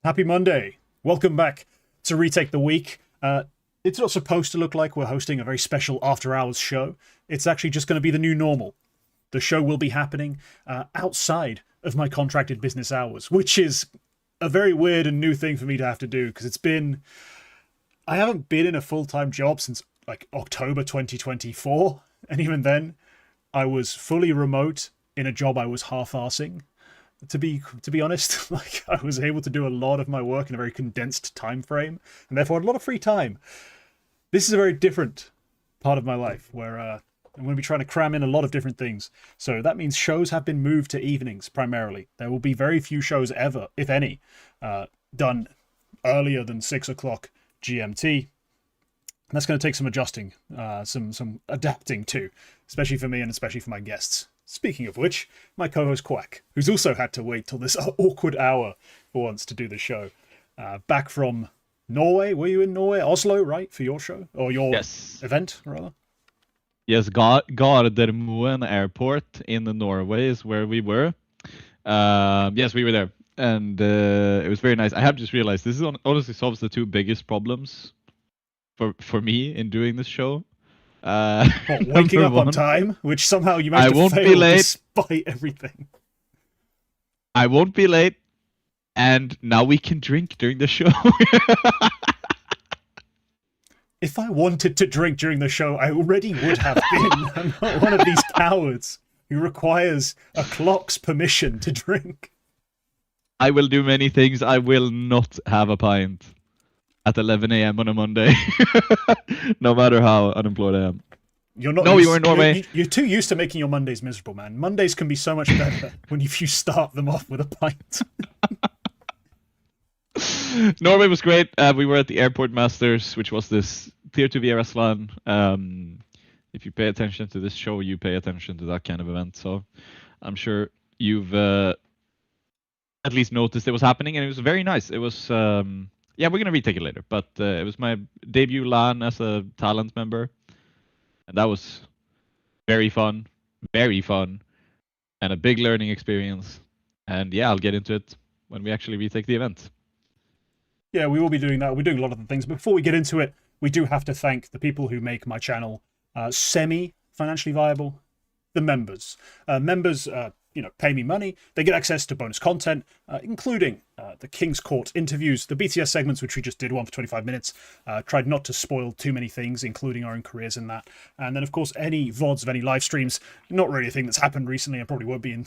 Happy Monday. Welcome back to Retake the Week. It's not supposed to look like we're hosting a very special after-hours show. It's actually just going to be the new normal. The show will be happening outside of my contracted business hours, which is a very weird and new thing for me to have to do, because I haven't been in a full-time job since like October 2024, and even then I was fully remote in a job I was half-arsing. To be honest, like, I was able to do a lot of my work in a very condensed time frame, and therefore had a lot of free time. This is a very different part of my life where I'm going to be trying to cram in a lot of different things. So that means shows have been moved to evenings primarily. There will be very few shows ever, if any, done earlier than 6 o'clock GMT. And that's going to take some adjusting, some adapting to, especially for me and especially for my guests. Speaking of which, my co-host Quack, who's also had to wait till this awkward hour for once to do the show, back from Norway. Were you in Norway? Oslo, right, for your show? Or your event, rather? Yes, Gardermoen Airport in Norway is where we were. Yes, we were there. And it was very nice. I have just realized this honestly solves the two biggest problems for me in doing this show. Waking up on time, which somehow you managed to fail despite everything. I won't be late, and now we can drink during the show. If I wanted to drink during the show, I already would have been. I'm not one of these cowards who requires a clock's permission to drink. I will do many things. I will not have a pint at 11 a.m. on a Monday, no matter how unemployed I am. You're not. No, you were in Norway. You're too used to making your Mondays miserable, man. Mondays can be so much better when you start them off with a pint. Norway was great. We were at the Airport Masters, which was this Tier 2 Viereslan. If you pay attention to this show, you pay attention to that kind of event. So I'm sure you've at least noticed it was happening, and it was very nice. It was. Yeah, we're going to retake it later, but it was my debut LAN as a talent member, and that was very fun, and a big learning experience. And yeah, I'll get into it when we actually retake the event. Yeah, we will be doing that. We're doing a lot of the things. But before we get into it, we do have to thank the people who make my channel semi-financially viable, the members. Members pay me money. They get access to bonus content, including the King's Court interviews, the BTS segments, which we just did, one for 25 minutes. Tried not to spoil too many things, including our own careers in that. And then, of course, any VODs of any live streams. Not really a thing that's happened recently, and probably won't be in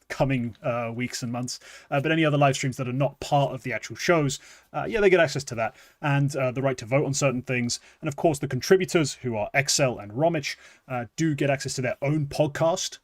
coming weeks and months. But any other live streams that are not part of the actual shows, they get access to that. And the right to vote on certain things. And, of course, the contributors, who are Excel and Romich, do get access to their own podcast,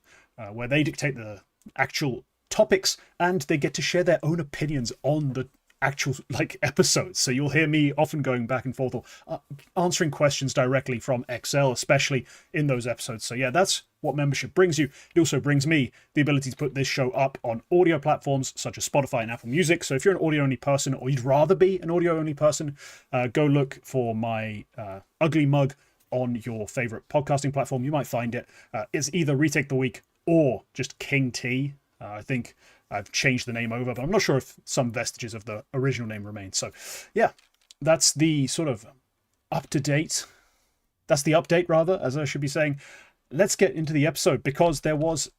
where they dictate the actual topics and they get to share their own opinions on the actual episodes. So you'll hear me often going back and forth or answering questions directly from Excel, especially in those episodes. So yeah, that's what membership brings you. It also brings me the ability to put this show up on audio platforms such as Spotify and Apple Music. So if you're an audio only person, or you'd rather be an audio only person, go look for my ugly mug on your favorite podcasting platform. You might find it. It's either Retake the Week or just King T. I think I've changed the name over, but I'm not sure if some vestiges of the original name remain. So yeah, that's the sort of up-to-date. That's the update, rather, as I should be saying. Let's get into the episode, because there was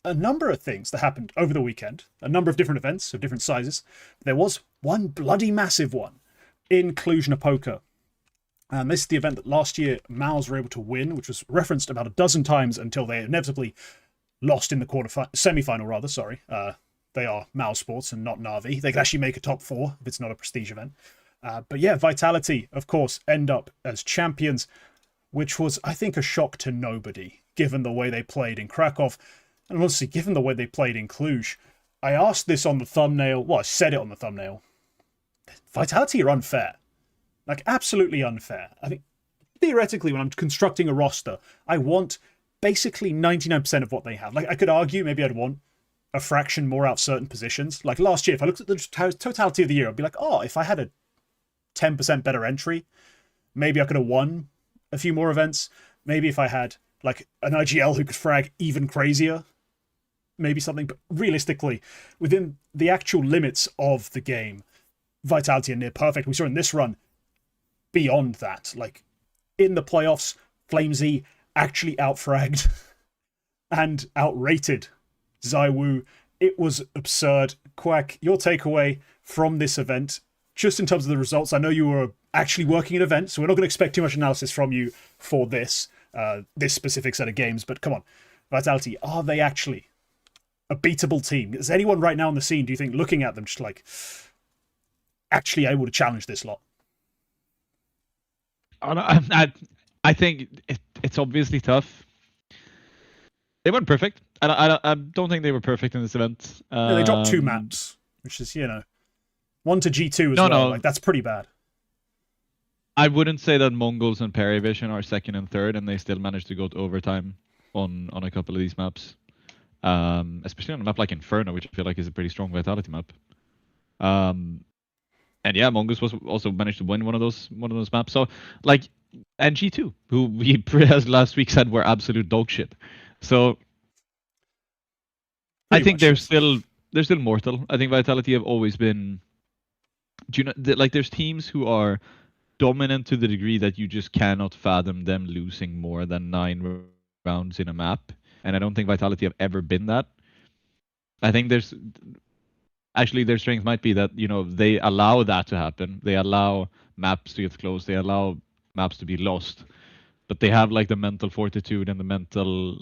a number of things that happened over the weekend, a number of different events of different sizes. There was one bloody massive one in Cluj, Napoca. And this is the event that last year MALs were able to win, which was referenced about a dozen times until they inevitably lost in the semi-final, rather, sorry. They are MAL sports and not NAVI. They could actually make a top 4 if it's not a prestige event. But yeah, Vitality, of course, end up as champions, which was, I think, a shock to nobody, given the way they played in Krakow. And honestly, given the way they played in Cluj. I asked this on the thumbnail. Well, I said it on the thumbnail. Vitality are unfair. Like, absolutely unfair. I think, theoretically, when I'm constructing a roster, I want basically 99% of what they have. Like, I could argue maybe I'd want a fraction more out certain positions. Like last year, if I looked at the totality of the year, I'd be like, oh, if I had a 10% better entry, maybe I could have won a few more events. Maybe if I had like an IGL who could frag even crazier, maybe something, but realistically, within the actual limits of the game, Vitality are near perfect. We saw in this run, beyond that, like in the playoffs, FlameZ actually outfragged and outrated ZywOo. It was absurd. Quack, your takeaway from this event, just in terms of the results. I know you were actually working an event, so we're not going to expect too much analysis from you for this specific set of games, but come on. Vitality, are they actually a beatable team? Is anyone right now on the scene, do you think, looking at them just like actually able to challenge this lot? I think it's obviously tough. They weren't perfect. I don't think they were perfect in this event. No, they dropped 2 maps, which is, 1 to G2 as well. No. Like, that's pretty bad. I wouldn't say that Mongolz and Perivision are second and third, and they still managed to go to overtime on a couple of these maps. Especially on a map like Inferno, which I feel like is a pretty strong Vitality map. And yeah, Mongolz was also managed to win one of those maps. So like, and G2, who we as last week said were absolute dog shit. So I think they're still mortal. I think Vitality have always been. Do you know, like, there's teams who are dominant to the degree that you just cannot fathom them losing more than 9 rounds in a map, and I don't think Vitality have ever been that. I think their strength might be that they allow that to happen. They allow maps to get close. They allow maps to be lost, but they have like the mental fortitude and the mental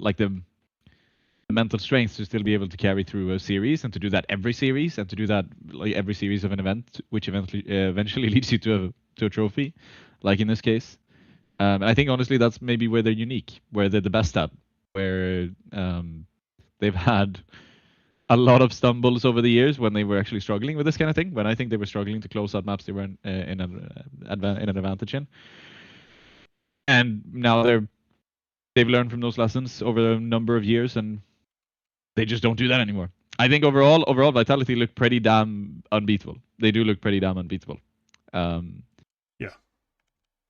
strength to still be able to carry through a series, and to do that every series, and to do that like every series of an event, which eventually leads you to a trophy, like in this case. And I think honestly that's maybe where they're unique, where they're the best at, where they've had a lot of stumbles over the years when they were actually struggling with this kind of thing. When I think they were struggling to close out maps, they were in an advantage in. And now they've learned from those lessons over a number of years, and they just don't do that anymore. I think overall Vitality look pretty damn unbeatable. They do look pretty damn unbeatable. Yeah.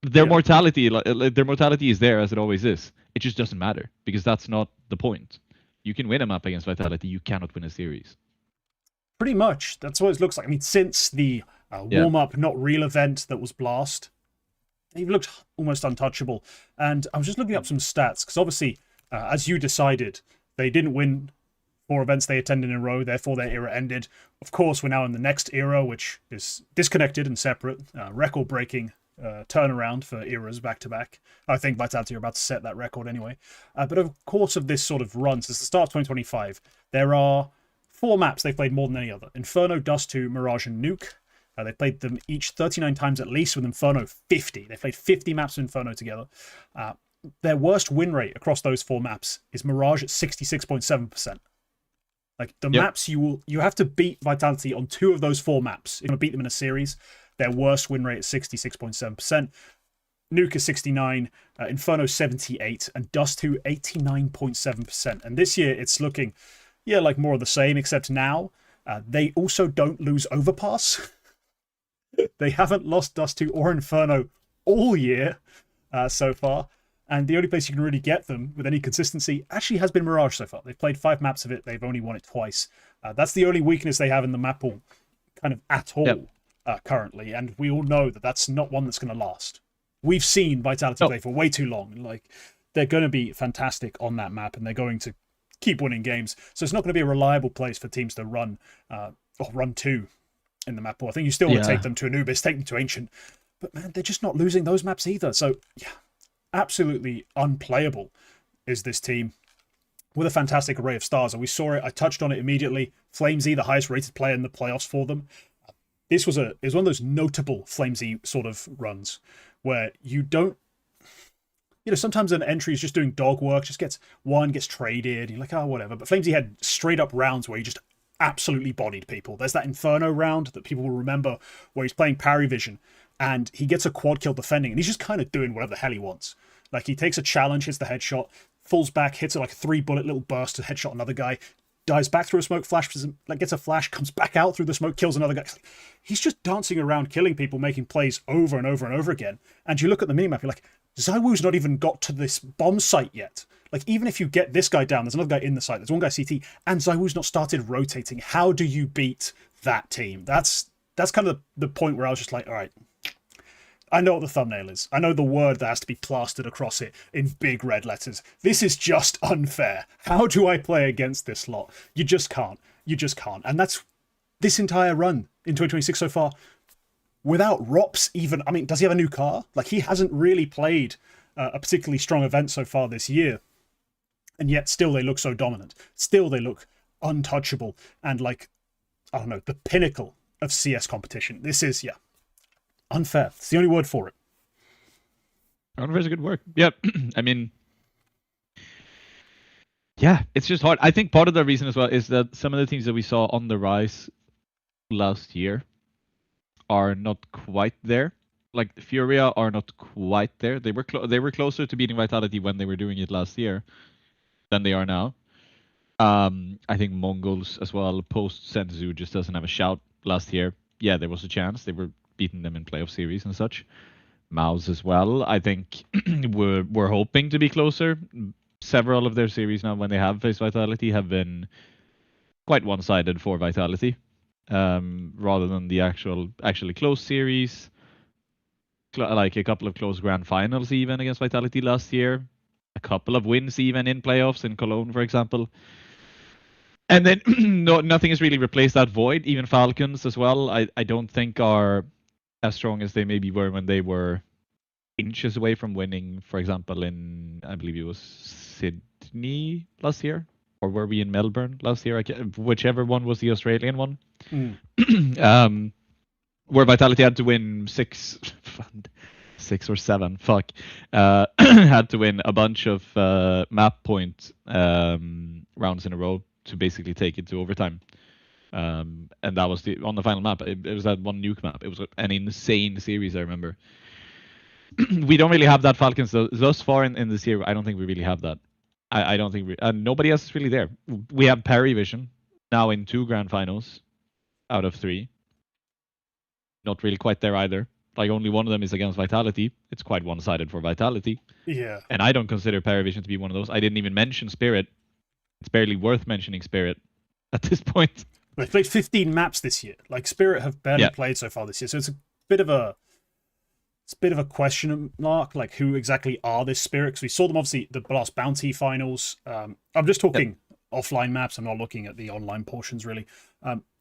Their mortality is there, as it always is. It just doesn't matter, because that's not the point. You can win a map against Vitality, you cannot win a series. Pretty much. That's what it looks like. I mean, since the warm-up, not real event that was Blast, they've looked almost untouchable. And I was just looking up some stats, because obviously, as you decided, they didn't win 4 events they attended in a row, therefore their era ended. Of course, we're now in the next era, which is disconnected and separate, record-breaking turnaround for eras back-to-back. I think Vitality are about to set that record anyway. But of course of this sort of run, since the start of 2025, there are 4 maps they've played more than any other. Inferno, Dust 2, Mirage, and Nuke. They played them each 39 times at least, with Inferno 50. They played 50 maps of Inferno together. Their worst win rate across those 4 maps is Mirage at 66.7%. Like, the maps you have to beat Vitality on 2 of those 4 maps. If you want to beat them in a series, their worst win rate is 66.7%. Nuke is 69, Inferno 78, and Dust 2 89.7%. And this year it's looking, like more of the same, except now they also don't lose Overpass. They haven't lost Dust 2 or Inferno all year so far. And the only place you can really get them with any consistency actually has been Mirage so far. They've played 5 maps of it. They've only won it twice. That's the only weakness they have in the map pool, kind of at all currently. And we all know that that's not one that's going to last. We've seen Vitality play for way too long. Like, they're going to be fantastic on that map, and they're going to keep winning games. So it's not going to be a reliable place for teams to run or run to in the map pool. I think you still want to take them to Anubis, take them to Ancient. But man, they're just not losing those maps either. So yeah, absolutely unplayable is this team, with a fantastic array of stars. And we saw it, I touched on it immediately. FlameZ, the highest rated player in the playoffs for them. This was one of those notable FlameZ sort of runs where you don't, sometimes an entry is just doing dog work, just gets traded, and you're like, oh, whatever. But FlameZ had straight up rounds where he just absolutely bodied people. There's that Inferno round that people will remember where he's playing Parivision and he gets a quad kill defending, and he's just kind of doing whatever the hell he wants. Like, he takes a challenge, hits the headshot, falls back, hits it like a 3-bullet little burst to headshot another guy, dives back through a smoke, gets a flash, comes back out through the smoke, kills another guy. He's just dancing around, killing people, making plays over and over and over again. And you look at the minimap, you're like, ZywOo's not even got to this bomb site yet. Like, even if you get this guy down, there's another guy in the site, there's one guy CT, and ZywOo's not started rotating. How do you beat that team? That's kind of the point where I was just like, all right, I know what the thumbnail is. I know the word that has to be plastered across it in big red letters. This is just unfair. How do I play against this lot? You just can't. You just can't. And that's this entire run in 2026 so far. Without Rops even, I mean, does he have a new car? Like, he hasn't really played a particularly strong event so far this year. And yet still they look so dominant. Still they look untouchable. And like, I don't know, the pinnacle of CS competition. This is, yeah, unfair. It's the only word for it. Unfair is a good word. Yeah, I mean, yeah, it's just hard. I think part of the reason as well is that some of the teams that we saw on the rise last year are not quite there. Like Furia are not quite there. They were closer to beating Vitality when they were doing it last year than they are now. I think Mongolz as well, post Senzu, just doesn't have a shout last year. Yeah, there was a chance. They were beating them in playoff series and such. Mouse as well. I think we're hoping to be closer. Several of their series now, when they have faced Vitality, have been quite one-sided for Vitality, rather than the actually close series. Like a couple of close grand finals even against Vitality last year. A couple of wins even in playoffs in Cologne, for example. And then nothing has really replaced that void. Even Falcons as well, I don't think are as strong as they maybe were when they were inches away from winning, for example, in, I believe it was Sydney last year, or were we in Melbourne last year? Whichever one was the Australian one. Where Vitality had to win six or seven, had to win a bunch of map point rounds in a row to basically take it to overtime. And that was on the final map. It was that one nuke map. It was an insane series, I remember. We don't really have that Falcons thus far in this year. I don't think we really have that. I don't think nobody else is really there. We have Perivision now in 2 grand finals out of 3. Not really quite there either. Like, only one of them is against Vitality. It's quite one-sided for Vitality. Yeah. And I don't consider Perivision to be one of those. I didn't even mention Spirit. It's barely worth mentioning Spirit at this point. They've played 15 maps this year. Like, Spirit have barely played so far this year. So it's a bit of a question mark, like, who exactly are this Spirit? Because we saw them, obviously, the last Bounty finals. I'm just talking offline maps. I'm not looking at the online portions, really.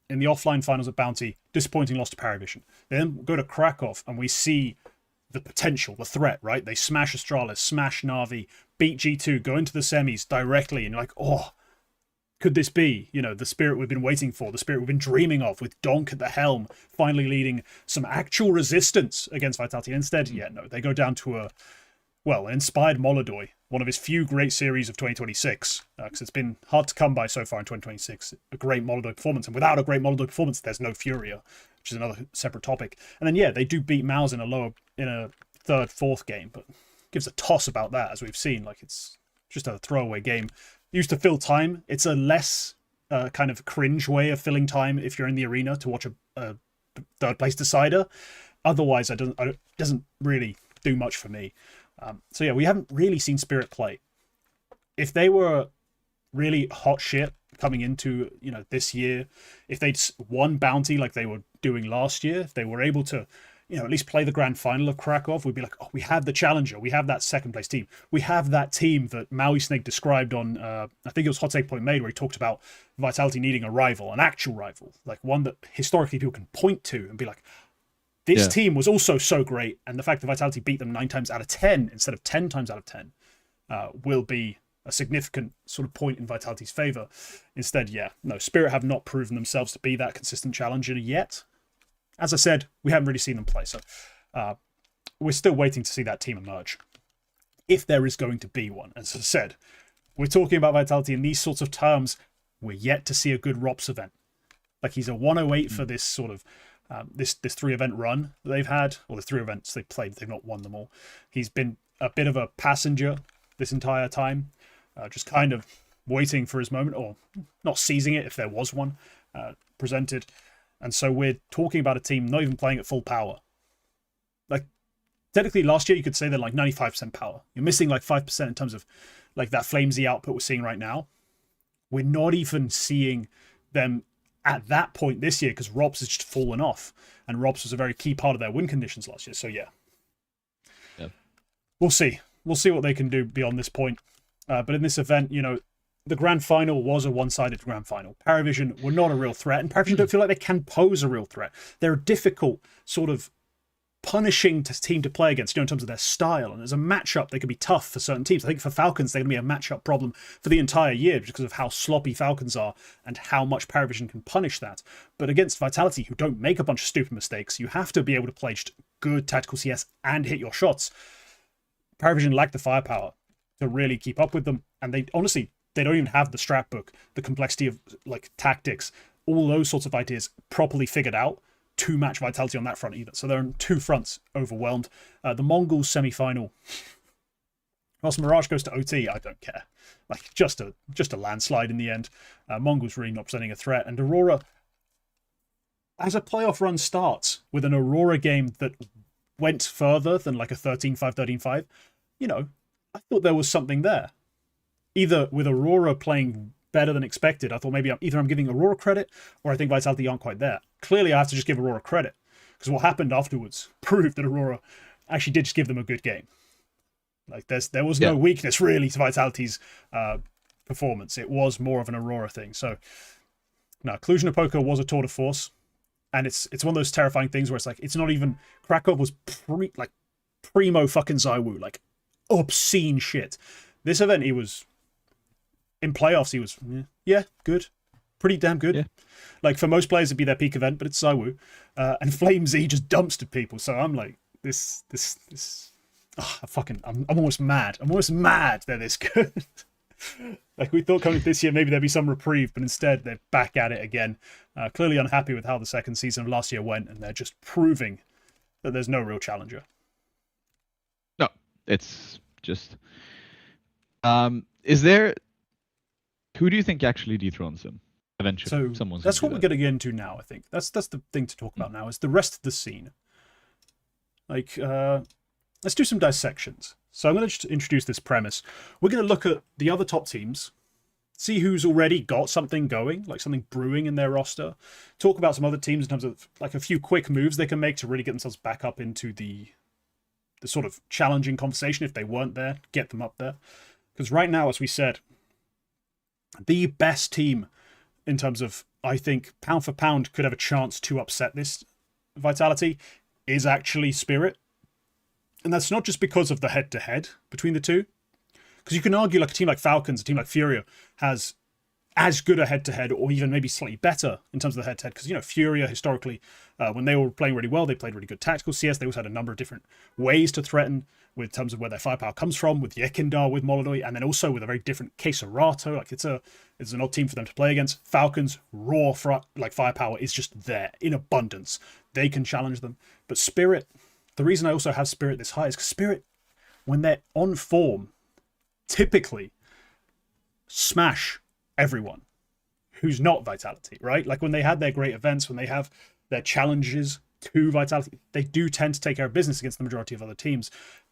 In the offline finals at Bounty, disappointing loss to Perivision. They then go to Krakow, and we see the potential, the threat, right? They smash Astralis, smash NAVI, beat G2, go into the semis directly, and you're like, oh, could this be, you know, the Spirit we've been waiting for, the Spirit we've been dreaming of, with Donk at the helm, finally leading some actual resistance against Vitality? Instead, yeah, no, they go down to an inspired Molodoy, one of his few great series of 2026, because it's been hard to come by so far in 2026. A great Molodoy performance, and without a great Molodoy performance, there's no Furia, which is another separate topic. And then, yeah, they do beat Mouse in a third, fourth game, but gives a toss about that, as we've seen. Like, it's just a throwaway game. Used to fill time. It's a less kind of cringe way of filling time if you're in the arena to watch a third place decider. Otherwise, it doesn't really do much for me. So yeah, we haven't really seen Spirit play. If they were really hot shit coming into, you know, this year, if they'd won Bounty like they were doing last year, if they were able to, you know, at least play the grand final of Krakow, we'd be like, oh, we have the challenger, we have that second place team, we have that team that Maui Snake described on, I think it was Hot Take Point Made, where he talked about Vitality needing a rival, an actual rival, like one that historically people can point to and be like, this team was also so great, and the fact that Vitality beat them 9 times out of 10 instead of 10 times out of 10 will be a significant sort of point in Vitality's favor. Instead, yeah, no, Spirit have not proven themselves to be that consistent challenger yet. As I said, we haven't really seen them play, so we're still waiting to see that team emerge, if there is going to be one. As I said, we're talking about Vitality in these sorts of terms. We're yet to see a good ROPS event. Like, he's a 108 for this sort of this 3-event run that they've had, or the 3 events they've played. They've not won them all. He's been a bit of a passenger this entire time, just kind of waiting for his moment, or not seizing it if there was one presented. And so we're talking about a team not even playing at full power. Like, technically last year you could say they're like 95% power. You're missing like 5% in terms of like that flamesy output we're seeing right now, we're not even seeing them at that point this year because Robs has just fallen off, and Robs was a very key part of their win conditions last year. So yeah, we'll see. We'll see what they can do beyond this point. But in this event, you know, the grand final was a one-sided grand final. Paravision were not a real threat, and Paravision don't feel like they can pose a real threat. They're a difficult, sort of punishing team to play against, you know, in terms of their style. And as a matchup, they can be tough for certain teams. I think for Falcons, they're going to be a matchup problem for the entire year because of how sloppy Falcons are and how much Paravision can punish that. But against Vitality, who don't make a bunch of stupid mistakes, you have to be able to play just good tactical CS and hit your shots. Paravision lack the firepower to really keep up with them. And they honestly, they don't even have the strat book, the complexity of like tactics, all those sorts of ideas properly figured out to match Vitality on that front either. So they're on two fronts overwhelmed. The Mongolz semi-final. Whilst Mirage goes to OT, I don't care. Like just a landslide in the end. Mongolz really not presenting a threat. And Aurora, as a playoff run starts with an Aurora game that went further than like a 13-5, 13-5, you know, I thought there was something there. Either with Aurora playing better than expected, I thought maybe I'm giving Aurora credit, or I think Vitality aren't quite there. Clearly, I have to just give Aurora credit, because what happened afterwards proved that Aurora actually did just give them a good game. Like there was no weakness really to Vitality's performance. It was more of an Aurora thing. So, no, Cluj Napoca was a tour de force, and it's one of those terrifying things where it's like it's not even Krakow was primo fucking Zywoo, like obscene shit. This event he was. In playoffs, he was, good. Pretty damn good. Yeah. Like, for most players, it'd be their peak event, but it's Zywoo. And FlameZ just dumpstered people. So I'm like, I'm almost mad. I'm almost mad they're this good. Like, we thought coming this year, maybe there'd be some reprieve, but instead, they're back at it again. Clearly unhappy with how the second season of last year went, and they're just proving that there's no real challenger. No, it's just... is there... Who do you think actually dethrones him eventually? So that's what we're getting into now, I think. That's the thing to talk about now, is the rest of the scene. Like, let's do some dissections. So I'm going to just introduce this premise. We're going to look at the other top teams, see who's already got something going, like something brewing in their roster, talk about some other teams in terms of like a few quick moves they can make to really get themselves back up into the sort of challenging conversation if they weren't there, get them up there. Because right now, as we said, the best team in terms of, I think, pound for pound could have a chance to upset this Vitality is actually Spirit. And that's not just because of the head-to-head between the two. Because you can argue like a team like Falcons, a team like Furia has as good a head-to-head or even maybe slightly better in terms of the head-to-head. Because, you know, Furia historically, when they were playing really well, they played really good tactical CS. They also had a number of different ways to threaten with terms of where their firepower comes from, with Yekindar, with Molodoi, and then also with a very different Keserato. Like it's an odd team for them to play against. Falcons, raw firepower is just there in abundance. They can challenge them. But Spirit, the reason I also have Spirit this high is because Spirit, when they're on form, typically smash everyone who's not Vitality, right? Like when they had their great events, when they have their challenges to Vitality, they do tend to take care of business against the majority of other teams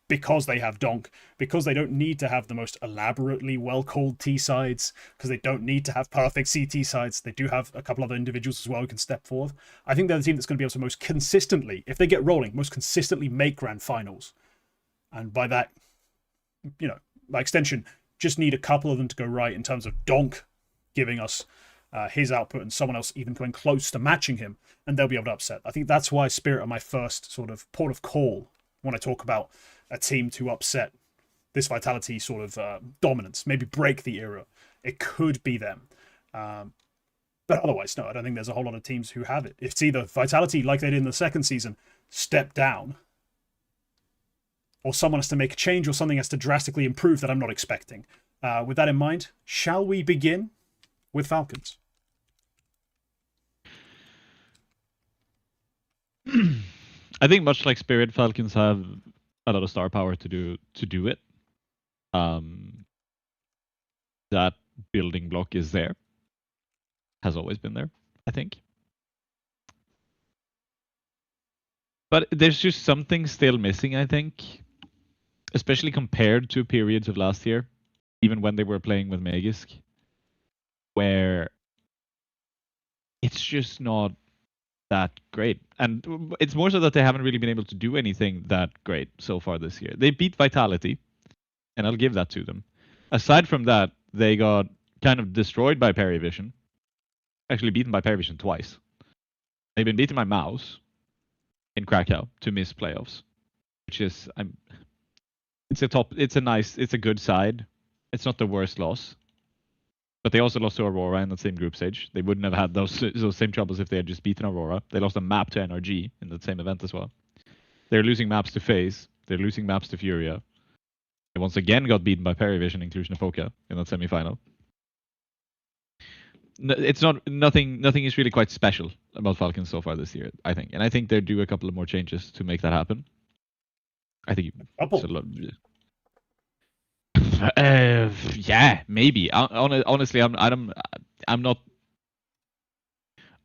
because they have Donk, because they don't need to have the most elaborately well-called T sides, because they don't need to have perfect CT sides. They do have a couple other individuals as well who can step forward. I think they're the team that's going to be able to most consistently, if they get rolling, most consistently make grand finals. And by that, you know, by extension, just need a couple of them to go right in terms of Donk giving us his output and someone else even coming close to matching him, and they'll be able to upset. I think that's why Spirit are my first sort of port of call when I talk about a team to upset this Vitality sort of dominance, maybe break the era. It could be them. But otherwise, no, I don't think there's a whole lot of teams who have it. It's either Vitality, like they did in the second season, step down, or someone has to make a change, or something has to drastically improve that I'm not expecting. With that in mind, shall we begin with Falcons? I think much like Spirit, Falcons have a lot of star power to do it. That building block is there. Has always been there, I think. But there's just something still missing, I think. Especially compared to periods of last year. even when they were playing with Magisk, where it's just not that great. And it's more so that they haven't really been able to do anything that great so far this year. They beat Vitality, and I'll give that to them. Aside from that, they got kind of destroyed by Perivision. Actually beaten by Perivision twice. They've been beaten by Mouse in Krakow to miss playoffs, which is it's a good side. It's not the worst loss. But they also lost to Aurora in the same group stage. They wouldn't have had those same troubles if they had just beaten Aurora. They lost a map to NRG in the same event as well. They're losing maps to FaZe. They're losing maps to Furia. They once again got beaten by Perivision, including Napoca, in that semifinal. It's not nothing is really quite special about Falcons so far this year, I think. And I think they're due a couple of more changes to make that happen. I think yeah, maybe. Honestly, I'm not.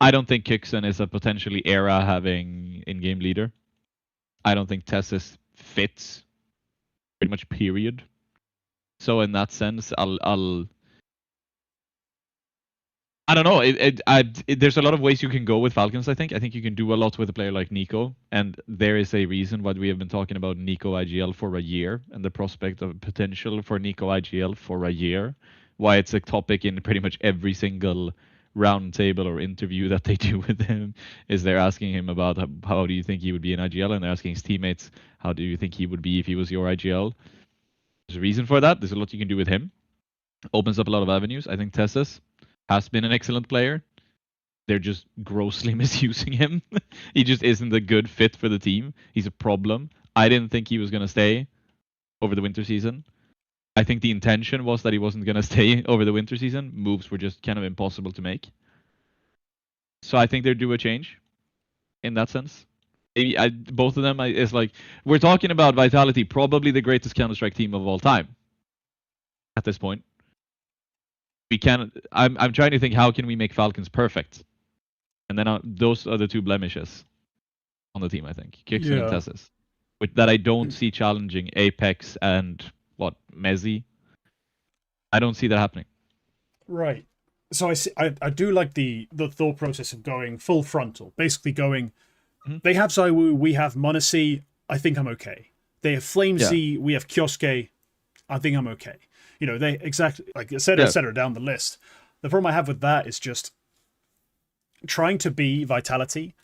I don't think Kixen is a potentially era having in-game leader. I don't think Tessis fits pretty much. Period. So in that sense, I don't know. There's a lot of ways you can go with Falcons, I think. I think you can do a lot with a player like Nico, and there is a reason why we have been talking about Nico IGL for a year, and the prospect of potential for Nico IGL for a year. Why it's a topic in pretty much every single round table or interview that they do with him, is they're asking him about how do you think he would be in IGL, and they're asking his teammates, how do you think he would be if he was your IGL? There's a reason for that. There's a lot you can do with him. Opens up a lot of avenues. I think Tessus has been an excellent player. They're just grossly misusing him. He just isn't a good fit for the team. He's a problem. I didn't think he was going to stay over the winter season. I think the intention was that he wasn't going to stay over the winter season. Moves were just kind of impossible to make. So I think they're due a change in that sense. Maybe both of them is like, we're talking about Vitality, probably the greatest Counter-Strike team of all time at this point. I'm trying to think, how can we make Falcons perfect? And then those are the two blemishes on the team, I think. Kixen and Tessis. That I don't see challenging Apex and Mezzi. I don't see that happening. Right. So I do like the thought process of going full frontal. Basically going, they have Zywoo, we have Monacy, I think I'm okay. They have Flamesy, we have Kyosuke, I think I'm okay. You know, they exactly, like, et cetera, down the list. The problem I have with that is just trying to be Vitality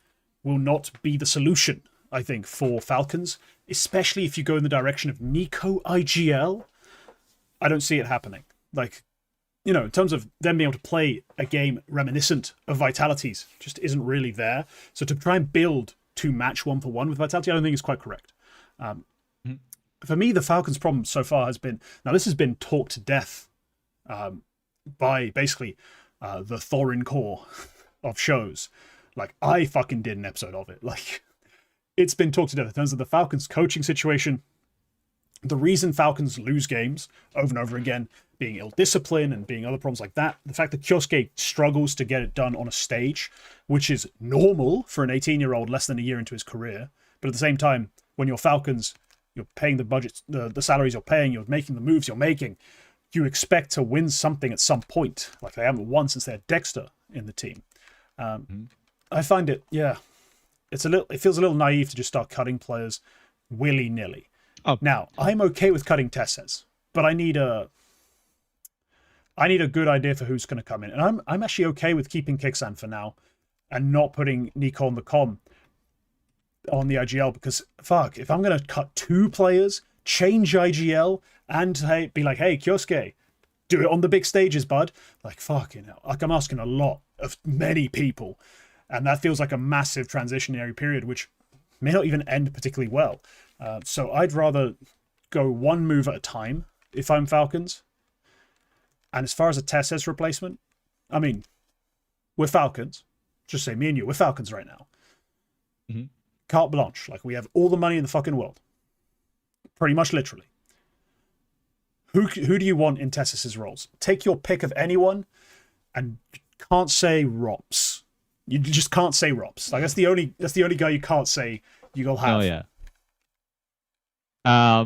will not be the solution, I think, for Falcons, especially if you go in the direction of Nico IGL. I don't see it happening. Like, you know, in terms of them being able to play a game reminiscent of Vitality's, just isn't really there. So to try and build to match 1-for-1 with Vitality, I don't think is quite correct. For me, the Falcons' problem so far has been, now this has been talked to death by basically the Thorin core of shows. Like, I fucking did an episode of it. Like, it's been talked to death in terms of the Falcons' coaching situation. The reason Falcons lose games over and over again, being ill-disciplined and being other problems like that. The fact that Kyosuke struggles to get it done on a stage, which is normal for an 18-year-old less than a year into his career. But at the same time, when you're Falcons, you're paying the budgets, the salaries you're paying, you're making the moves you're making, you expect to win something at some point. Like, they haven't won since they had Dexter in the team. I find it, it feels a little naive to just start cutting players willy-nilly. Now, I'm okay with cutting Tesses, but I need a good idea for who's going to come in. And I'm actually okay with keeping Kixan for now and not putting Nico on the com on the IGL, because fuck, if I'm going to cut two players, change IGL, and be like, hey, Kyosuke, do it on the big stages, bud. Like, fucking hell. Like, I'm asking a lot of many people. And that feels like a massive transitionary period, which may not even end particularly well. So I'd rather go one move at a time if I'm Falcons. And as far as a Tesses replacement, I mean, we're Falcons. Just say me and you, we're Falcons right now. Carte blanche. Like, we have all the money in the fucking world. Pretty much literally. Who do you want in Tessis' roles? Take your pick of anyone, and can't say Rops. You just can't say Rops. Like, that's the only guy you can't say you'll have. Oh yeah. I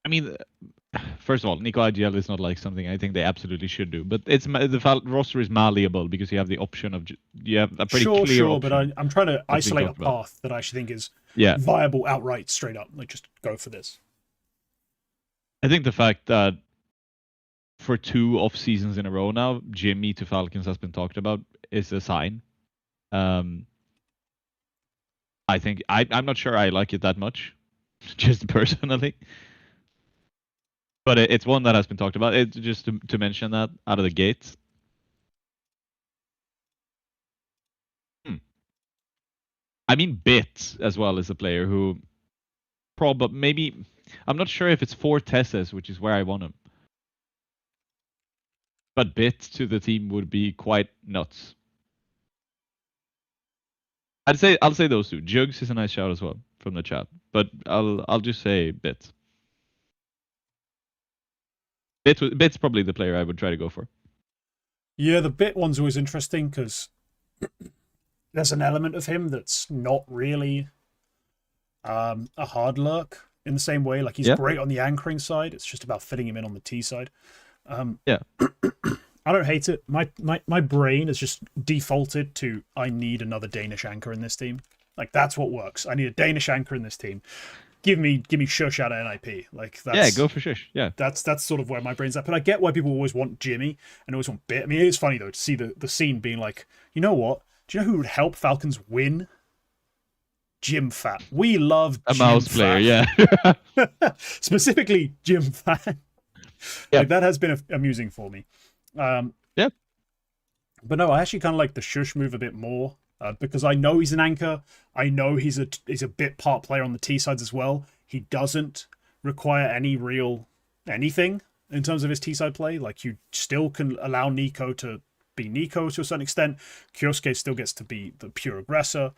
mean, first of all, Nico IGL is not like something I think they absolutely should do, but the roster is malleable because you have the option of you have a pretty clear Sure, option. but I'm trying to that's being isolate a talked about. path that I actually think is Yeah, viable outright, straight up. Like, just go for this. I think the fact that for 2 off seasons in a row now, Jimmy to Falcons has been talked about is a sign. I think I'm not sure I like it that much, just personally. But it's one that has been talked about. It's just to mention that out of the gate. I mean, Bit as well is a player who probably maybe I'm not sure if it's 4 Tesses, which is where I want him. But Bit to the team would be quite nuts. I'll say those 2. Jugs is a nice shout as well from the chat, but I'll just say Bit. Bit's probably the player I would try to go for. Yeah, the Bit one's always interesting because there's an element of him that's not really a hard lurk in the same way. Like, he's great on the anchoring side. It's just about fitting him in on the T side. Yeah. I don't hate it. My brain has just defaulted to I need another Danish anchor in this team. Like, that's what works. I need a Danish anchor in this team. Give me Shush out of NIP. Like, that's, go for Shush. Yeah. That's sort of where my brain's at. But I get why people always want Jimmy and always want Bit. I mean, it is funny though to see the scene being like, you know what? Do you know who would help Falcons win? Jim Fat. We love a Jim mouse Fat. player, yeah. Specifically Jim Fat. Yeah. Like, that has been amusing for me. Yeah. But no, I actually kind of like the Shush move a bit more because I know he's an anchor. I know he's a bit part player on the T sides as well. He doesn't require any real anything in terms of his T side play. Like, you still can allow Nico to be Nico to a certain extent. Kyosuke still gets to be the pure aggressor.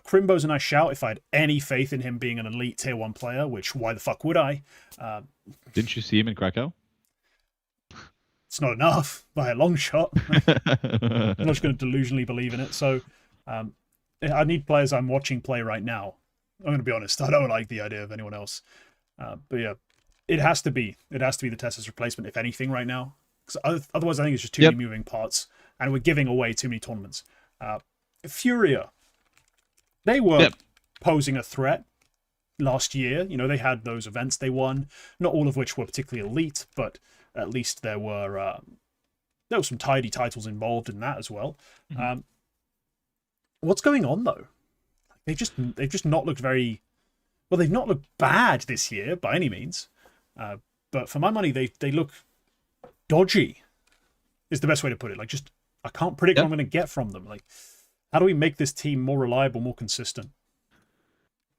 Crimbo's a nice shout if I had any faith in him being an elite tier 1 player, which why the fuck would I? Didn't you see him in Krakow? It's not enough by a long shot. I'm not just going to delusionally believe in it. So I need players I'm watching play right now. I'm going to be honest. I don't like the idea of anyone else. But yeah, it has to be the Tessa's replacement, if anything, right now. Because otherwise, I think it's just too many moving parts, and we're giving away too many tournaments. Furia, they were posing a threat last year. You know, they had those events they won, not all of which were particularly elite, but at least there were some tidy titles involved in that as well. Mm-hmm. What's going on though? They've just not looked very well. They've not looked bad this year by any means, but for my money, they look dodgy. Is the best way to put it. Like, just I can't predict what I'm going to get from them. Like, how do we make this team more reliable, more consistent?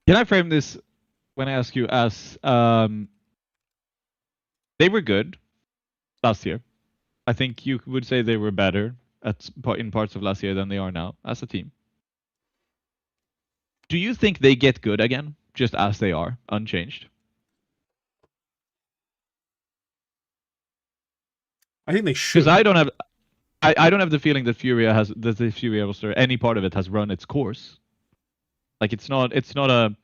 Can I frame this when I ask you as they were good last year. I think you would say they were better in parts of last year than they are now as a team. Do you think they get good again, just as they are, unchanged? I think they should. Because I don't have the feeling that the Furia roster, any part of it, has run its course. Like, it's not a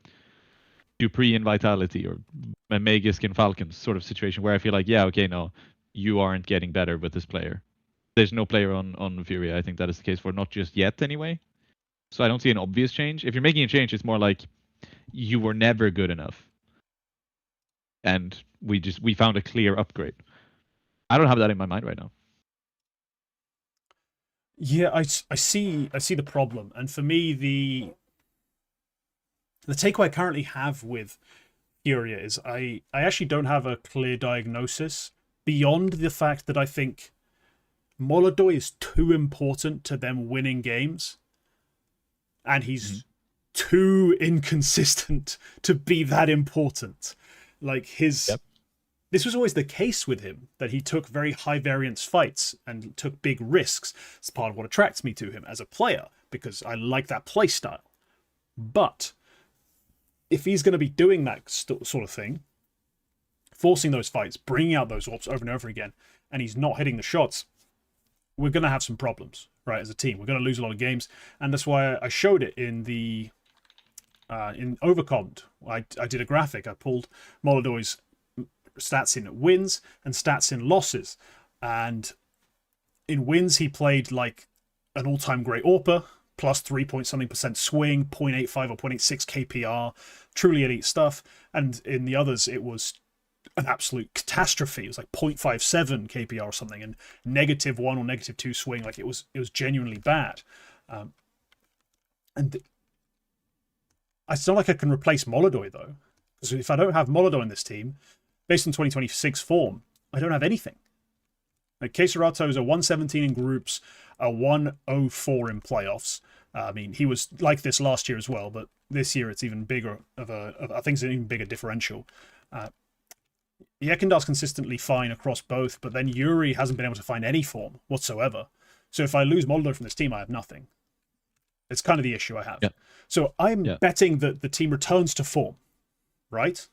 Dupree in Vitality or a Magus in Falcons sort of situation where I feel like, yeah, okay, no, you aren't getting better with this player. There's no player on Furia. I think that is the case for not just yet anyway. So I don't see an obvious change. If you're making a change, it's more like you were never good enough. And we found a clear upgrade. I don't have that in my mind right now. Yeah, I see the problem. And for me, the takeaway I currently have with Furia is I actually don't have a clear diagnosis beyond the fact that I think Molodoy is too important to them winning games. And he's too inconsistent to be that important. Like, this was always the case with him, that he took very high variance fights and took big risks. It's part of what attracts me to him as a player, because I like that play style. But if he's going to be doing that sort of thing, forcing those fights, bringing out those orbs over and over again, and he's not hitting the shots, we're going to have some problems, right, as a team. We're going to lose a lot of games, and that's why I showed it in the in Overcomm'd. I did a graphic. I pulled Molodoy's stats in wins and stats in losses. And in wins, he played like an all-time great AWPer, plus 3-point-something% swing, 0.85 or 0.86 KPR, truly elite stuff. And in the others, it was an absolute catastrophe. It was like 0.57 KPR or something, and -1 or -2 swing. Like it was genuinely bad. And it's not like I can replace Molodoy though, because if I don't have Molodoy in this team, based on 2026 form, I don't have anything. Like Queserato is a 117 in groups, a 104 in playoffs. I mean, he was like this last year as well, but this year it's even bigger I think it's an even bigger differential. Yekendar's consistently fine across both, but then Yuri hasn't been able to find any form whatsoever. So if I lose Molodoy from this team, I have nothing. It's kind of the issue I have. Yeah. So I'm betting that the team returns to form, right?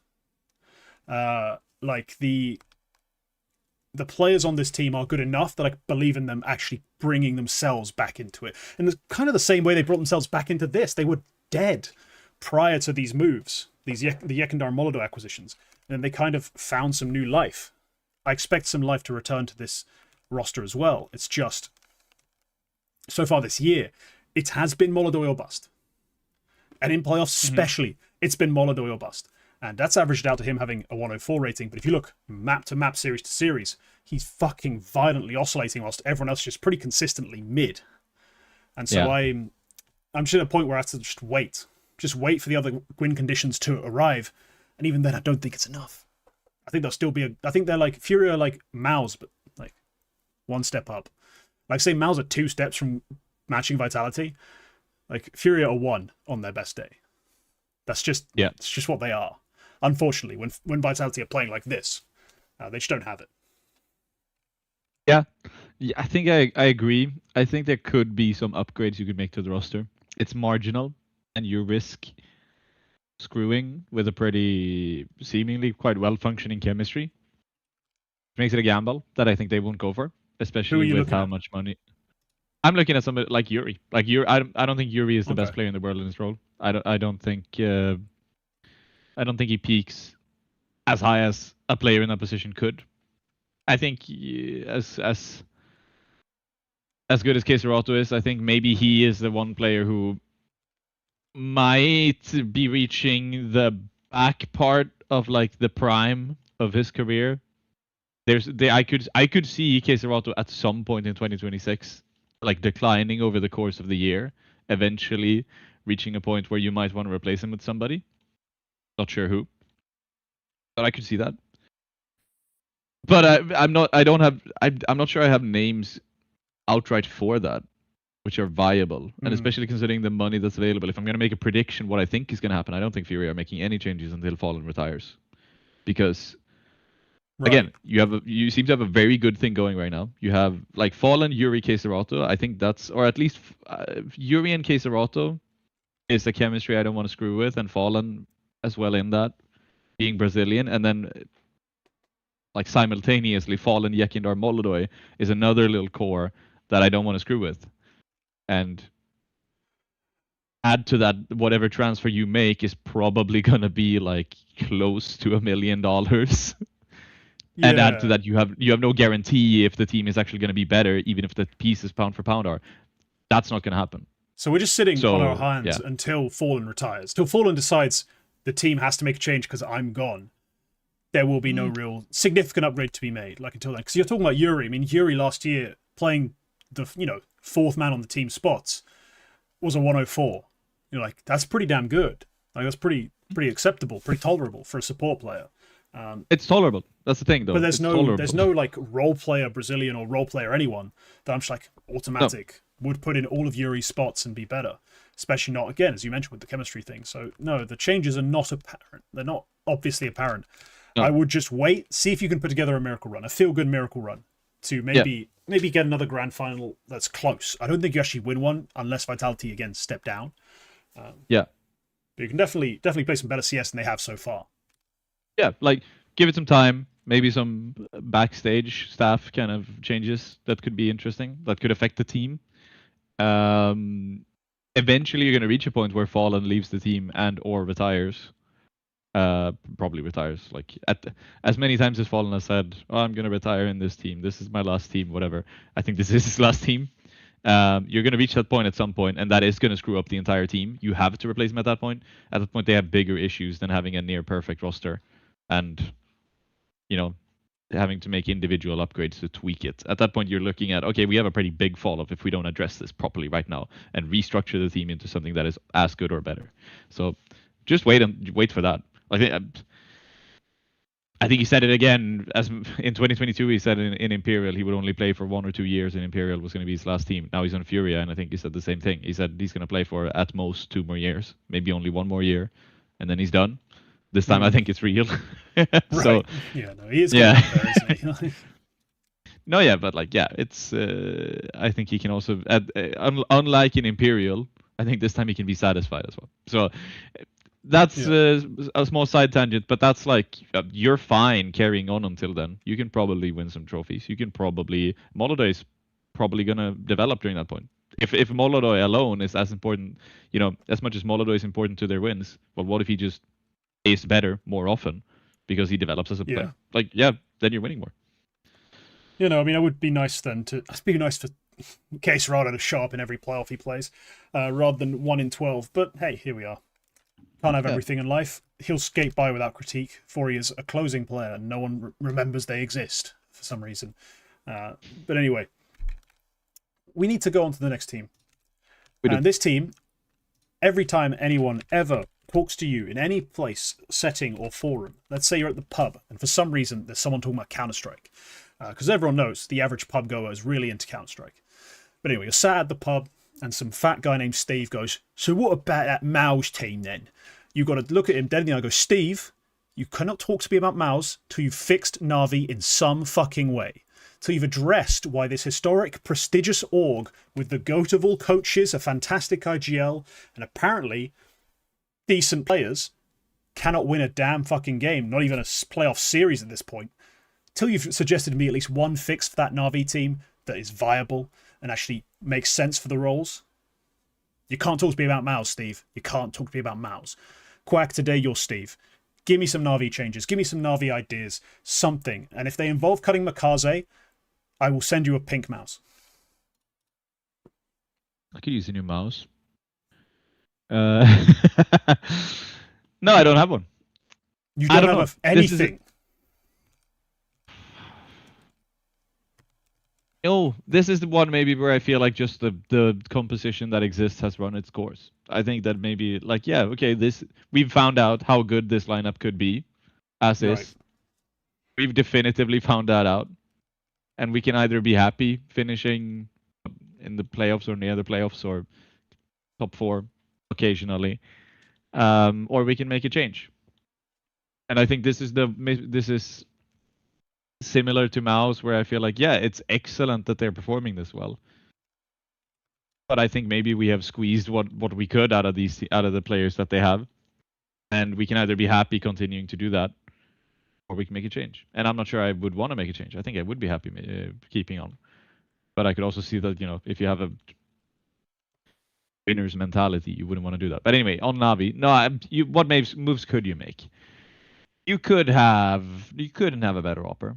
Like the players on this team are good enough that I believe in them actually bringing themselves back into it. And it's kind of the same way they brought themselves back into this. They were dead prior to these moves, the Yekendar and Molodoy acquisitions. And then they kind of found some new life. I expect some life to return to this roster as well. It's just, so far this year, it has been Molodoy or bust. And in playoffs especially, it's been Molodoy or bust. And that's averaged out to him having a 104 rating. But if you look map to map, series to series, he's fucking violently oscillating whilst everyone else is just pretty consistently mid. And so I'm just at a point where I have to just wait. Just wait for the other win conditions to arrive. And even then, I don't think it's enough. I think they'll still be I think they're like Furia, like Maus, but like one step up. Like say Maus are 2 steps from matching Vitality. Like Furia are 1 on their best day. That's just it's just what they are. Unfortunately, when Vitality are playing like this, they just don't have it. Yeah, I think I agree. I think there could be some upgrades you could make to the roster. It's marginal, and you risk screwing with a pretty seemingly quite well-functioning chemistry. It makes it a gamble that I think they won't go for, especially with how much money. I'm looking at somebody like Yuri. Like Yuri, I don't think Yuri is the best player in the world in this role. I don't think he peaks as high as a player in that position could. I think as good as Queserato is, I think maybe he is the one player who might be reaching the back part of like the prime of his career. I could see Queserato at some point in 2026 like declining over the course of the year, eventually reaching a point where you might want to replace him with somebody. Not sure who, but I could see that. But I'm not sure I have names outright for that, which are viable, and especially considering the money that's available. If I'm going to make a prediction, what I think is going to happen, I don't think Furia are making any changes until Fallen retires, because again, you seem to have a very good thing going right now. You have like Fallen, Yuri, Queserato. I think that's, or at least Yuri and Queserato is the chemistry I don't want to screw with, and Fallen as well in that, being Brazilian, and then like simultaneously Fallen, Yekindar, Molodoy is another little core that I don't want to screw with. And add to that, whatever transfer you make is probably going to be like close to $1 million. And add to that, you have no guarantee if the team is actually going to be better, even if the pieces pound for pound are. That's not going to happen. So we're just sitting on our hands until Fallen retires. Till Fallen decides the team has to make a change because I'm gone. There will be no real significant upgrade to be made, like until then. Because you're talking about Yuri. I mean, Yuri last year playing the 4th man on the team spots was a 104. You're like, that's pretty damn good. Like that's pretty acceptable, pretty tolerable for a support player. It's tolerable. That's the thing, though. But there's no like role player Brazilian or role player anyone that I'm just like automatic would put in all of Yuri's spots and be better. Especially not, again, as you mentioned, with the chemistry thing. So no, the changes are not apparent. They're not obviously apparent. No. I would just wait, see if you can put together a miracle run, a feel-good miracle run, to maybe get another grand final that's close. I don't think you actually win one unless Vitality again step down. But you can definitely play some better CS than they have so far. Yeah, like give it some time. Maybe some backstage staff kind of changes that could be interesting. That could affect the team. Eventually, you're going to reach a point where Fallen leaves the team and or retires. probably retires. Like as many times as Fallen has said, "Oh, I'm gonna retire in this team. This is my last team. Whatever." I think this is his last team. You're gonna reach that point at some point, and that is gonna screw up the entire team. You have to replace him at that point. At that point, they have bigger issues than having a near perfect roster, and you know, having to make individual upgrades to tweak it. At that point, you're looking at, okay, we have a pretty big fall off if we don't address this properly right now and restructure the team into something that is as good or better. So just wait for that. I think he said it again as in 2022. He said in Imperial he would only play for 1 or 2 years, and Imperial was going to be his last team. Now he's on Furia, and I think he said the same thing. He said he's going to play for at most 2 more years, maybe only 1 more year, and then he's done. This time I think it's real. So right. Yeah, no, he is. Yeah. There, isn't he? No, yeah, but like, yeah, it's. I think he can also, unlike in Imperial, I think this time he can be satisfied as well. So that's a small side tangent, but that's like you're fine carrying on until then. You can probably win some trophies. You can probably Molodoi is probably gonna develop during that point. If Molodoi alone is as important, as much as Molodoi is important to their wins, well, what if he just is better more often because he develops as a player? Like, yeah, then you're winning more. I mean, it would be nice then to. It'd be nice for Case Rada to show up in every playoff he plays, rather than 1 in 12. But hey, here we are. Can't have everything in life. He'll skate by without critique. Furia's a closing player, and no one remembers they exist for some reason. But anyway, we need to go on to the next team. And this team, every time anyone ever talks to you in any place, setting, or forum, let's say you're at the pub, and for some reason there's someone talking about Counter-Strike, because everyone knows the average pub goer is really into Counter-Strike. But anyway, you're sat at the pub, and some fat guy named Steve goes, "So what about that Mouse team then?" You've got to look at him dead in the eye and go, "Steve, you cannot talk to me about Mouse till you've fixed NAVI in some fucking way. Till you've addressed why this historic, prestigious org with the GOAT of all coaches, a fantastic IGL, and apparently decent players cannot win a damn fucking game, not even a playoff series at this point. Till you've suggested to me at least one fix for that NAVI team that is viable and actually makes sense for the roles. You can't talk to me about Mouse, Steve. You can't talk to me about Mouse. Quack, today you're Steve. Give me some NAVI changes. Give me some NAVI ideas. Something. And if they involve cutting Makaze, I will send you a pink mouse." I could use a new mouse. No, I don't have one. You don't have anything. No, this is the one maybe where I feel like just the composition that exists has run its course. I think that maybe like, yeah, okay, we've found out how good this lineup could be as is. We've definitively found that out. And we can either be happy finishing in the playoffs or near the playoffs or top 4 occasionally, or we can make a change. And I think this is similar to Mouse, where I feel like, yeah, it's excellent that they're performing this well. But I think maybe we have squeezed what we could out of the players that they have. And we can either be happy continuing to do that, or we can make a change. And I'm not sure I would want to make a change. I think I would be happy keeping on. But I could also see that, if you have a winner's mentality, you wouldn't want to do that. But anyway, on NAVI, what moves could you make? You couldn't have a better offer.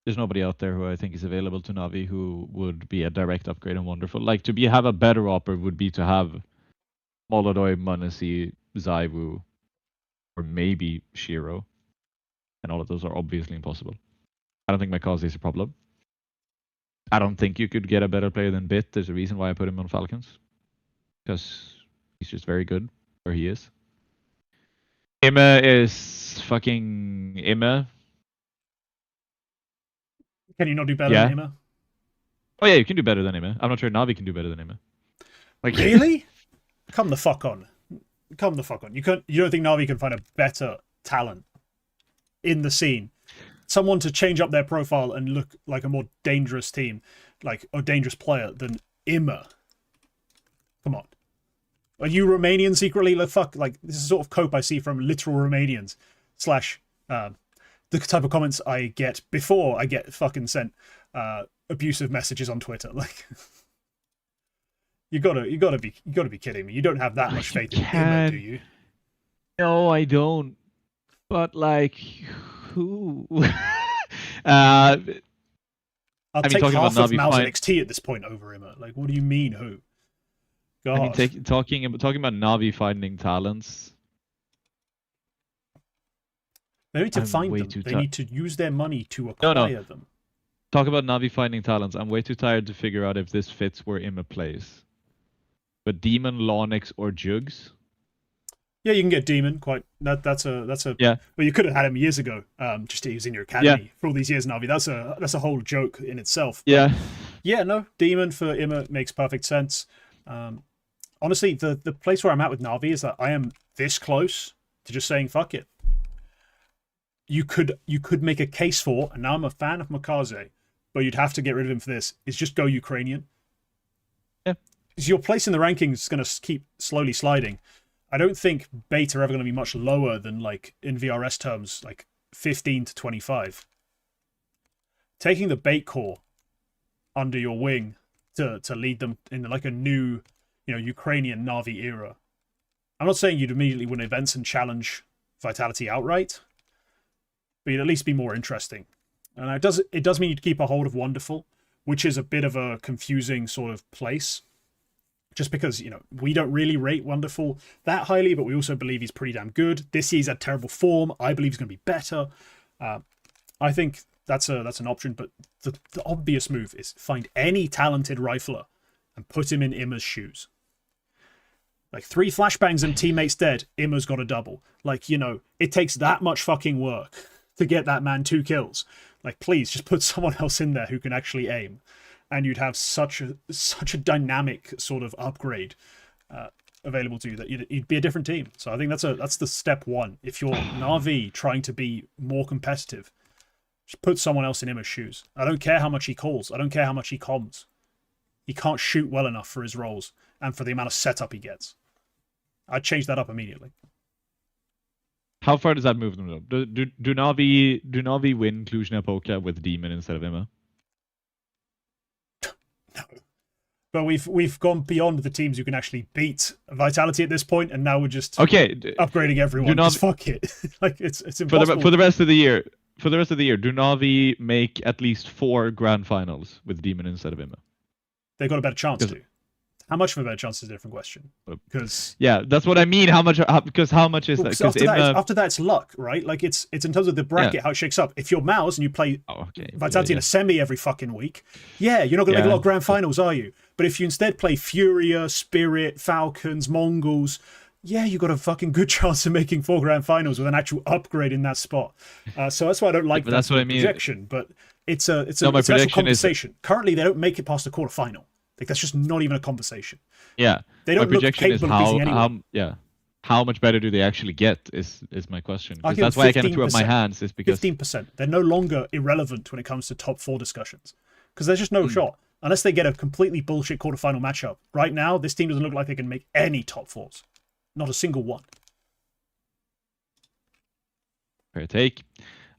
There's nobody out there who I think is available to NAVI who would be a direct upgrade and wonderful. Like, have a better offer would be to have Molodoi, Munisi, Zaiwu, or maybe Shiro. And all of those are obviously impossible. I don't think Makaze is a problem. I don't think you could get a better player than Bit. There's a reason why I put him on Falcons. Because he's just very good where he is. Ima is fucking Ima. Can you not do better than Ima? Oh yeah, you can do better than Ima. I'm not sure Navi can do better than Ima. Like, really? Come the fuck on. Come the fuck on. You don't think Navi can find a better talent in the scene? Someone to change up their profile and look like a more dangerous team, like a dangerous player than Ima. Come on. Are you Romanian secretly? Like, fuck, like, this is the sort of cope I see from literal Romanians / the type of comments I get before I get fucking sent abusive messages on Twitter. Like, you gotta be kidding me. You don't have that much faith in Ima, do you? No, I don't. But like, who? I'll I mean, take talking about half of Navi Mal's fine. NXT at this point over him. Like, what do you mean, who? God. I mean, talking about Navi finding talents. They need to I'm find way them. too They tired. need to use their money to No, acquire them. talk about Navi finding talents. I'm way too tired to figure out if this fits where Imma plays. But Demon, Lonix, or Jugs? Yeah, you can get Demon. That's a. Yeah. Well, you could have had him years ago. Just he was in your academy for all these years, Navi. That's a whole joke in itself. But Yeah. yeah, no, Demon for Imma makes perfect sense. Honestly, the place where I'm at with Navi is that I am this close to just saying fuck it. You could make a case for, and now I'm a fan of Makaze, but you'd have to get rid of him for this, is just go Ukrainian. Yeah. Because your place in the rankings is going to keep slowly sliding. I don't think beta are ever going to be much lower than, like, in VRS terms, like 15 to 25. Taking the bait core under your wing to lead them in like a new, Ukrainian Navi era. I'm not saying you'd immediately win events and challenge Vitality outright, but you'd at least be more interesting. And it does mean you'd keep a hold of Wonderful, which is a bit of a confusing sort of place. Just because, we don't really rate Wonderful that highly, but we also believe he's pretty damn good. This year's had terrible form. I believe he's going to be better. I think that's an option, but the obvious move is find any talented rifler and put him in Imma's shoes. Like 3 flashbangs and teammates dead, Imma's got a double. Like, it takes that much fucking work to get that man 2 kills. Like, please, just put someone else in there who can actually aim. And you'd have such a dynamic sort of upgrade available to you that you'd be a different team. So I think that's the step one. If you're Navi trying to be more competitive, just put someone else in Imma's shoes. I don't care how much he calls. I don't care how much he comms. He can't shoot well enough for his roles and for the amount of setup he gets. I'd change that up immediately. How far does that move them though? Do Navi win Cluj Napoca with Demon instead of Imma? No. But we've gone beyond the teams who can actually beat Vitality at this point, and now we're just upgrading everyone. Just fuck it. Like it's impossible. For the rest of the year. For the rest of the year, do Navi make at least 4 grand finals with Demon instead of Imma? They've got a better chance to. How much of a better chance is a different question. Because yeah, that's what I mean. How much is that? Because after that, it's luck, right? Like it's in terms of the bracket, how it shakes up. If you're Mouse and you play Vitality in a semi every fucking week, you're not going to make a lot of grand finals, are you? But if you instead play Furia, Spirit, Falcons, Mongolz, you've got a fucking good chance of making 4 grand finals with an actual upgrade in that spot. So that's why I don't like that that's what I mean. projection. But it's an actual conversation. Currently, they don't make it past the quarterfinal. Like that's just not even a conversation. Yeah, they don't look capable of beating anyone. How much better do they actually get? Is my question. That's why I kind of threw up my hands. Is because 15%. They're no longer irrelevant when it comes to top 4 discussions because there's just no shot unless they get a completely bullshit quarterfinal matchup. Right now, this team doesn't look like they can make any top 4s. Not a single one. Fair take.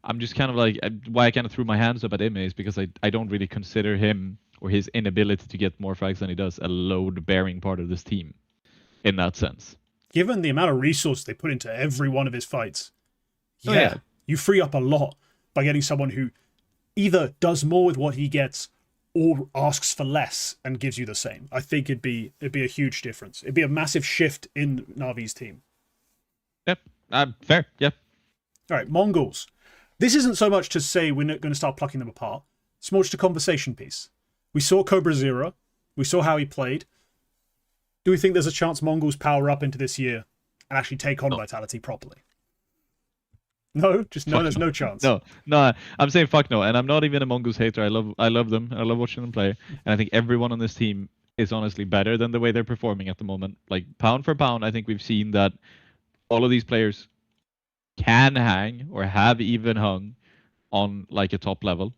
I'm just kind of like why I kind of threw my hands up at him is because I don't really consider him or his inability to get more frags than he does a load-bearing part of this team in that sense. Given the amount of resource they put into every one of his fights, you free up a lot by getting someone who either does more with what he gets or asks for less and gives you the same. I think it'd be a huge difference. It'd be a massive shift in Navi's team. Yep, fair, yep. All right, Mongolz. This isn't so much to say we're not going to start plucking them apart. It's more just a conversation piece. We saw Cobra Zero. We saw how he played. Do we think there's a chance Mongolz power up into this year and actually take on Vitality properly? No? Just no, there's no chance. No, I'm saying fuck no. And I'm not even a Mongolz hater. I love them. I love watching them play. And I think everyone on this team is honestly better than the way they're performing at the moment. Like, pound for pound, I think we've seen that all of these players can hang or have even hung on like a top level.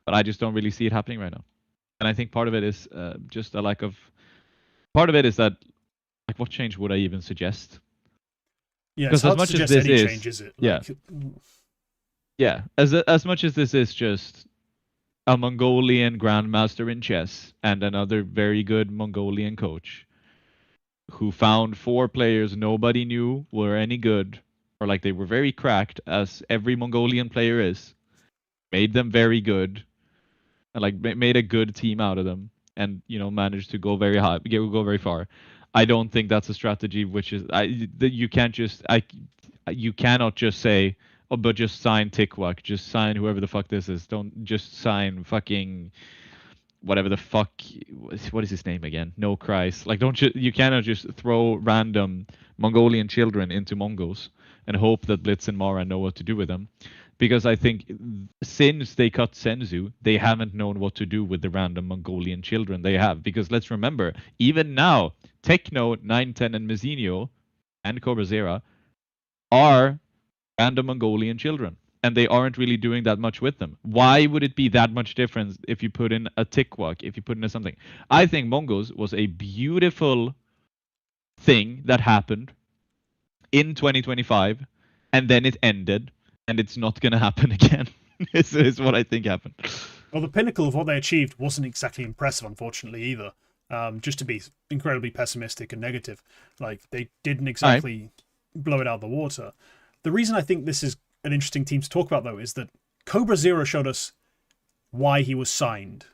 But I just don't really see it happening right now. And I think part of it is just a lack of... Part of it is that, like, what change would I even suggest? Yeah, because as much as this is... change, is it? As much as this is just a Mongolian grandmaster in chess and another very good Mongolian coach who found 4 players nobody knew were any good or like they were very cracked, as every Mongolian player is, made them very good, and like made a good team out of them, and managed to go very high, go very far. I don't think that's a strategy which is you can't just you cannot just say, oh, but just sign Tikwak, just sign whoever the fuck this is. Don't just sign fucking whatever the fuck. What is his name again? No Christ. Like, you cannot just throw random Mongolian children into Mongols and hope that Blitz and Mara know what to do with them. Because I think since they cut Senzu, they haven't known what to do with the random Mongolian children they have. Because let's remember, even now, Techno, 910, and Mizinho, and Cobra Zera are random Mongolian children. And they aren't really doing that much with them. Why would it be that much difference if you put in a Tikwak, if you put in something? I think Mongolz was a beautiful thing that happened in 2025, and then it ended, and it's not going to happen again. is what I think happened. Well, the pinnacle of what they achieved wasn't exactly impressive, unfortunately, either. Just to be incredibly pessimistic and negative. Like, they didn't exactly blow it out of the water. The reason I think this is an interesting team to talk about, though, is that Cobra Zero showed us why he was signed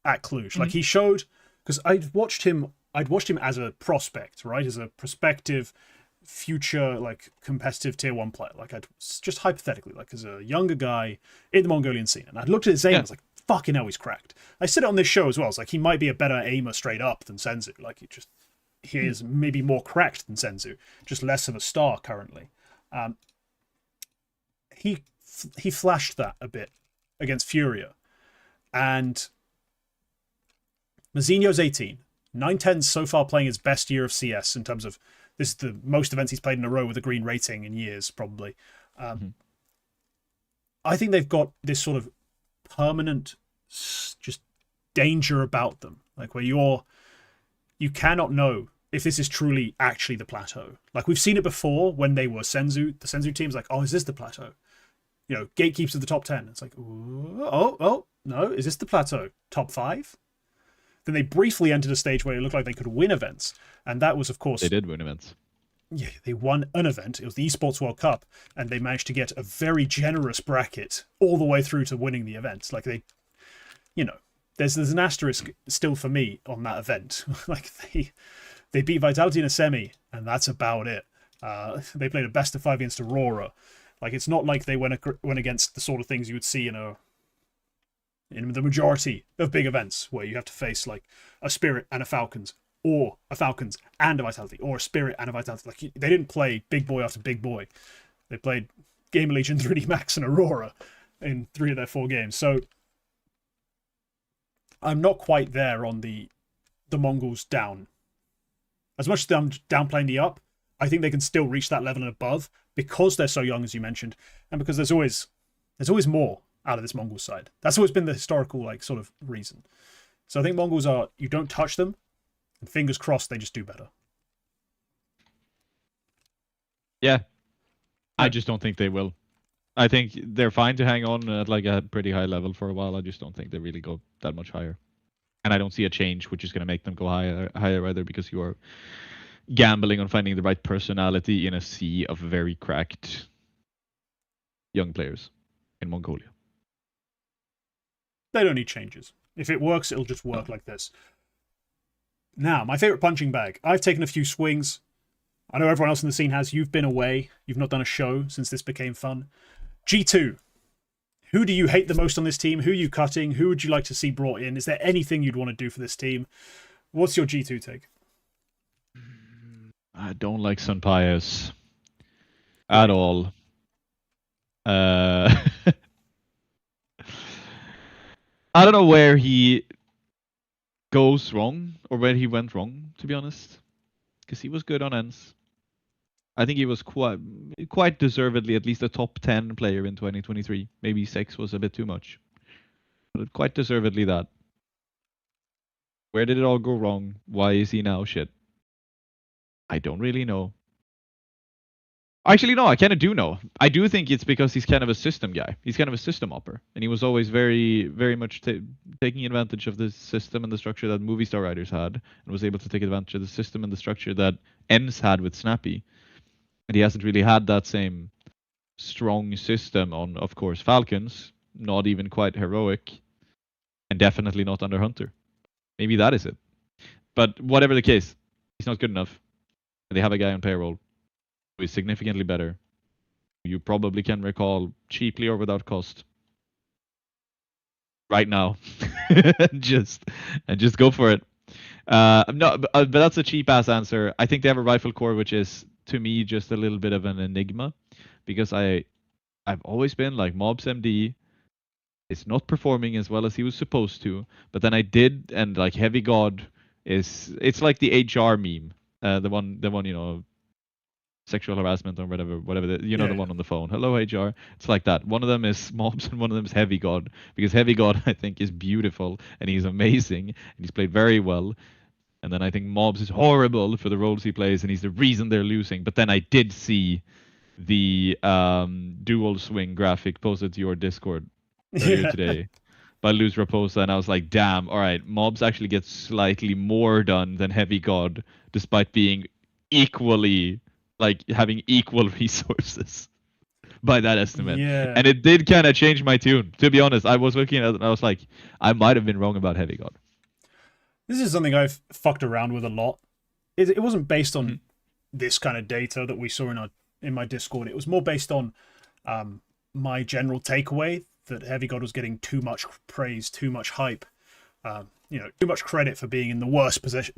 at Cluj. Mm-hmm. Like, he showed, because I'd watched him as a prospect, right? As a prospective future, like, competitive tier 1 player. Like, I'd just hypothetically, like, as a younger guy in the Mongolian scene. And I'd looked at his aim and I was like, fucking hell, he's cracked. I said it on this show as well. It's like, he might be a better aimer straight up than Senzu. Like, he is maybe more cracked than Senzu, just less of a star currently. He flashed that a bit against Furia. And Mizinho's 18. 910's so far playing his best year of CS in terms of, this is the most events he's played in a row with a green rating in years, probably. I think they've got this sort of permanent just danger about them. Like, where you cannot know if this is truly actually the plateau. Like, we've seen it before when they were Senzu. The Senzu team's like, oh, is this the plateau? Gatekeeps of the top 10. It's like, oh, no, is this the plateau? Top 5? Then they briefly entered a stage where it looked like they could win events. And that was, of course... They did win events. Yeah, they won an event. It was the Esports World Cup. And they managed to get a very generous bracket all the way through to winning the event. Like, they... There's an asterisk still for me on that event. Like, they beat Vitality in a semi, and that's about it. They played a best of 5 against Aurora. Like, it's not like they went against the sort of things you would see in the majority of big events, where you have to face like a Spirit and a Falcons, or a Falcons and a Vitality, or a Spirit and a Vitality. Like, they didn't play big boy after big boy. They played Gamer Legion, 3D Max, and Aurora in 3 of their 4 games. So I'm not quite there on the Mongols down. As much as I'm downplaying the up, I think they can still reach that level and above because they're so young, as you mentioned, and because there's always more out of this Mongol side. That's always been the historical, like, sort of reason. So I think Mongols are, you don't touch them, and fingers crossed they just do better. Yeah. I just don't think they will. I think they're fine to hang on at like a pretty high level for a while. I just don't think they really go that much higher. And I don't see a change which is going to make them go higher either, because you are gambling on finding the right personality in a sea of very cracked young players in Mongolia. They don't need changes. If it works, it'll just work like this. Now, my favorite punching bag. I've taken a few swings. I know everyone else in the scene has. You've been away. You've not done a show since this became fun. G2. Who do you hate the most on this team? Who are you cutting? Who would you like to see brought in? Is there anything you'd want to do for this team? What's your G2 take? I don't like Sun Pius at all. I don't know where he goes wrong or where he went wrong, to be honest, because he was good on ends. I think he was quite deservedly at least a top 10 player in 2023. Maybe 6 was a bit too much, but quite deservedly that. Where did it all go wrong? Why is he now shit? I don't really know. Actually, no, I kind of do know. I do think it's because he's kind of a system guy. He's kind of a system hopper. And he was always very, very much taking advantage of the system and the structure that movie star writers had, and was able to take advantage of the system and the structure that ENS had with Snappy. And he hasn't really had that same strong system on, of course, Falcons, not even quite heroic, and definitely not under Hunter. Maybe that is it. But whatever the case, he's not good enough. And they have a guy on payroll who is significantly better. You probably can recall cheaply or without cost right now. just go for it. No, but that's a cheap ass answer. I think they have a rifle core, which is to me just a little bit of an enigma, because I've always been like Mob's MD is not performing as well as he was supposed to, but then I did, and like Heavy God it's like the HR meme, the one sexual harassment or whatever the one on the phone. Hello HR. It's like that. One of them is Mobs and one of them is Heavy God, because Heavy God I think is beautiful and he's amazing and he's played very well. And then I think Mobs is horrible for the roles he plays and he's the reason they're losing. But then I did see the dual swing graphic posted to your Discord earlier today by Luz Raposa, and I was like, damn, all right, Mobs actually gets slightly more done than Heavy God, despite being equally, like, having equal resources by that estimate. Yeah. And it did kind of change my tune, to be honest. I was looking at it and I was like, I might have been wrong about Heavy God. This is something I've fucked around with a lot. It wasn't based on this kind of data that we saw in my Discord. It was more based on my general takeaway that Heavy God was getting too much praise, too much hype, too much credit for being in the worst position,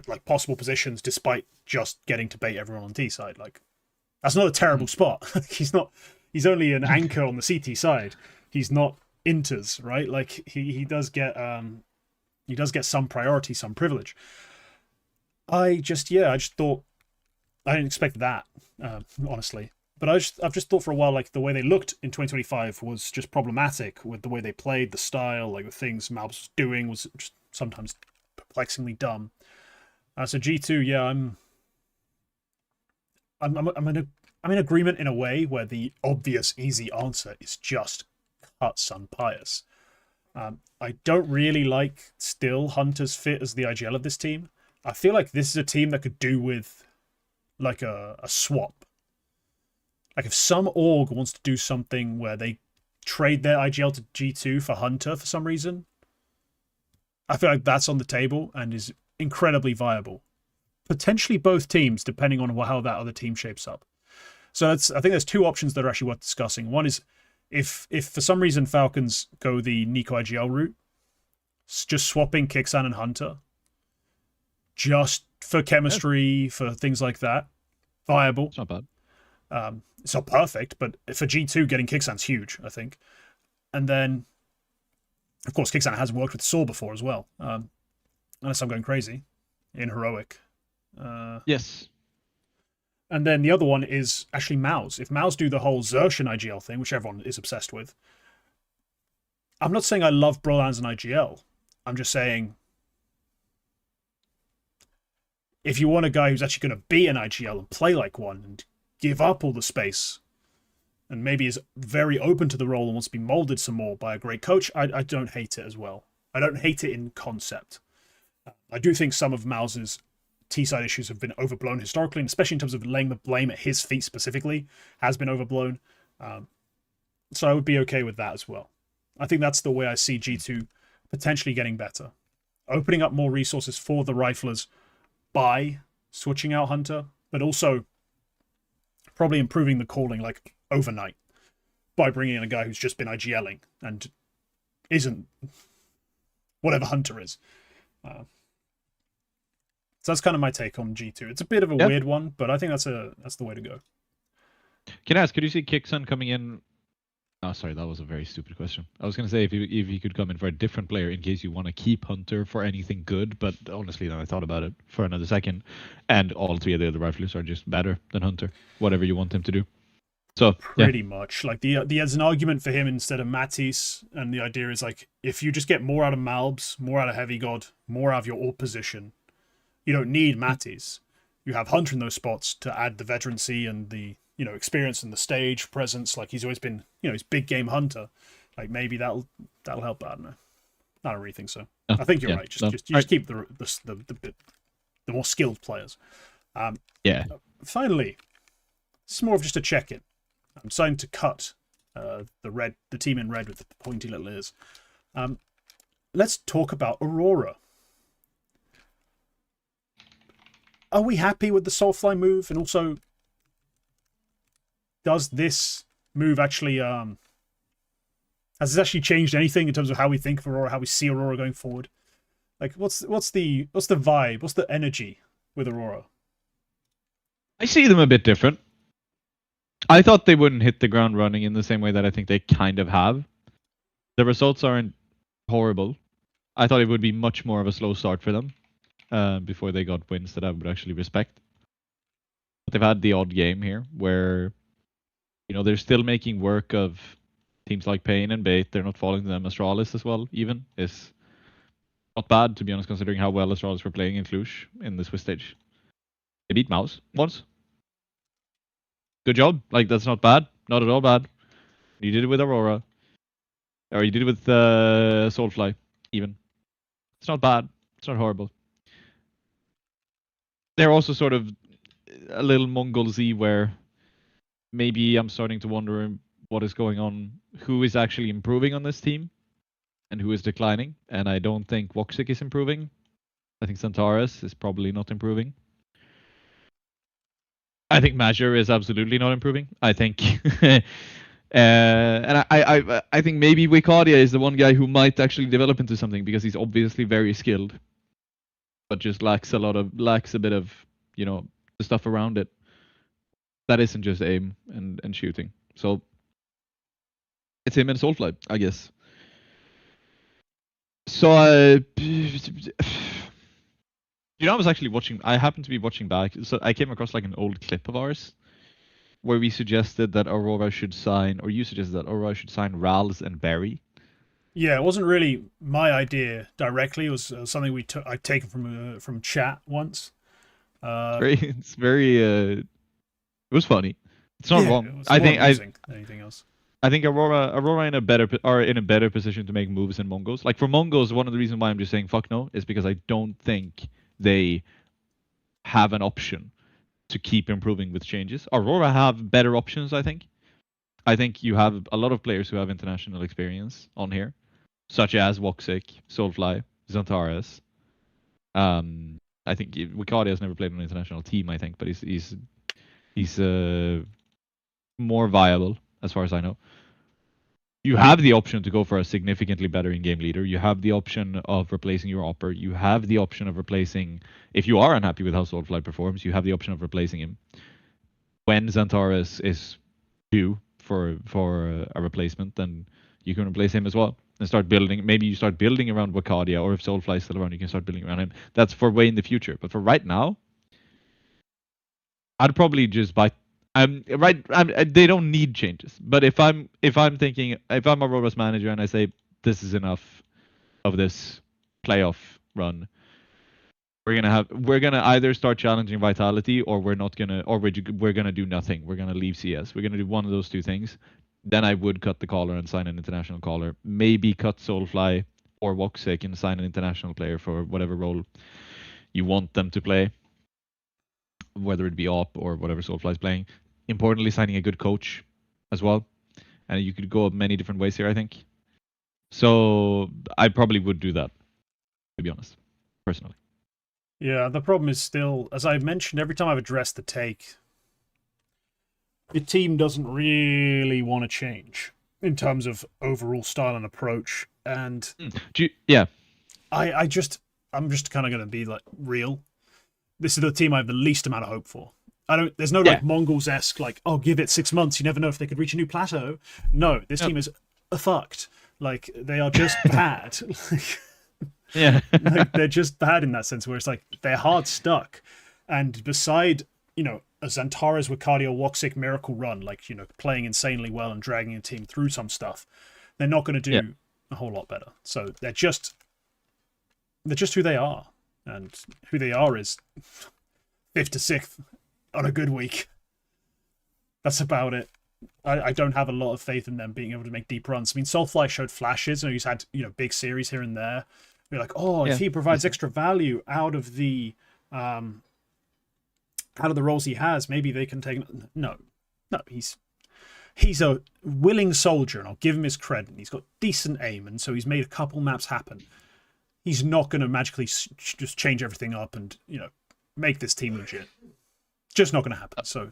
like possible positions, despite just getting to bait everyone on T side. Like, that's not a terrible spot. He's only an anchor on the CT side. He's not inters, right? Like he does get some priority, some privilege. I just thought I didn't expect that, honestly. But I've just thought for a while, like, the way they looked in 2025 was just problematic with the way they played, the style, like the things Malbs was doing was just sometimes perplexingly dumb. So G2, yeah, I'm in agreement in a way where the obvious easy answer is just cut Sun Pius. I don't really like still Hunter's fit as the IGL of this team. I feel like this is a team that could do with like a swap. Like if some org wants to do something where they trade their IGL to G2 for Hunter for some reason, I feel like that's on the table and is incredibly viable. Potentially both teams, depending on how that other team shapes up. So I think there's two options that are actually worth discussing. One is if for some reason Falcons go the Nico IGL route, just swapping Kixan and Hunter, just for chemistry, for things like that, viable. It's not bad. It's not perfect, but for G2, getting Kixan's huge, I think. And then, of course, Kixan has worked with Saw before as well, unless I'm going crazy, in Heroic. Yes. And then the other one is actually Maus. If Maus do the whole Xerxian IGL thing, which everyone is obsessed with, I'm not saying I love Brolands and IGL. I'm just saying if you want a guy who's actually going to be an IGL and play like one and give up all the space and maybe is very open to the role and wants to be molded some more by a great coach, I don't hate it as well. I don't hate it in concept. I do think some of Maus's T-side issues have been overblown historically, and especially in terms of laying the blame at his feet specifically, has been overblown. So I would be okay with that as well. I think that's the way I see G2 potentially getting better. Opening up more resources for the riflers by switching out Hunter, but also probably improving the calling like overnight by bringing in a guy who's just been IGLing and isn't whatever Hunter is. So that's kind of my take on G2. It's a bit of a weird one, but I think that's the way to go. Can I ask, could you see Kixan coming in? Oh, sorry, that was a very stupid question. I was going to say if he could come in for a different player in case you want to keep Hunter for anything good, but honestly, then I thought about it for another second, and all three of the other riflers are just better than Hunter, whatever you want him to do. So pretty much, like there's an argument for him instead of Matisse, and the idea is like if you just get more out of Malbs, more out of Heavy God, more out of your AWP position, you don't need Matisse. You have Hunter in those spots to add the veterancy and the experience and the stage presence. Like he's always been, he's big game Hunter. Like maybe that'll help. I don't know. I don't really think so. I think you're right. Just keep the more skilled players. Yeah. Finally, It's more of just a check-in. I'm starting to cut the team in red with the pointy little ears. Let's talk about Aurora. Are we happy with the Soulfly move? And also, does this move actually has this actually changed anything in terms of how we think of Aurora, how we see Aurora going forward? Like, what's the vibe? What's the energy with Aurora? I see them a bit different. I thought they wouldn't hit the ground running in the same way that I think they kind of have. The results aren't horrible. I thought it would be much more of a slow start for them before they got wins that I would actually respect. But they've had the odd game here where, you know, they're still making work of teams like Pain and Bait. They're not falling to them. Astralis as well, even, is not bad, to be honest, considering how well Astralis were playing in Cluj in the Swiss stage. They beat Mouse once. Good job. Like, that's not bad. Not at all bad. You did it with Aurora. Or you did it with Soulfly, even. It's not bad. It's not horrible. They're also sort of a little Mongolz-y where maybe I'm starting to wonder what is going on. Who is actually improving on this team? And who is declining? And I don't think Woxic is improving. I think Centaurus is probably not improving. I think Major is absolutely not improving. I think, and I think maybe Wicadia is the one guy who might actually develop into something because he's obviously very skilled, but just lacks a bit of, you know, the stuff around it. That isn't just aim and shooting. So it's him and Soulfly, I guess. So you know, I happened to be watching back, so I came across like an old clip of ours where we suggested that Aurora should sign, or you suggested that Aurora should sign Rals and Barry. Yeah, it wasn't really my idea directly. It was something I'd taken from chat once. It was funny. It's not wrong. It was more amusing than anything else. I think Aurora in a better position to make moves than Mongolz. Like, for Mongolz, one of the reasons why I'm just saying fuck no is because I don't think they have an option to keep improving with changes. Aurora have better options, I think. I think you have a lot of players who have international experience on here, such as Woxic, Soulfly, Xantares. I think Wicadia has never played on an international team, I think, but he's more viable as far as I know. You have the option to go for a significantly better in-game leader. You have the option of replacing your Opper. You have the option of replacing, if you are unhappy with how Soulfly performs, you have the option of replacing him. When Xantares is due for a replacement, then you can replace him as well and start building. Maybe you start building around Wicadia, or if Soulfly is still around, you can start building around him. That's for way in the future. But for right now, I'd probably just buy. They don't need changes. But if I'm Aurora's manager and I say this is enough of this playoff run, we're gonna either start challenging Vitality, or we're gonna do nothing. We're gonna leave CS. We're gonna do one of those two things. Then I would cut the caller and sign an international caller. Maybe cut Soulfly or Woxic and sign an international player for whatever role you want them to play, whether it be op or whatever Soulfly is playing. Importantly, signing a good coach as well. And you could go many different ways here, I think. So I probably would do that, to be honest, personally. Yeah, the problem is still, as I've mentioned, every time I've addressed the take, the team doesn't really want to change in terms of overall style and approach. And yeah, I'm just kind of going to be like real. This is the team I have the least amount of hope for. There's no like Mongolz-esque, like, oh, give it 6 months. You never know if they could reach a new plateau. No, this team is fucked. Like, they are just bad. Yeah. Like, they're just bad in that sense, where it's like they're hard stuck. And beside, you know, a Xantares, Wicadia, Woxic miracle run, like, you know, playing insanely well and dragging a team through some stuff, they're not going to do a whole lot better. So they're just who they are. And who they are is 5th to 6th on a good week. That's about it. I don't have a lot of faith in them being able to make deep runs. I mean, Soulfly showed flashes, and he's had, you know, big series here and there. You're like, oh, if he provides extra value out of the roles he has, maybe they can take. No, No, he's a willing soldier, and I'll give him his credit. He's got decent aim, and so he's made a couple maps happen. He's not going to magically just change everything up and, make this team legit. Just not going to happen. So,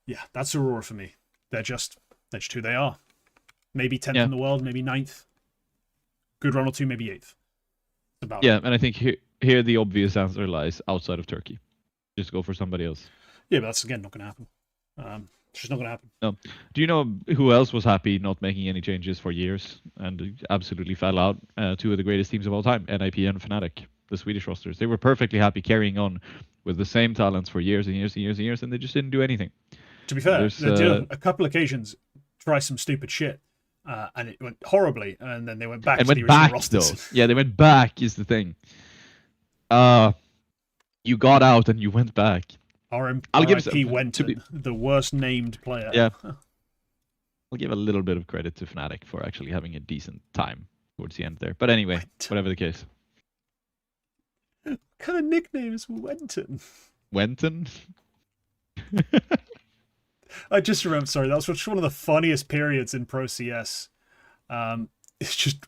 yeah, that's Aurora for me. They're just who they are. Maybe 10th in the world, maybe 9th. Good run or two, maybe 8th. About it. And I think here the obvious answer lies outside of Turkey. Just go for somebody else. Yeah, but that's, again, not going to happen. It's just not going to happen. No. Do you know who else was happy not making any changes for years and absolutely fell out? Two of the greatest teams of all time, NIP and Fnatic, the Swedish rosters. They were perfectly happy carrying on with the same talents for years and years and years and years, and they just didn't do anything. To be fair, they did on a couple occasions try some stupid shit, and it went horribly, and then they went back to the original rosters. Though. Yeah, they went back is the thing. You got out and you went back. I'll give Wenton, the worst named player. Yeah. I'll give a little bit of credit to Fnatic for actually having a decent time towards the end there. But anyway, whatever the case. What kind of nickname is Wenton? Wenton? I just remember, sorry, that was one of the funniest periods in Pro CS. It's just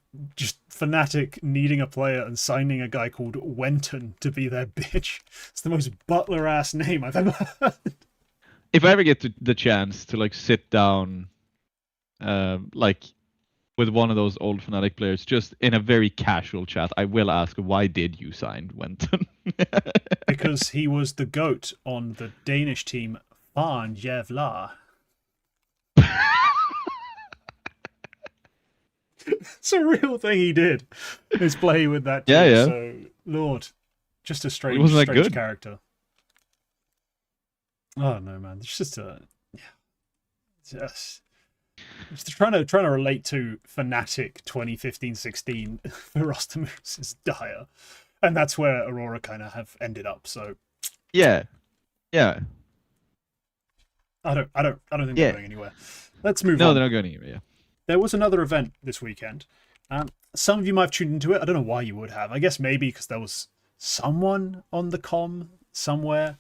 Fnatic needing a player and signing a guy called Wenton to be their bitch. It's the most butler-ass name I've ever heard. If I ever get the chance to sit down with one of those old Fnatic players, just in a very casual chat, I will ask, why did you sign Wenton? Because he was the GOAT on the Danish team Farn Jævlar. It's a real thing he did. His play with that team. Yeah. So, Lord, just a strange character. Oh no, man! It's just just trying to relate to Fnatic 2015-16 for roster moves is dire, and that's where Aurora kind of have ended up. So yeah. I don't think they're going anywhere. Let's move on. No, they're not going anywhere. Yeah. There was another event this weekend. Some of you might have tuned into it. I don't know why you would have. I guess maybe because there was someone on the comm somewhere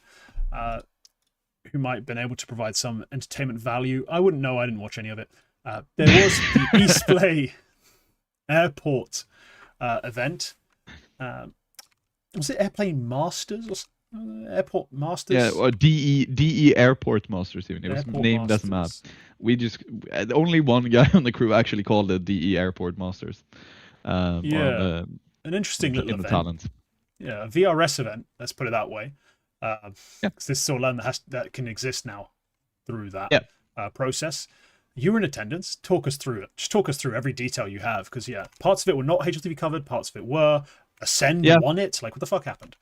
who might have been able to provide some entertainment value. I wouldn't know. I didn't watch any of it. There was the Eastplay Airport event. Was it Airplane Masters or Airport Masters? Yeah, or DE Airport Masters even. It was named as a map. We just only one guy on the crew actually called it DE Airport Masters. An interesting little event. Talent. Yeah, a VRS event. Let's put it that way. Because this is sort of land that can exist now through that process. You were in attendance. Talk us through it. Just talk us through every detail you have. Because parts of it were not HLTV covered. Parts of it were. Ascend won it. What the fuck happened?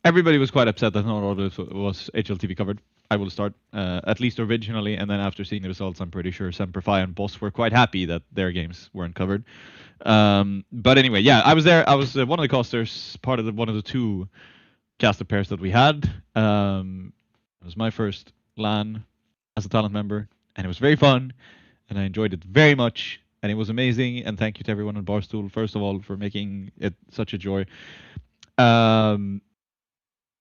Everybody was quite upset that not all of it was HLTV covered. I will start, at least originally, and then after seeing the results, I'm pretty sure Semperfi and Boss were quite happy that their games weren't covered. But anyway, I was there. I was one of the casters, part of one of the two caster pairs that we had. It was my first LAN as a talent member, and it was very fun, and I enjoyed it very much, and it was amazing. And thank you to everyone on Barstool, first of all, for making it such a joy.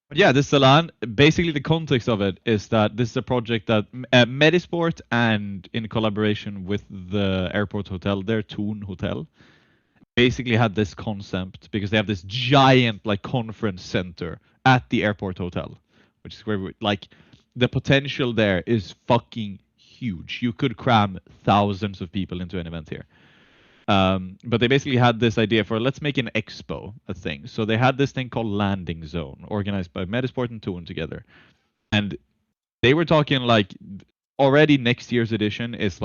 But yeah, this is a LAN. Basically, the context of it is that this is a project that Medisport, and in collaboration with the airport hotel, their Thun Hotel, basically had this concept because they have this giant conference center at the airport hotel, which is where the potential there is fucking huge. You could cram thousands of people into an event here. But they basically had this idea for let's make an expo a thing. So they had this thing called Landing Zone, organized by Medisport and Thun together. And they were talking already next year's edition is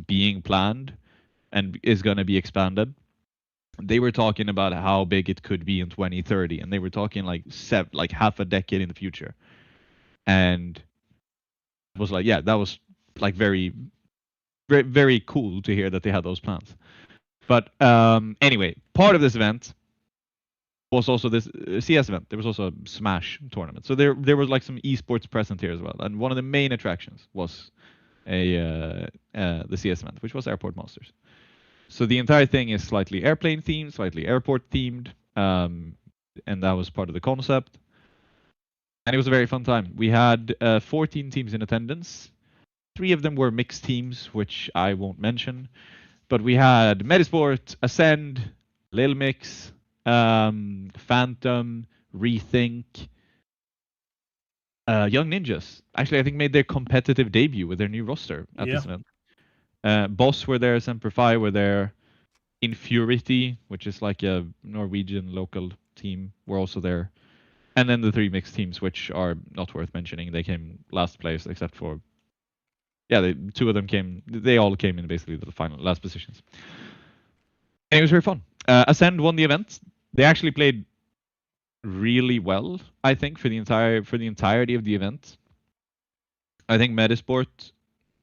being planned and is going to be expanded. They were talking about how big it could be in 2030, and they were talking half a decade in the future. And it was that was very, very, very cool to hear that they had those plans. But anyway, part of this event was also this CS event. There was also a Smash tournament. So there was some esports present here as well. And one of the main attractions was the CS event, which was Airport Masters. So the entire thing is slightly airplane themed, slightly airport themed, and that was part of the concept. And it was a very fun time. We had 14 teams in attendance. 3 of them were mixed teams, which I won't mention. But we had Medisport, Ascend, Lil Mix, Phantom, Rethink, Young Ninjas. Actually, I think made their competitive debut with their new roster at this event. Boss were there, Semper Fi were there, Infurity, which is like a Norwegian local team, were also there. And then the 3 mixed teams, which are not worth mentioning. They came last place, except for 2 of them came. They all came in basically the final last positions. And it was very fun. Ascend won the event. They actually played really well, I think, for the entirety of the event. I think Medisport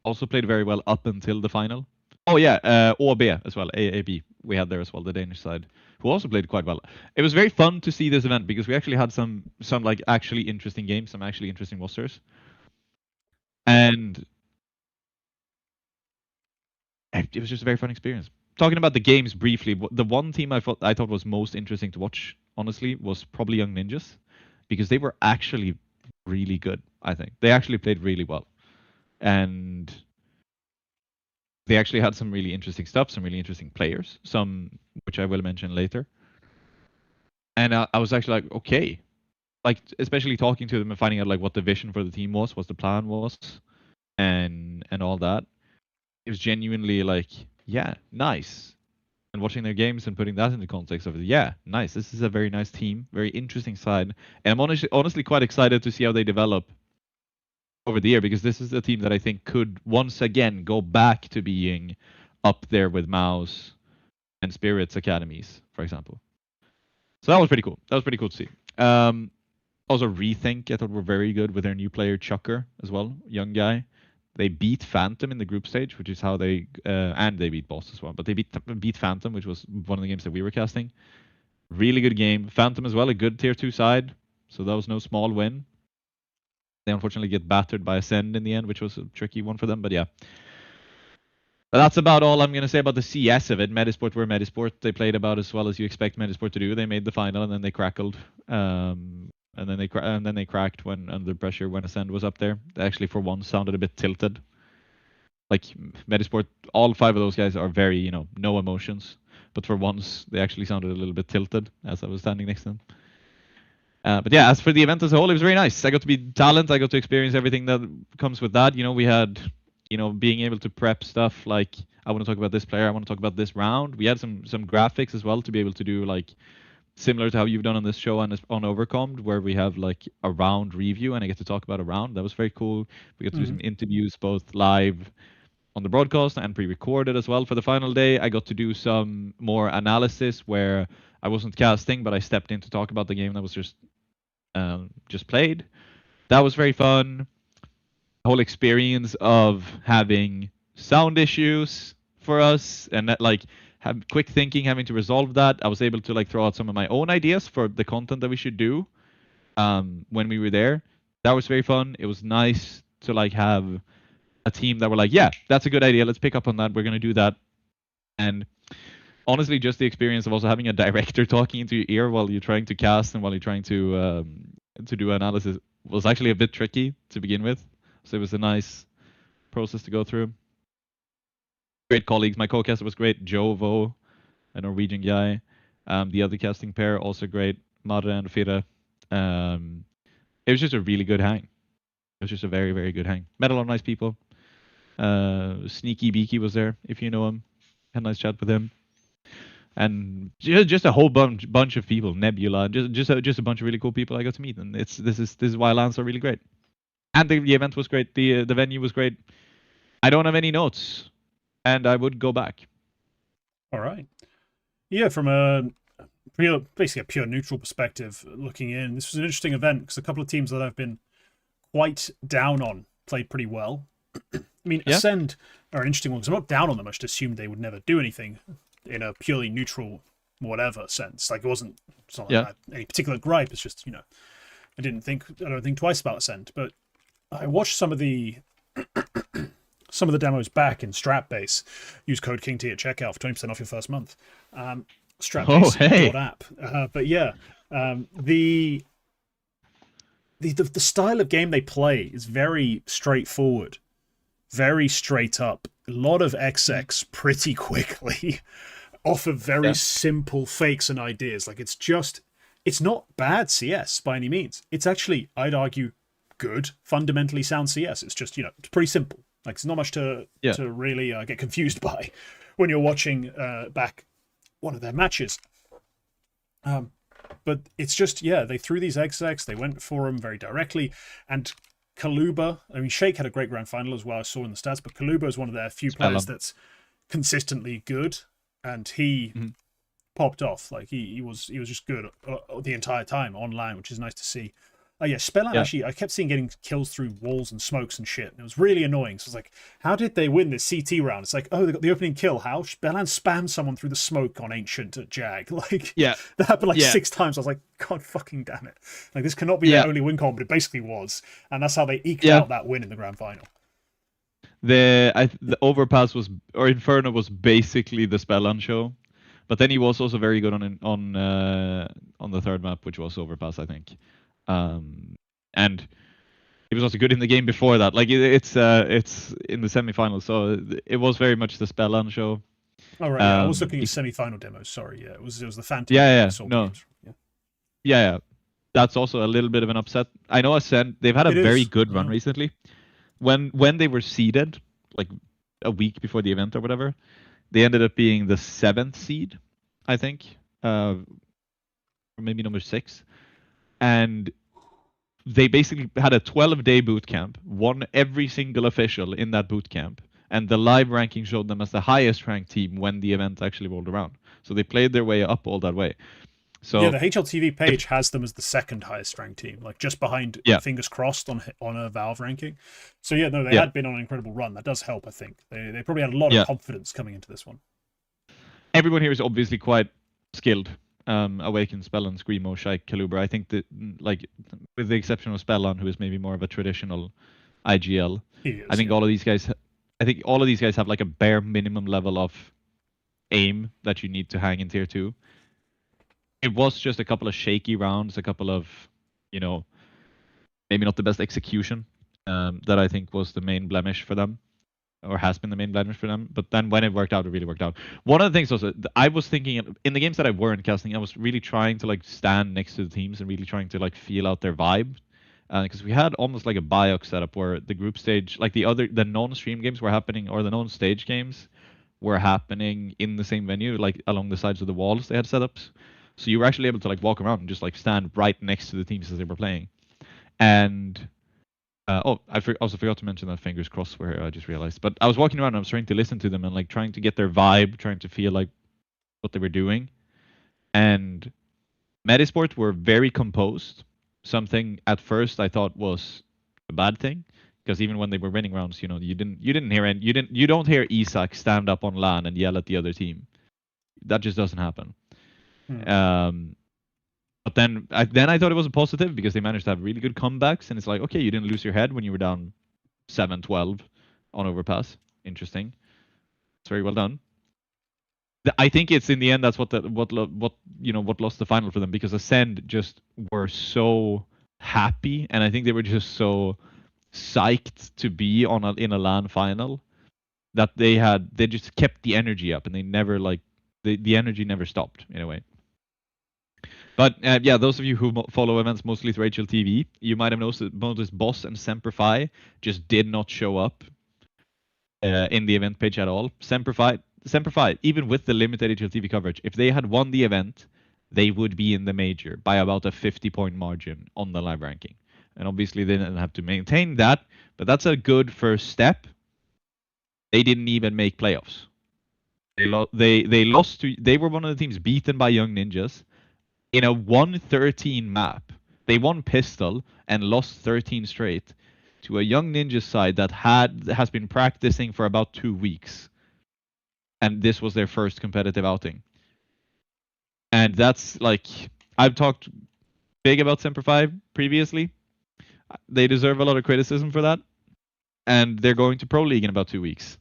also played very well up until the final. Oh yeah, ÅB as well, AAB we had there as well, the Danish side, who also played quite well. It was very fun to see this event because we actually had some like actually interesting games, some actually interesting rosters, and it was just a very fun experience. Talking about the games briefly, the one team I thought was most interesting to watch, honestly, was probably Young Ninjas, because they were actually really good. I think they actually played really well, and they actually had some really interesting stuff, some really interesting players, some which I will mention later. And I was actually like, okay, like especially talking to them and finding out like what the vision for the team was, what the plan was, and all that. It was genuinely like, yeah, nice. And watching their games and putting that into context of it, yeah, nice. This is a very nice team, very interesting side, and I'm honestly quite excited to see how they develop over the year, because this is a team that I think could once again go back to being up there with Mouse and Spirits academies, for example. So that was pretty cool. That was pretty cool to see. Also, Rethink, I thought were very good with their new player Chucker as well, young guy. They beat Phantom in the group stage, which is how they and they beat Boss as well. But they beat Phantom, which was one of the games that we were casting. Really good game. Phantom as well, a good tier 2 side. So that was no small win. They unfortunately get battered by Ascend in the end, which was a tricky one for them. But yeah. But that's about all I'm going to say about the CS of it. Medisport were Medisport. They played about as well as you expect Medisport to do. They made the final and then they crackled. And then they cracked when under pressure when Ascend was up there. They actually for once sounded a bit tilted. Like Medisport, all 5 of those guys are very, no emotions. But for once, they actually sounded a little bit tilted as I was standing next to them. But yeah, as for the event as a whole, it was very nice. I got to be talent. I got to experience everything that comes with that. We had, being able to prep stuff like, I want to talk about this player, I want to talk about this round. We had some graphics as well to be able to do like similar to how you've done on this show and on Overcommed, where we have like a round review and I get to talk about a round. That was very cool. We got to do some interviews both live on the broadcast and pre-recorded as well for the final day. I got to do some more analysis where I wasn't casting, but I stepped in to talk about the game that was just played. That was very fun. The whole experience of having sound issues for us and that like have quick thinking, having to resolve that. I was able to like throw out some of my own ideas for the content that we should do when we were there. That was very fun. It was nice to like have a team that were like, yeah, that's a good idea. Let's pick up on that. We're going to do that. And honestly, just the experience of also having a director talking into your ear while you're trying to cast and while you're trying to do analysis was actually a bit tricky to begin with. So it was a nice process to go through. Great colleagues. My co-caster was great. Jovo, a Norwegian guy. The other casting pair, also great. Madre and Fira. It was just a really good hang. It was just a very, very good hang. Met a lot of nice people. Sneaky Beaky was there, if you know him. Had a nice chat with him. And just a whole bunch of people. Nebula, just a bunch of really cool people I got to meet. And this is why LANs are really great. And the event was great. The venue was great. I don't have any notes, and I would go back. All right. Yeah, from basically a pure neutral perspective, looking in, this was an interesting event because a couple of teams that I've been quite down on played pretty well. I mean, yeah. Ascend are an interesting one because I'm not down on them. I just assumed they would never do anything in a purely neutral, whatever sense. Like it's not like any particular gripe. It's just I don't think twice about Ascend. But I watched some of the demos back in Stratbase. Use code KINGT at checkout for 20% off your first month. Stratbase.app. But yeah, the style of game they play is very straightforward. very straight up. A lot of XX pretty quickly off of very simple fakes and ideas. Like it's not bad CS by any means. It's actually, I'd argue, good, fundamentally sound CS. It's just, it's pretty simple. Like it's not much to really get confused by when you're watching back one of their matches. But it's just, they threw these XX, they went for them very directly, and Kaluba, I mean, Shake had a great grand final as well, I saw in the stats, but Kaluba is one of their few players that's consistently good, and he popped off. Like he was just good the entire time online, which is nice to see. Spellan actually, I kept seeing getting kills through walls and smokes and shit. And it was really annoying. So I was like, how did they win this CT round? It's like, oh, they got the opening kill. How? Spellan spammed someone through the smoke on Ancient at Jag. Like, that happened like 6 times. I was like, God fucking damn it. Like, this cannot be their only win con, but it basically was. And that's how they eked out that win in the grand final. The overpass or Inferno was basically the Spellan show. But then he was also very good on the third map, which was overpass, I think. And he was also good in the game before that. Like it's in the semifinals, so it was very much the Spellan show. Oh right, I was looking at semifinal demos. Sorry, it was the Phantom. Yeah. That's also a little bit of an upset. I know Ascend, they've had a very good run recently. When they were seeded, like a week before the event or whatever, they ended up being the 7th seed, I think, or maybe number 6. And they basically had a 12-day boot camp, won every single official in that boot camp, and the live ranking showed them as the highest ranked team when the event actually rolled around. So they played their way up all that way. So the HLTV page has them as the 2nd highest ranked team, like just behind, fingers crossed, on a Valve ranking. So they had been on an incredible run. That does help, I think. They probably had a lot of confidence coming into this one. Everyone here is obviously quite skilled. Awaken, Spellan, Screamo, Shike, Kaluba. I think that, like, with the exception of Spellan, who is maybe more of a traditional IGL, I think all of these guys. I think all of these guys have like a bare minimum level of aim that you need to hang in tier 2. It was just a couple of shaky rounds, a couple of, maybe not the best execution that I think was the main blemish for them. Or has been the main blemish for them, but then when it worked out, it really worked out. One of the things also, I was thinking in the games that I weren't casting, I was really trying to like stand next to the teams and really trying to like feel out their vibe, because we had almost like a Biox setup where the group stage, like the non-stream games were happening, or the non-stage games were happening in the same venue, like along the sides of the walls they had setups, so you were actually able to like walk around and just like stand right next to the teams as they were playing, and. I also forgot to mention that fingers crossed were here, I just realized. But I was walking around and I was trying to listen to them and like trying to get their vibe, trying to feel like what they were doing. And Medisport were very composed. Something at first I thought was a bad thing, because even when they were winning rounds, you don't hear Isak stand up on LAN and yell at the other team. That just doesn't happen. But then I thought it was a positive because they managed to have really good comebacks, and it's like, okay, you didn't lose your head when you were down 7-12 on overpass. Interesting. It's very well done. I think it's in the end that's what lost the final for them, because Ascend just were so happy, and I think they were just so psyched to be in a LAN final that they just kept the energy up, and they never the energy never stopped in a way. But those of you who follow events mostly through HLTV, you might have noticed Boss and Semperfi just did not show up in the event page at all. Semperfi, even with the limited HLTV coverage, if they had won the event, they would be in the major by about a 50-point margin on the live ranking. And obviously they didn't have to maintain that, but that's a good first step. They didn't even make playoffs. They lost to. They were one of the teams beaten by Young Ninjas. In a 1-13 map, they won Pistol and lost 13 straight to a Young Ninja side that has been practicing for about 2 weeks, and this was their first competitive outing. And that's like, I've talked big about Semper5 previously. They deserve a lot of criticism for that, and they're going to Pro League in about 2 weeks.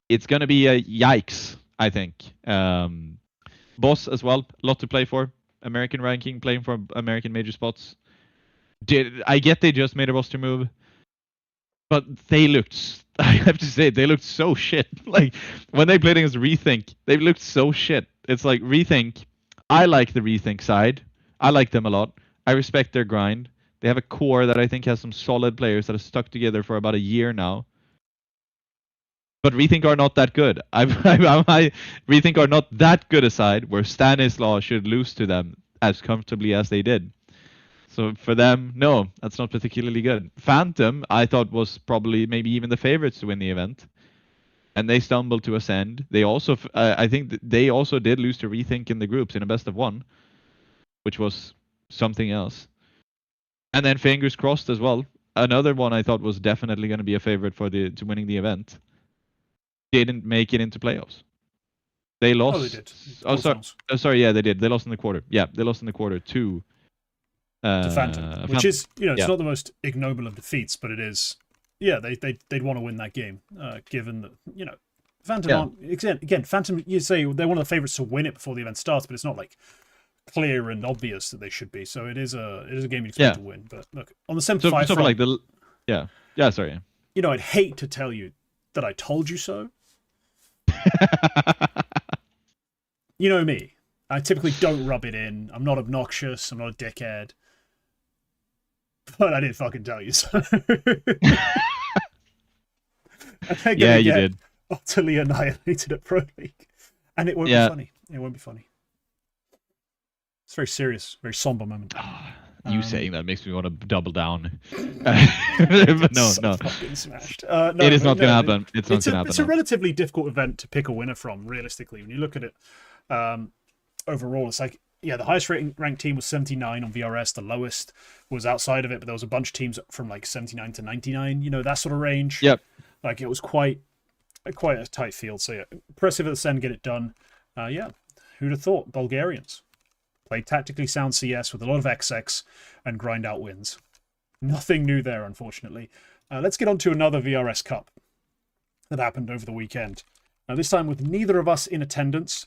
It's going to be a yikes, I think. Boss as well, a lot to play for. American ranking, playing for American major spots. I get they just made a roster move. but they looked. I have to say, they looked so shit. Like when they played against Rethink, they looked so shit. It's like Rethink. I like the Rethink side. I like them a lot. I respect their grind. They have a core that I think has some solid players that have stuck together for about a year now. But Rethink are not that good. I Rethink are not that good a side where Stanislaw should lose to them as comfortably as they did. So for them, no, that's not particularly good. Phantom, I thought was probably maybe even the favorites to win the event, and they stumbled to ascend. They also, I think, they also did lose to Rethink in the groups in a best of one, which was something else. And then fingers crossed as well. Another one I thought was definitely going to be a favorite for to winning the event. Didn't make it into playoffs. They lost. Oh, they did. Sorry. Yeah, they did. They lost in the quarter. Yeah, they lost in the quarter to Phantom, which is, it's not the most ignoble of defeats, but it is. Yeah, they'd want to win that game, given that Phantom aren't again. Phantom, you say they're one of the favorites to win it before the event starts, but it's not like clear and obvious that they should be. So it is a game you expect to win. But look, on the 7-5 front, like the sorry. I'd hate to tell you that I told you so. You know me. I typically don't rub it in. I'm not obnoxious. I'm not a dickhead. But I did fucking tell you so. Yeah, you did. Utterly annihilated at Pro League. And it won't be funny. It won't be funny. It's very serious, very somber moment. You saying that makes me want to double down. But no. Fucking smashed. It is not going to happen. It's not going to happen. It's a relatively difficult event to pick a winner from, realistically. When you look at it overall, it's like, the highest ranked team was 79 on VRS. The lowest was outside of it, but there was a bunch of teams from like 79 to 99, that sort of range. Yep. Like it was quite a tight field. So impressive at the Sen, get it done. Who'd have thought? Bulgarians played tactically sound CS with a lot of XX and grind out wins. Nothing new there, unfortunately. Let's get on to another VRS Cup that happened over the weekend. Now, this time with neither of us in attendance.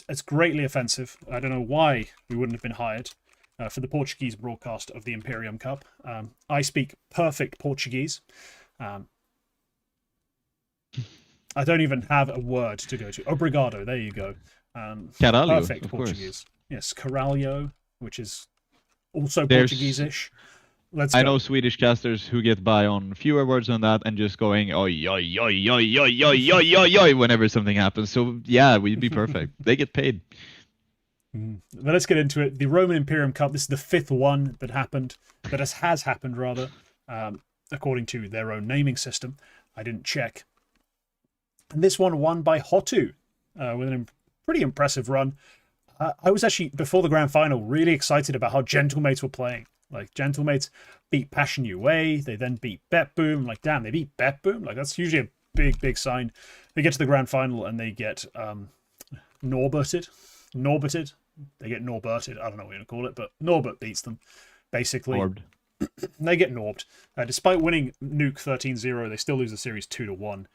It's greatly offensive. I don't know why we wouldn't have been hired for the Portuguese broadcast of the Imperium Cup. I speak perfect Portuguese. I don't even have a word to go to. Obrigado, there you go. Caralho, perfect Portuguese. Yes, caralho, which is also Portuguese-ish. I know Swedish casters who get by on fewer words than that and just going oi oi oi oi oi oi oi oi oi whenever something happens. So yeah, we'd be perfect. They get paid. But let's get into it. The Roman Imperium Cup. This is the 5th one that happened. That has happened rather, according to their own naming system. I didn't check. And this one won by Hotu with a pretty impressive run. I was actually, before the grand final, really excited about how Gentlemates were playing. Like, Gentlemates beat Passion UA, they then beat BetBoom. Like, damn, they beat BetBoom? Like, that's usually a big sign. They get to the grand final and they get Norberted. They get Norberted. I don't know what you're going to call it, but Norbert beats them, basically. Norbed. They get Norbed. Despite winning Nuke 13-0, they still lose the series 2-1.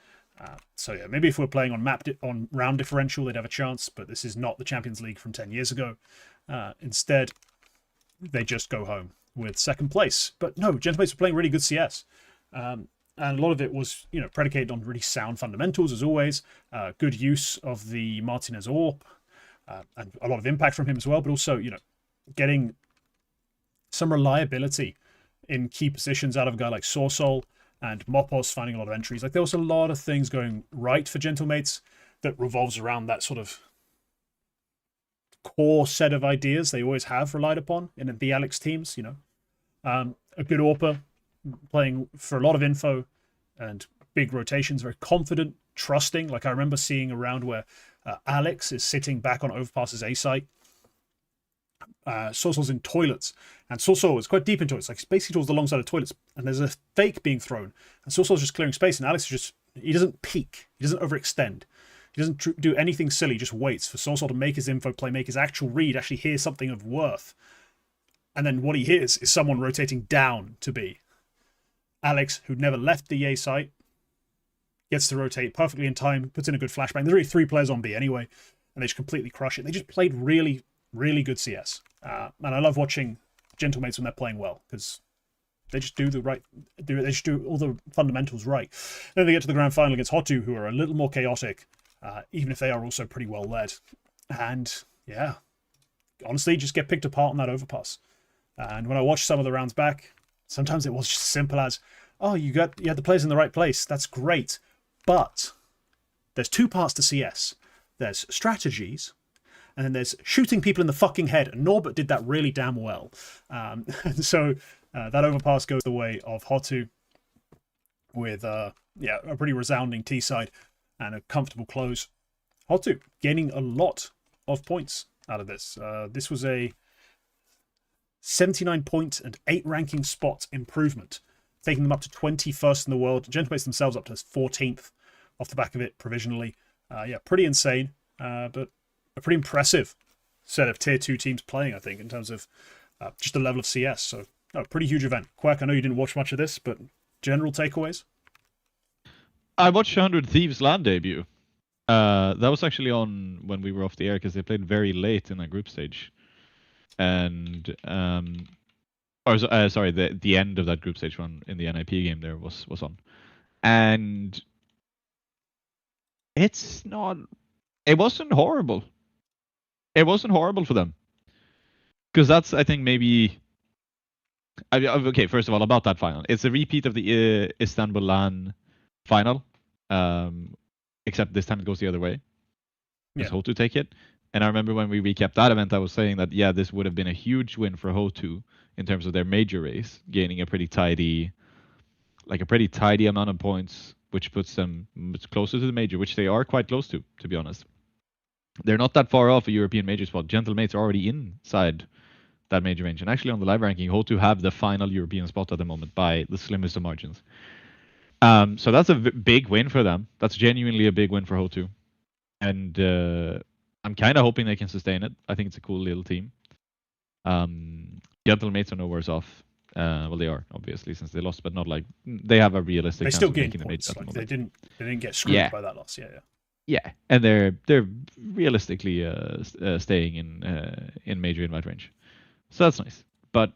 So yeah, maybe if we're playing on round differential, they'd have a chance, but this is not the Champions League from 10 years ago. Instead, they just go home with second place. But no, Gentlemates were playing really good CS. And a lot of it was, predicated on really sound fundamentals, as always. Good use of the Martinez AWP, and a lot of impact from him as well, but also, getting some reliability in key positions out of a guy like Sorsol, and Mopos finding a lot of entries. Like, there was a lot of things going right for Gentlemates that revolves around that sort of core set of ideas they always have relied upon in the Alex teams, A good AWPer, playing for a lot of info and big rotations, very confident, trusting. Like, I remember seeing a round where Alex is sitting back on Overpass's A site. Sorsol's in toilets, and Sorsol is quite deep in toilets, like he's basically towards the long side of toilets, and there's a fake being thrown, and Sorsol's just clearing space, and Alex is just, he doesn't peek, he doesn't overextend, he doesn't do anything silly, just waits for Sorsol to make his info play, make his actual read, actually hear something of worth, and then what he hears is someone rotating down to B. Alex, who'd never left the A site, gets to rotate perfectly in time, puts in a good flashbang. There's really 3 players on B anyway, and they just completely crush it. They just played really good CS. And I love watching Gentlemates when they're playing well, because They just do they just do all the fundamentals right. Then they get to the grand final against Hotu, who are a little more chaotic, even if they are also pretty well led. And yeah, honestly, just get picked apart on that overpass. And when I watched some of the rounds back, sometimes it was just simple as, oh, you had the players in the right place. That's great. But there's two parts to CS. There's strategies, and then there's shooting people in the fucking head. And Norbert did that really damn well. And so that overpass goes the way of Hotu with a pretty resounding T side and a comfortable close. Hotu gaining a lot of points out of this. This was a 79 point and 8 ranking spot improvement, taking them up to 21st in the world. Gentlebates themselves up to 14th off the back of it provisionally. Pretty insane, but a pretty impressive set of tier 2 teams playing, I think, in terms of just the level of CS. So, pretty huge event. Quack, I know you didn't watch much of this, but general takeaways? I watched 100 Thieves LAN debut. That was actually on when we were off the air because they played very late in the group stage. And the end of that group stage run in the NIP game there was on, and it wasn't horrible. It wasn't horrible for them, because that's, I think, maybe. Okay, first of all, about that final, it's a repeat of the Istanbul LAN final, except this time it goes the other way. It's Hotu take it. And I remember when we recapped that event, I was saying that, this would have been a huge win for Hotu in terms of their major race, gaining a pretty tidy amount of points, which puts them much closer to the major, which they are quite close to be honest. They're not that far off a European major spot. Gentlemates are already inside that major range. And actually on the live ranking, Hotu have the final European spot at the moment by the slimmest of margins. So that's a big win for them. That's genuinely a big win for Hotu. And I'm kind of hoping they can sustain it. I think it's a cool little team. Gentlemates are no worse off. Well, they are, obviously, since they lost, but not like they have a realistic chance they still of gained making points. the major. They didn't get screwed by that loss. Yeah, and they're realistically staying in major invite range, so that's nice. But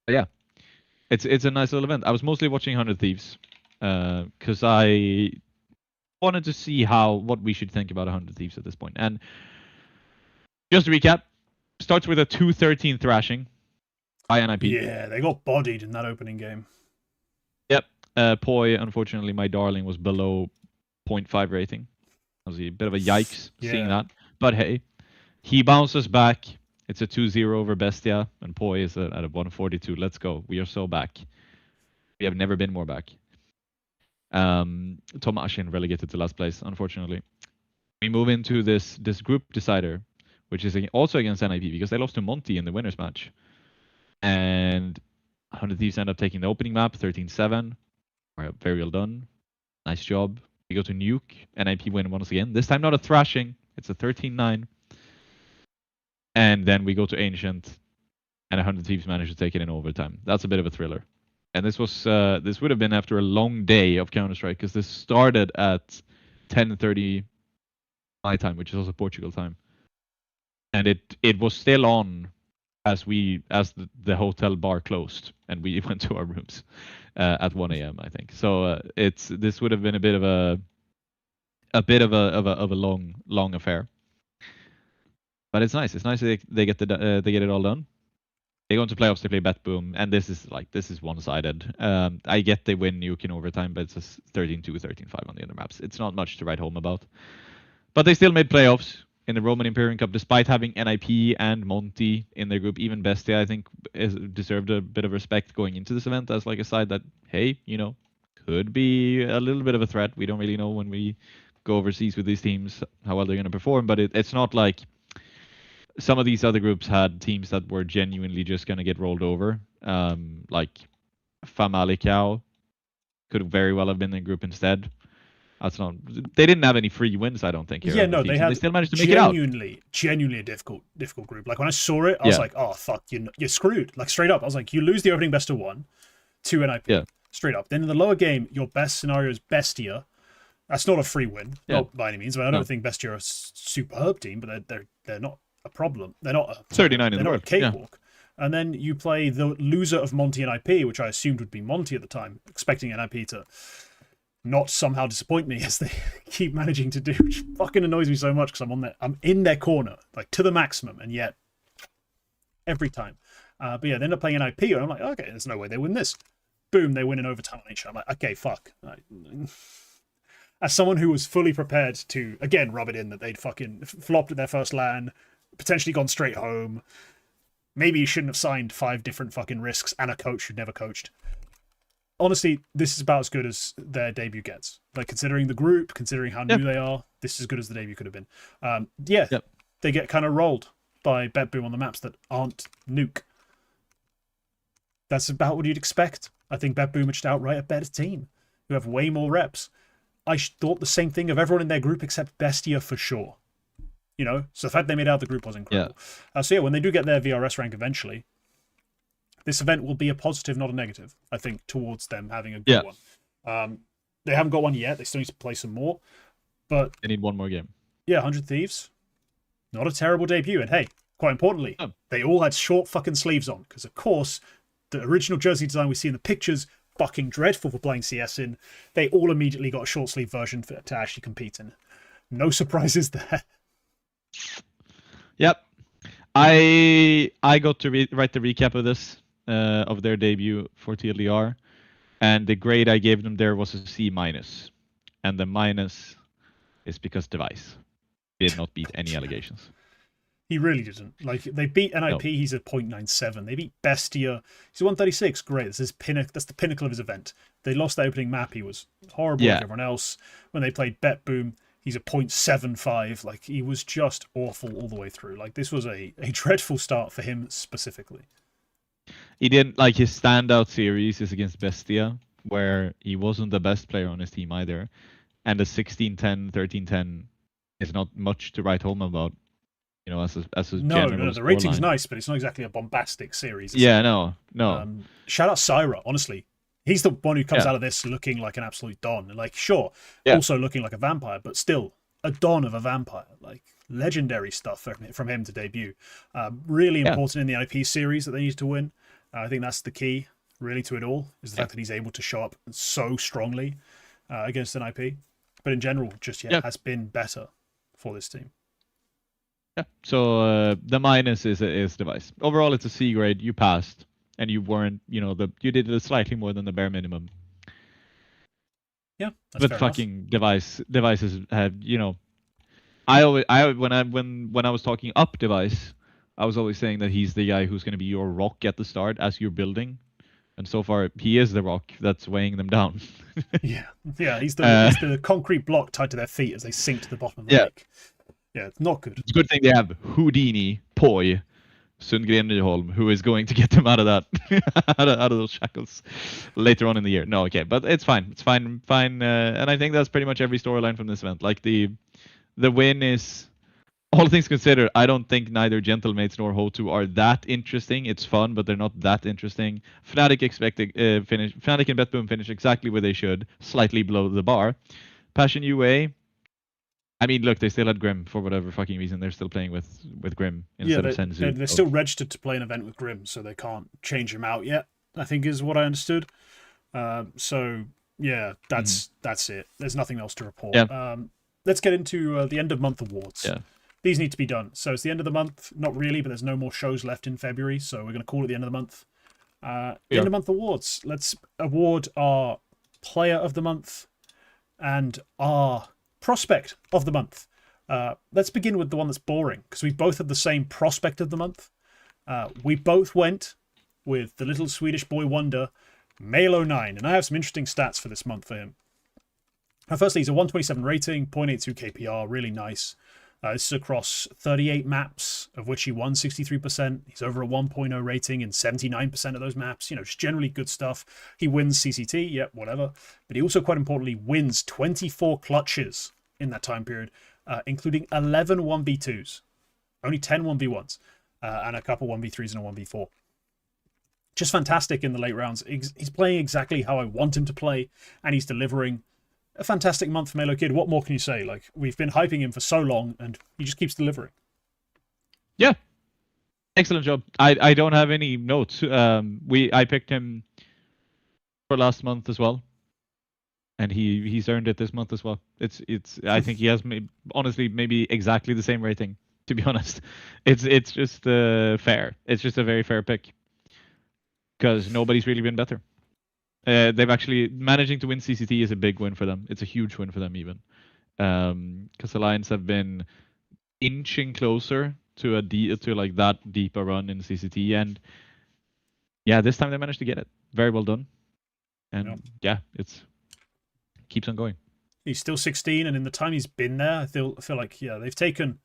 yeah, it's a nice little event. I was mostly watching 100 Thieves because I wanted to see what we should think about 100 Thieves at this point. And just to recap, starts with a 2-13 thrashing by NIP. Yeah, they got bodied in that opening game. Yep. Poi, unfortunately, my darling, was below 0.5 rating. That was a bit of a yikes seeing that. But hey, he bounces back. It's a 2-0 over Bestia, and Poi is at a 142. Let's go. We are so back. We have never been more back. Tomashin relegated to last place, unfortunately. We move into this group decider, which is also against NIP because they lost to Monty in the winners match. And 100 Thieves end up taking the opening map, 13-7. Very well done. Nice job. We go to Nuke. NIP win once again. This time not a thrashing. It's a 13-9. And then we go to Ancient. And 100 Thieves manage to take it in overtime. That's a bit of a thriller. And this would have been after a long day of Counter-Strike because this started at 10:30 my time, which is also Portugal time. And it was still on as the hotel bar closed and we went to our rooms at 1 a.m. I think. So this would have been a bit of a long affair. But it's nice. It's nice that they get it all done. They go into playoffs, they play Bet Boom, and this is one-sided. I get they win Nuke in overtime, but it's just 13-2, 13-5 on the other maps. It's not much to write home about. But they still made playoffs in the Roman Imperium Cup, despite having NIP and Monty in their group. Even Bestia, I think, deserved a bit of respect going into this event as like a side that, hey, could be a little bit of a threat. We don't really know when we go overseas with these teams how well they're going to perform, but it's not like some of these other groups had teams that were genuinely just going to get rolled over. Like Famalicão could very well have been in the group instead. They didn't have any free wins, I don't think. They had. They still managed to make it out. Genuinely a difficult group. Like when I saw it, I was like, oh fuck, you're screwed. Like straight up, I was like, you lose the opening best of 1 to NIP. Straight up. Then in the lower game, your best scenario is Bestia. That's not a free win, not by any means. But I don't think Bestia are a superb team, but they're not a problem. They're not a 39 in the not world. a cakewalk. And then you play the loser of Monty and IP, which I assumed would be Monty at the time, expecting NIP to not somehow disappoint me as they keep managing to do, which fucking annoys me so much because I'm in their corner, like to the maximum, and yet every time. But yeah, they end up playing NIP, and I'm like, okay, there's no way they win this. Boom, they win in overtime on each other. I'm like, okay, fuck. As someone who was fully prepared to, again, rub it in that they'd fucking flopped at their first LAN, potentially gone straight home, maybe you shouldn't have signed 5 different fucking risks and a coach who'd never coached. Honestly, this is about as good as their debut gets. Like, considering the group, considering how new they are, this is as good as the debut could have been. They get kind of rolled by BetBoom on the maps that aren't Nuke. That's about what you'd expect. I think BetBoom are just outright a better team, who have way more reps. I thought the same thing of everyone in their group except Bestia for sure. You know, so the fact they made out the group was incredible. So when they do get their VRS rank eventually, this event will be a positive, not a negative, I think, towards them having a good one. They haven't got one yet. They still need to play some more. But they need one more game. Yeah, 100 Thieves. Not a terrible debut. And hey, quite importantly, they all had short fucking sleeves on. Because, of course, the original jersey design we see in the pictures, fucking dreadful for playing CS in. They all immediately got a short sleeve version to actually compete in. No surprises there. Yep. I got to write the recap of this, of their debut for TLDR, and the grade I gave them there was a C-. And the minus is because Device did not beat any allegations. He really didn't. Like, they beat NIP, he's at 0.97. They beat Bestia, he's at 136. Great, that's the pinnacle of his event. They lost the opening map, he was horrible like everyone else. When they played BetBoom, he's at 0.75. Like, he was just awful all the way through. Like, this was a dreadful start for him specifically. He didn't, like, his standout series is against Bestia, where he wasn't the best player on his team either. And the 16-10, 13-10 is not much to write home about. You know, as a general no, the rating's nice, but it's not exactly a bombastic series. No. Shout out Syra, honestly. He's the one who comes out of this looking like an absolute don. Like, sure, also looking like a vampire, but still a don of a vampire. Like, legendary stuff from him to debut. Really important in the IP series that they need to win. I think that's the key, really, to it all, is the fact that he's able to show up so strongly against an IP. But in general, just has been better for this team. Yeah. So the minus is Device. Overall, it's a C grade. You passed, and you weren't. You did slightly more than the bare minimum. Yeah, that's but fair fucking enough. devices have. When I was talking up Device, I was always saying that he's the guy who's going to be your rock at the start as you're building. And so far, he is the rock that's weighing them down. yeah, he's the concrete block tied to their feet as they sink to the bottom of the lake. Yeah, it's not good. It's a good thing they have Houdini, Poi, Sundgren Nyholm, who is going to get them out of that, out of those shackles later on in the year. No, okay, but it's fine. It's fine. And I think that's pretty much every storyline from this event. Like the win is, all things considered, I don't think neither Gentlemates nor Ho2 are that interesting. It's fun, but they're not that interesting. Fnatic Fnatic and BetBoom finish exactly where they should, slightly below the bar. Passion UA. I mean, look, they still had Grim for whatever fucking reason. They're still playing with Grim instead of Senzu. They're still registered to play an event with Grim, so they can't change him out yet, I think is what I understood. So, yeah, that's it. There's nothing else to report. Yeah. Let's get into the end of month awards. Yeah. These need to be done. So it's the end of the month. Not really, but there's no more shows left in February, so we're going to call it the end of the month. End of month awards. Let's award our player of the month and our prospect of the month. Let's begin with the one that's boring, because we both have the same prospect of the month. We both went with the little Swedish boy wonder, Malo9, and I have some interesting stats for this month for him. Firstly, he's a 127 rating, 0.82 KPR, really nice. This is across 38 maps, of which he won 63%. He's over a 1.0 rating in 79% of those maps. Just generally good stuff. He wins CCT, whatever. But he also, quite importantly, wins 24 clutches in that time period, including 11 1v2s, only 10 1v1s, and a couple 1v3s and a 1v4. Just fantastic in the late rounds. He's playing exactly how I want him to play, and he's delivering. A fantastic month for Malo Kid. What more can you say? Like, we've been hyping him for so long, and he just keeps delivering. Yeah. Excellent job. I don't have any notes. I picked him for last month as well, and he's earned it this month as well. It's I think he has honestly maybe exactly the same rating. To be honest, it's just fair. It's just a very fair pick because nobody's really been better. They've actually managing to win CCT is a big win for them. It's a huge win for them even, because Alliance have been inching closer to like that deeper run in CCT, and yeah, this time they managed to get it. Very well done, and yeah, it's keeps on going. He's still 16, and in the time he's been there, I feel like they've taken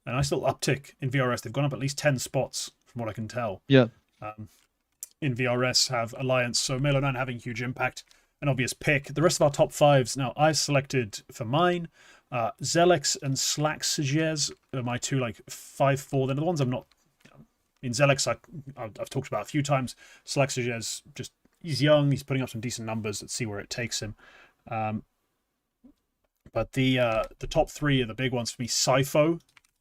a nice little uptick in VRS. They've gone up at least 10 spots from what I can tell. Yeah. In VRS have Alliance, so Melo9 having huge impact, an obvious pick. The rest of our top fives now I've selected for mine. Zelex and Slaxigez are my two, like 5-4. They're the ones I'm not. In Zelex, I've talked about a few times. Slaxigez, just he's young, he's putting up some decent numbers. Let's see where it takes him. But the top three are the big ones for me. Sypho,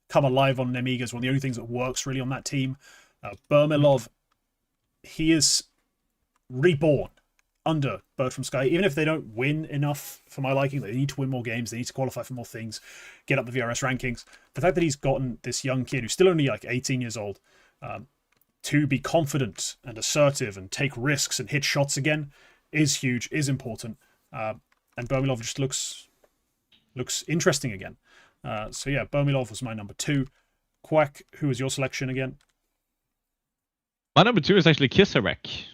come alive on Nemiga is one of the only things that works really on that team. Bermilov, he is reborn under Bird from Sky. Even if they don't win enough for my liking, they need to win more games, they need to qualify for more things, get up the VRS rankings. The fact that he's gotten this young kid who's still only like 18 years old to be confident and assertive and take risks and hit shots again is huge, is important. And Bermilov just looks interesting again. So yeah, Bermilov was my number 2. Quack, who was your selection again? My number 2 is actually Kisarek,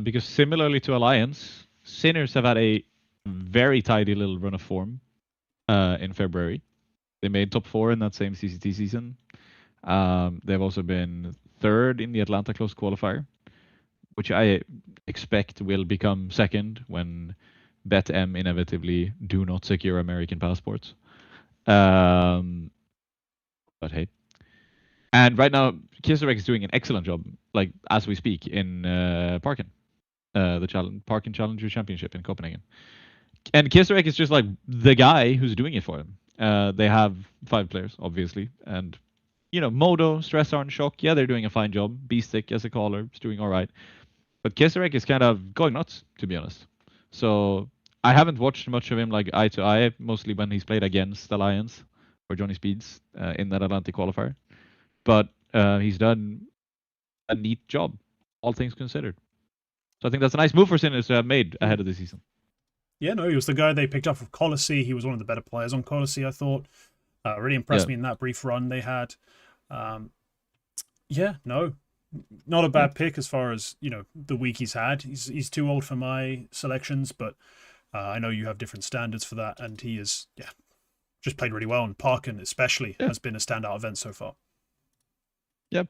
because similarly to Alliance, Sinners have had a very tidy little run of form in February. They made top 4 in that same CCT season. They've also been 3rd in the Atlanta Close qualifier, which I expect will become 2nd when BetM inevitably do not secure American passports. But hey. And right now, Kisarek is doing an excellent job, like as we speak, in Parken, the Parken Challenger Championship in Copenhagen. And Kisarek is just like the guy who's doing it for them. They have 5 players, obviously, and Modo, Stressar, and Shock, yeah, they're doing a fine job. Beastick as a caller is doing all right, but Kisarek is kind of going nuts, to be honest. So I haven't watched much of him like eye to eye, mostly when he's played against Alliance or Johnny Speeds in that Atlantic qualifier. But he's done a neat job, all things considered. So I think that's a nice move for Sinners to have made ahead of the season. Yeah, no, he was the guy they picked up from Colossi. He was one of the better players on Colossi, I thought. Really impressed me in that brief run they had. Yeah, no, not a bad pick as far as the week he's had. He's too old for my selections, but I know you have different standards for that, and he is just played really well. And Parken especially has been a standout event so far. Yep.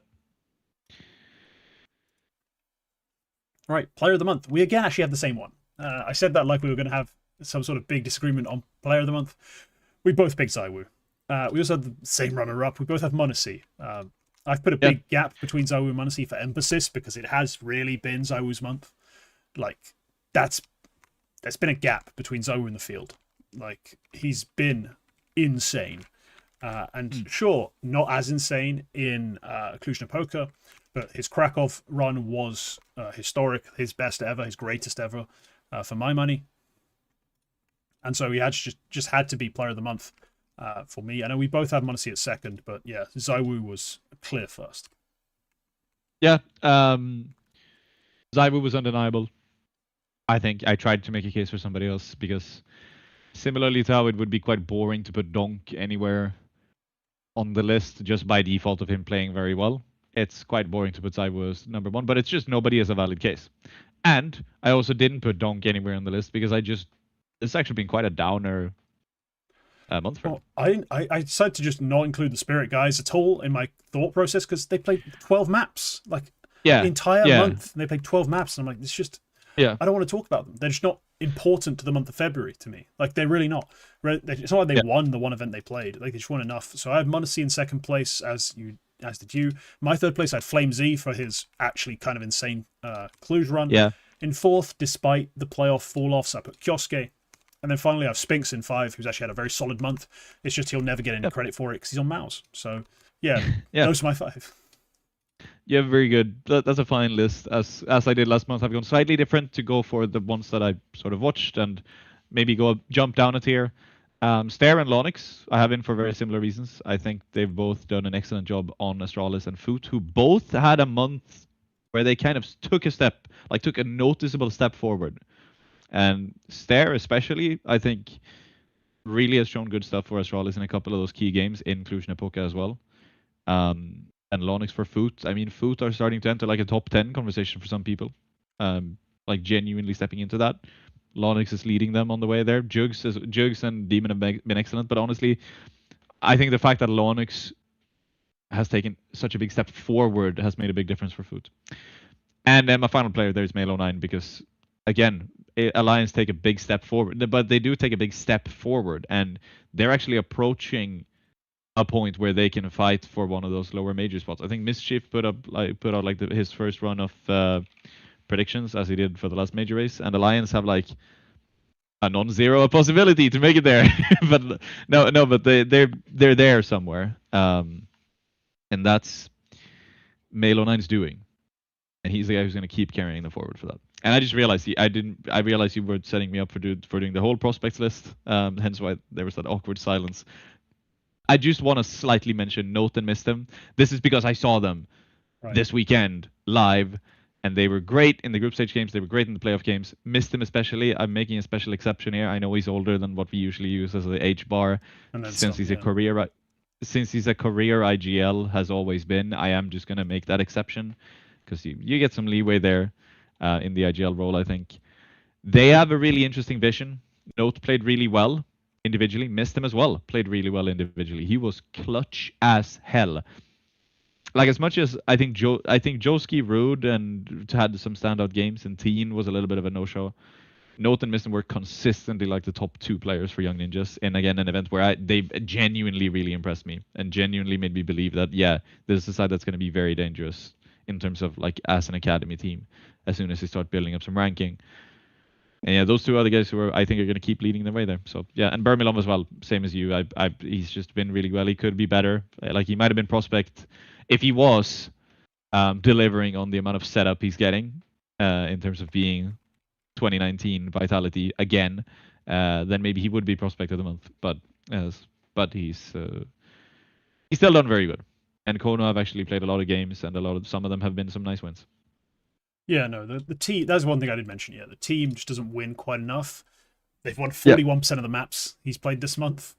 Right, Player of the Month. We again actually have the same one. I said that like we were going to have some sort of big disagreement on Player of the Month. We both picked Zywoo. We also have the same runner-up. We both have Munacy. I've put a big gap between Zywoo and Munacy for emphasis because it has really been Zywoo's month. Like, there's been a gap between Zywoo and the field. Like, he's been insane. And sure, not as insane in Cluj-Napoca, but his Krakow run was historic, his best ever, his greatest ever, for my money. And so he had just had to be Player of the Month for me. I know we both had Munacy at second, but yeah, Zywoo was clear first. Yeah, Zywoo was undeniable. I think I tried to make a case for somebody else because similarly to how it would be quite boring to put Donk anywhere on the list just by default of him playing very well, it's quite boring to put Zywoo as number 1, but it's just nobody has a valid case. And I also didn't put Donk anywhere on the list because it's actually been quite a downer month for him. I decided to just not include the Spirit guys at all in my thought process because they played 12 maps, like the entire month. And they played 12 maps, and I'm like, it's just, I don't want to talk about them. They're just not important to the month of February to me. Like, they're really not. It's not like they won the one event they played. Like, they just won enough. So I have Munacy in second place, as did you. My third place, I had Flame Z for his actually kind of insane Cluj run. Yeah. In fourth, despite the playoff fall-offs, I put Kioske. And then finally, I have Spinks in 5, who's actually had a very solid month. It's just he'll never get any credit for it because he's on Mouse. So, yeah, those are my 5. You have very good. That's a fine list. As I did last month, I've gone slightly different to go for the ones that I sort of watched and maybe jump down a tier. Stare and Lonix, I have in for very similar reasons. I think they've both done an excellent job on Astralis and Foot, who both had a month where they kind of took a noticeable step forward. And Stare especially, I think, really has shown good stuff for Astralis in a couple of those key games in Cluj Napoca as well. And Lonix for Foot. I mean, Foot are starting to enter like a top 10 conversation for some people. Like genuinely stepping into that. Lonix is leading them on the way there. Jugs and Demon have been excellent, but honestly, I think the fact that Lonix has taken such a big step forward has made a big difference for Foot. And then my final player there is Male09 because, again, Alliance take a big step forward, but they do take a big step forward, and they're actually approaching a point where they can fight for one of those lower major spots. I think Mischief put out his first run of predictions as he did for the last major race, and Alliance have like a non-zero possibility to make it there. But but they're there somewhere, and that's Male09's doing, and he's the guy who's going to keep carrying them forward for that. And I just realized I realized you were setting me up for doing the whole prospects list, hence why there was that awkward silence. I just want to slightly mention Note and Mistem. This is because I saw them this weekend live, and they were great in the group stage games. They were great in the playoff games. Mistem especially, I'm making a special exception here. I know he's older than what we usually use as the H bar, since he's a career IGL has always been. I am just gonna make that exception because you get some leeway there in the IGL role. I think they have a really interesting vision. Note played really well individually. Missed him as well. Played really well individually. He was clutch as hell. Like, as much as I think Joski, Rude, and had some standout games, and Teen was a little bit of a no-show. Note and Mistem were consistently like the top 2 players for Young Ninjas. And again, an event where they genuinely really impressed me and genuinely made me believe that, yeah, this is a side that's going to be very dangerous in terms of like as an academy team as soon as they start building up some ranking. And yeah, those 2 other guys who I think are going to keep leading the way there. So yeah, and Bermilov as well, same as you. He's just been really well. He could be better. Like, he might have been prospect if he was delivering on the amount of setup he's getting in terms of being 2019 vitality again. Then maybe he would be prospect of the month. But he's still done very good. And Kono have actually played a lot of games, and some of them have been some nice wins. Yeah, no, the team, that's one thing I did mention. Yeah, the team just doesn't win quite enough. They've won 41% of the maps he's played this month.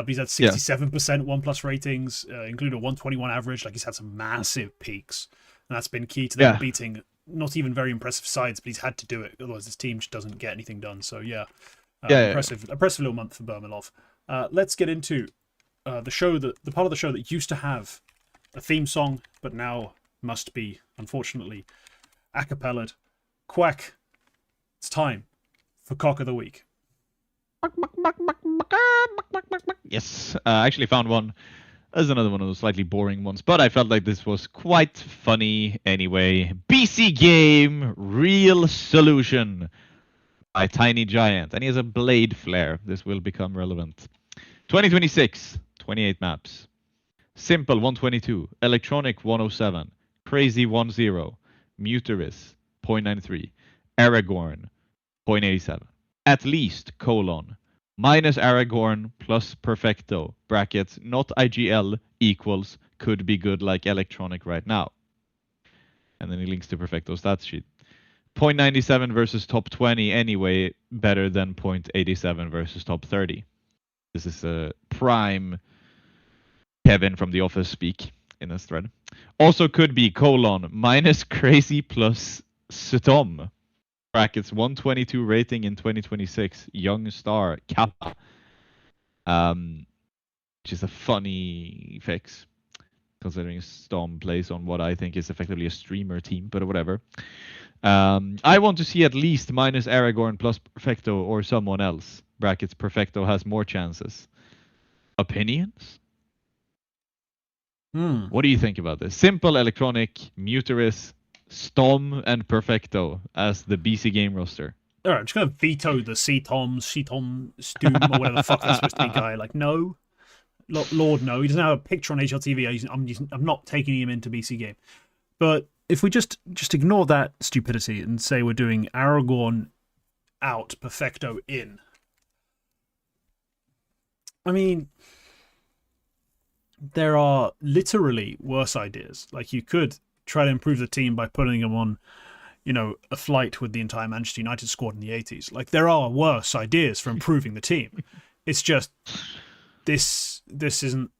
He's had 67% 1+ ratings, including a 121 average. Like, he's had some massive peaks, and that's been key to them beating not even very impressive sides, but he's had to do it. Otherwise, this team just doesn't get anything done. So impressive little month for Bermilov. Let's get into the part of the show that used to have a theme song, but now must be, unfortunately, acapella'd. Quack, it's time for Cock of the Week. Yes, I actually found one. There's another one of those slightly boring ones, but I felt like this was quite funny anyway. BC Game Real Solution by Tiny Giant, and he has a blade flare. This will become relevant. 2026, 28 maps. Simple 122, Electronic 107, Crazy 10, Muteris 0.93, Aragorn 0.87. At least, minus Aragorn plus Perfecto, brackets, not IGL, equals, could be good like Electronic right now. And then he links to Perfecto stats sheet. 0.97 versus top 20 anyway, better than 0.87 versus top 30. This is a prime Kevin from The Office speak in this thread. Also could be minus Crazy plus Sutom, brackets 122 rating in 2026, Young Star Kappa, which is a funny fix considering Stom plays on what I think is effectively a streamer team, but whatever. I want to see at least minus Aragorn plus Perfecto or someone else, brackets Perfecto has more chances. Opinions? What do you think about this? Simple, Electronic, Muteris, Stom, and Perfecto as the BC Game roster. All right, I'm just going to veto the Sheetom, Stoom, or whatever the fuck that's supposed to be guy. Like, no. Lord, no. He doesn't have a picture on HLTV. I'm not taking him into BC Game. But if we just ignore that stupidity and say we're doing Aragorn out, Perfecto in, I mean, there are literally worse ideas. Like, you could try to improve the team by putting them on, you know, a flight with the entire Manchester United squad in the 80s. Like, there are worse ideas for improving the team. It's just, this isn't,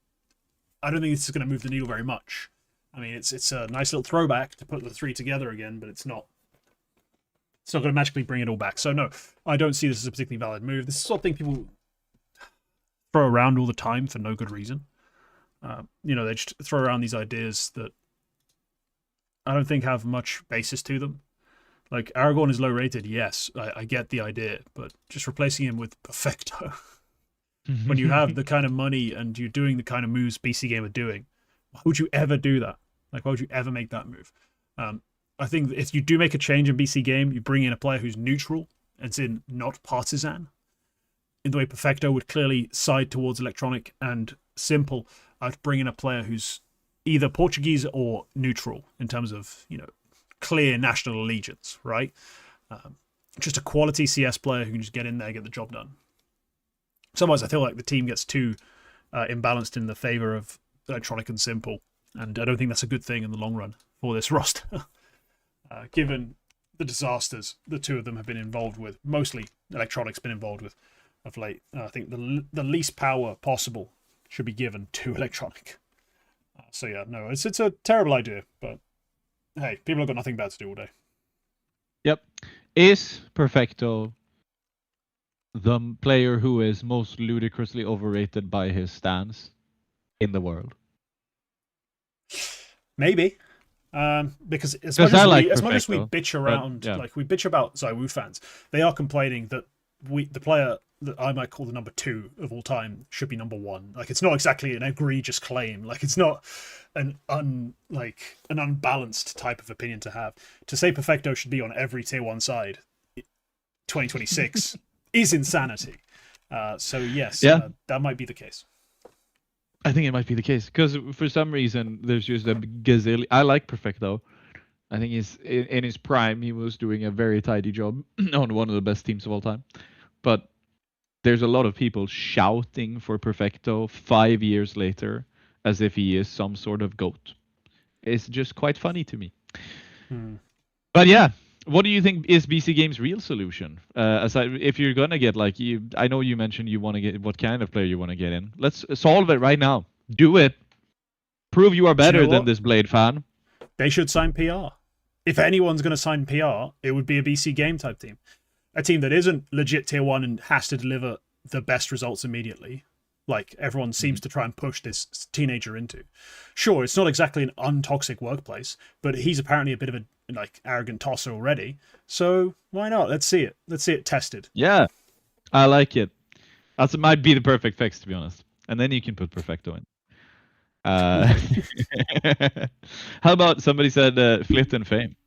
I don't think this is going to move the needle very much. I mean, it's a nice little throwback to put the three together again, but it's not going to magically bring it all back. So no, I don't see this as a particularly valid move. This is the sort of thing people throw around all the time for no good reason. You know, they just throw around these ideas that I don't think have much basis to them. Like, Aragorn is low rated, yes, I get the idea, but just replacing him with Perfecto when you have the kind of money and you're doing the kind of moves BC Game are doing, why would you ever do that? Like, why would you ever make that move? I think if you do make a change in BC Game, you bring in a player who's neutral and in not partisan. In the way Perfecto would clearly side towards electronic and simple, I'd bring in a player who's either Portuguese or neutral in terms of, you know, clear national allegiance, right? Just a quality CS player who can just get in there, get the job done. Sometimes I feel like the team gets too imbalanced in the favor of electronic and simple, and I don't think that's a good thing in the long run for this roster. Given the disasters the two of them have been involved with, mostly electronic's been involved with of late, I think the least power possible should be given to electronic. So yeah, no, it's a terrible idea, but hey, people have got nothing bad to do all day. Yep. Is Perfecto the player who is most ludicrously overrated by his stance in the world? Maybe. Because as much as we bitch around, yeah. like we bitch about ZywOo fans, they are complaining that the player that I might call the number 2 of all time should be number 1. Like, it's not exactly an egregious claim. Like, it's not an unbalanced type of opinion to have. To say Perfecto should be on every tier 1 side 2026 is insanity. So yes, that might be the case. I think it might be the case because for some reason there's just a gazillion. I like Perfecto. I think he's in his prime. He was doing a very tidy job on one of the best teams of all time. But there's a lot of people shouting for Perfecto 5 years later as if he is some sort of GOAT. It's just quite funny to me. But yeah, what do you think is BC Game's real solution? Aside, if you're gonna get like I know you mentioned you want to get what kind of player you want to get in. Let's solve it right now. Do it. Prove you are better than this Blade fan. They should sign PR. If anyone's going to sign PR, it would be a BC Game type team. A team that isn't legit tier 1 and has to deliver the best results immediately, like everyone seems to try and push this teenager into. Sure, it's not exactly an untoxic workplace, but he's apparently a bit of a arrogant tosser already. So why not? Let's see it. Let's see it tested. Yeah, I like it. That might be the perfect fix, to be honest. And then you can put Perfecto in. How about somebody said Flit and Fame?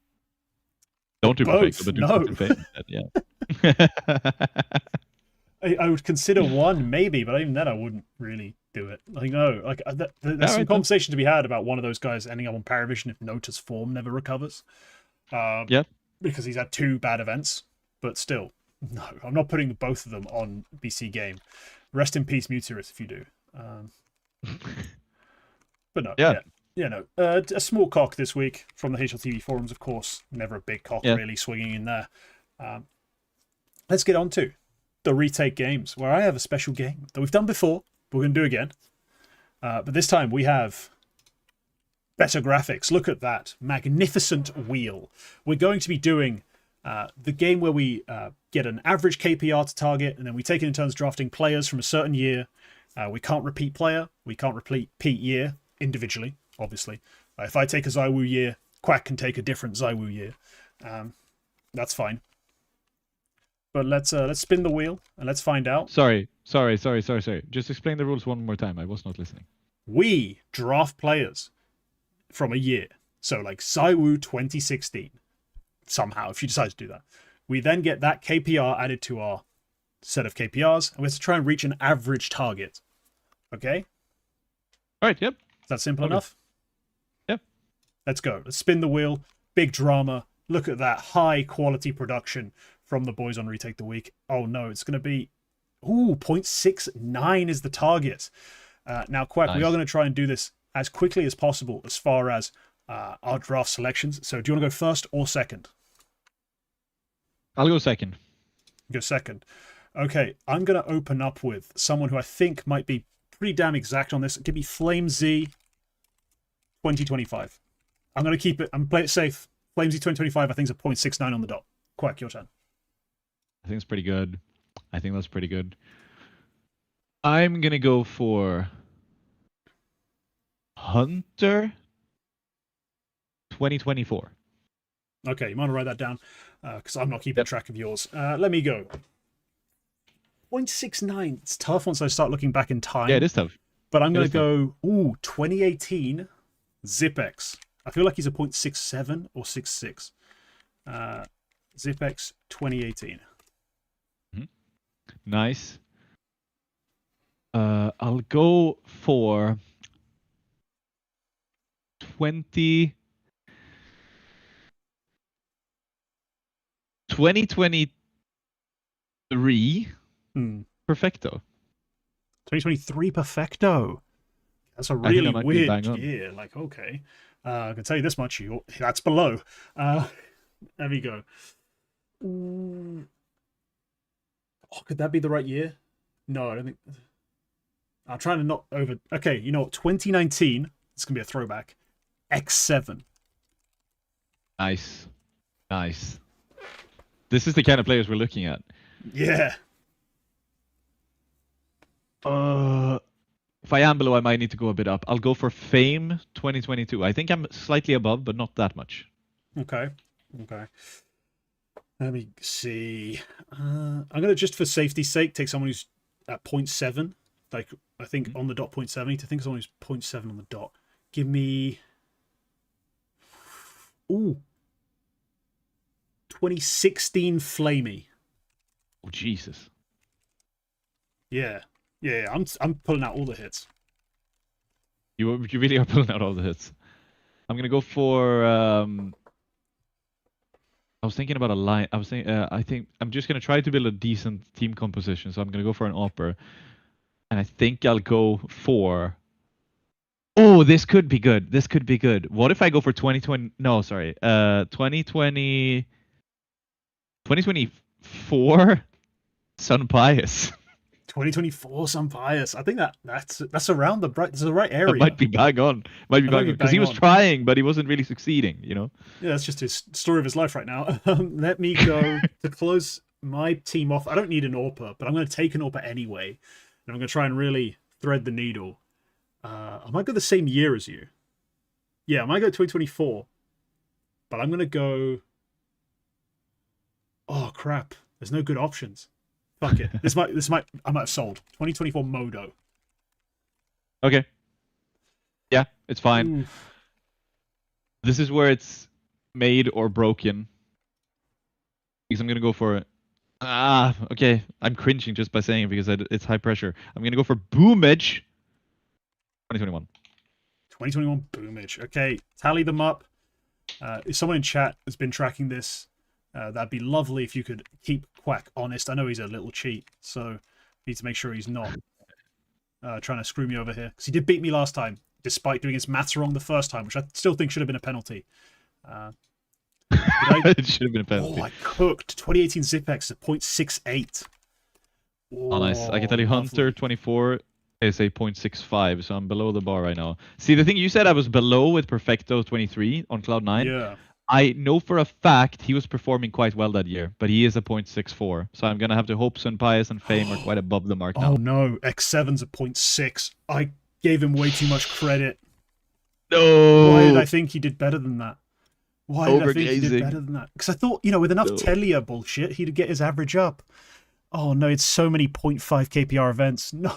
Don't do Perfecto, but do Flit and Fame instead. Yeah. I would consider one maybe, but even then I wouldn't really do it. Like, no, like there's some conversation to be had about one of those guys ending up on Paravision if Nota's form never recovers. Yeah, because he's had 2 bad events, but still, no, I'm not putting both of them on BC Game. Rest in peace, Mutirus, if you do. But no, no. A small cock this week from the HLTV forums, of course. Never a big cock really swinging in there. Let's get on to the Retake Games, where I have a special game that we've done before, but we're going to do again. But this time we have better graphics. Look at that magnificent wheel. We're going to be doing the game where we get an average KPR to target, and then we take it in turns drafting players from a certain year. We can't repeat player. We can't repeat year individually, obviously. If I take a ZywOo year, Quack can take a different ZywOo year. That's fine. But let's spin the wheel and let's find out. Sorry. Just explain the rules one more time. I was not listening. We draft players from a year. So like ZywOo 2016. Somehow, if you decide to do that. We then get that KPR added to our set of KPRs, and we have to try and reach an average target. Okay? All right, yep. Is that simple enough? Yep. Let's go. Let's spin the wheel. Big drama. Look at that high quality production from the boys on Retake the Week. Oh no, it's going to be... Ooh, 0.69 is the target. Now, Quack, Nice. we are going to try and do this as quickly as possible as far as our draft selections. So do you want to go first or second? I'll go second. Go second. Okay, I'm going to open up with someone who I think might be pretty damn exact on this. Give me Flame Z 2025. I'm going to keep it. I'm play it safe. Flame Z 2025, I think, is a 0.69 on the dot. Quack, your turn. I think it's pretty good. I think that's pretty good. I'm going to go for Hunter 2024. Okay, you might want to write that down because I'm not keeping track of yours. Let me go. 0.69. It's tough once I start looking back in time. Yeah, it is tough. But I'm going to go, 2018 Zipex. I feel like he's a 0.67 or 66. Zipex 2018. Nice. I'll go for 2023 Perfecto. 2023 Perfecto. That's a really weird year. Like, okay. I can tell you this much. That's below. There we go. Oh, could that be the right year? No, I don't think. I'm trying to not over. Okay, you know what? 2019. It's going to be a throwback. X7. Nice. Nice. This is the kind of players we're looking at. Yeah. If I am below, I might need to go a bit up. I'll go for Fame 2022. I think I'm slightly above, but not that much. Okay. Okay. Let me see. I'm going to, just for safety's sake, take someone who's at 0.7. Like, I think on the dot 0.7. To think of someone who's 0.7 on the dot. Give me... Ooh. 2016 Flamey. Oh, Jesus. Yeah. Yeah, I'm pulling out all the hits. You really are pulling out all the hits. I'm going to go for... I was thinking about a line. I think I'm just gonna try to build a decent team composition. So I'm gonna go for an Opera, and I think I'll go for. Oh, this could be good. This could be good. What if I go for 2020? No, sorry. 2024 Sun Pius. 2024 Sun Pius. I think that's around that's the right area. That might be bang on. Might be bang on because he was trying, but he wasn't really succeeding. You know. Yeah, that's just his story of his life right now. Let me go to close my team off. I don't need an AWPer, but I'm going to take an AWPer anyway, and I'm going to try and really thread the needle. I might go the same year as you. Yeah, I might go 2024, but I'm going to go. Oh crap! There's no good options. Fuck it. I might have sold. 2024 Modo. Okay. Yeah, it's fine. Ooh. This is where it's made or broken. Because I'm gonna go for it. Okay. I'm cringing just by saying it because it's high pressure. I'm gonna go for Boomage 2021. 2021 Boomage. Okay, tally them up. If someone in chat has been tracking this, that'd be lovely if you could keep Quack honest. I know he's a little cheat, so need to make sure he's not trying to screw me over here. Because he did beat me last time, despite doing his maths wrong the first time, which I still think should have been a penalty. It should have been a penalty. Oh, I cooked. 2018 Zipex at 0.68. Oh, nice. I can tell you Hunter 24 is a 0.65, so I'm below the bar right now. See, the thing you said I was below with Perfecto 23 on Cloud9. Yeah. I know for a fact he was performing quite well that year, but he is a 0.64. So I'm going to have to hope Sun Pius and Fame are quite above the mark now. Oh no, X7's a 0.6. I gave him way too much credit. No! Why did I think he did better than that? Why did I think he did better than that? Because I thought, with enough Telia bullshit, he'd get his average up. Oh no, it's so many 0.5 KPR events. No,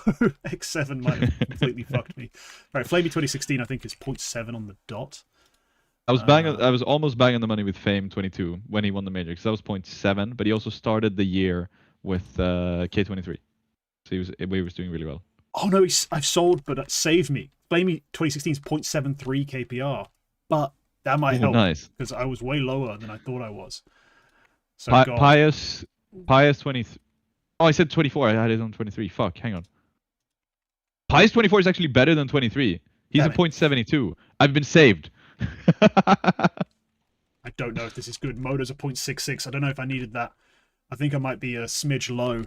X7 might have completely fucked me. Right, Flamey 2016 I think is 0.7 on the dot. I was almost banging the money with Fame 22 when he won the major because that was 0.7, but he also started the year with K23, so he was doing really well. Oh no, I've sold, but that saved me. Flamey 2016 is 0.73 KPR, but That might help. Nice. Because I was way lower than I thought I was. So Pius 23. Oh, I said 24. I had it on 23. Fuck, hang on. Pius 24 is actually better than 23. He's a .72. I've been saved. I don't know if this is good. Moto's a .66. I don't know if I needed that. I think I might be a smidge low.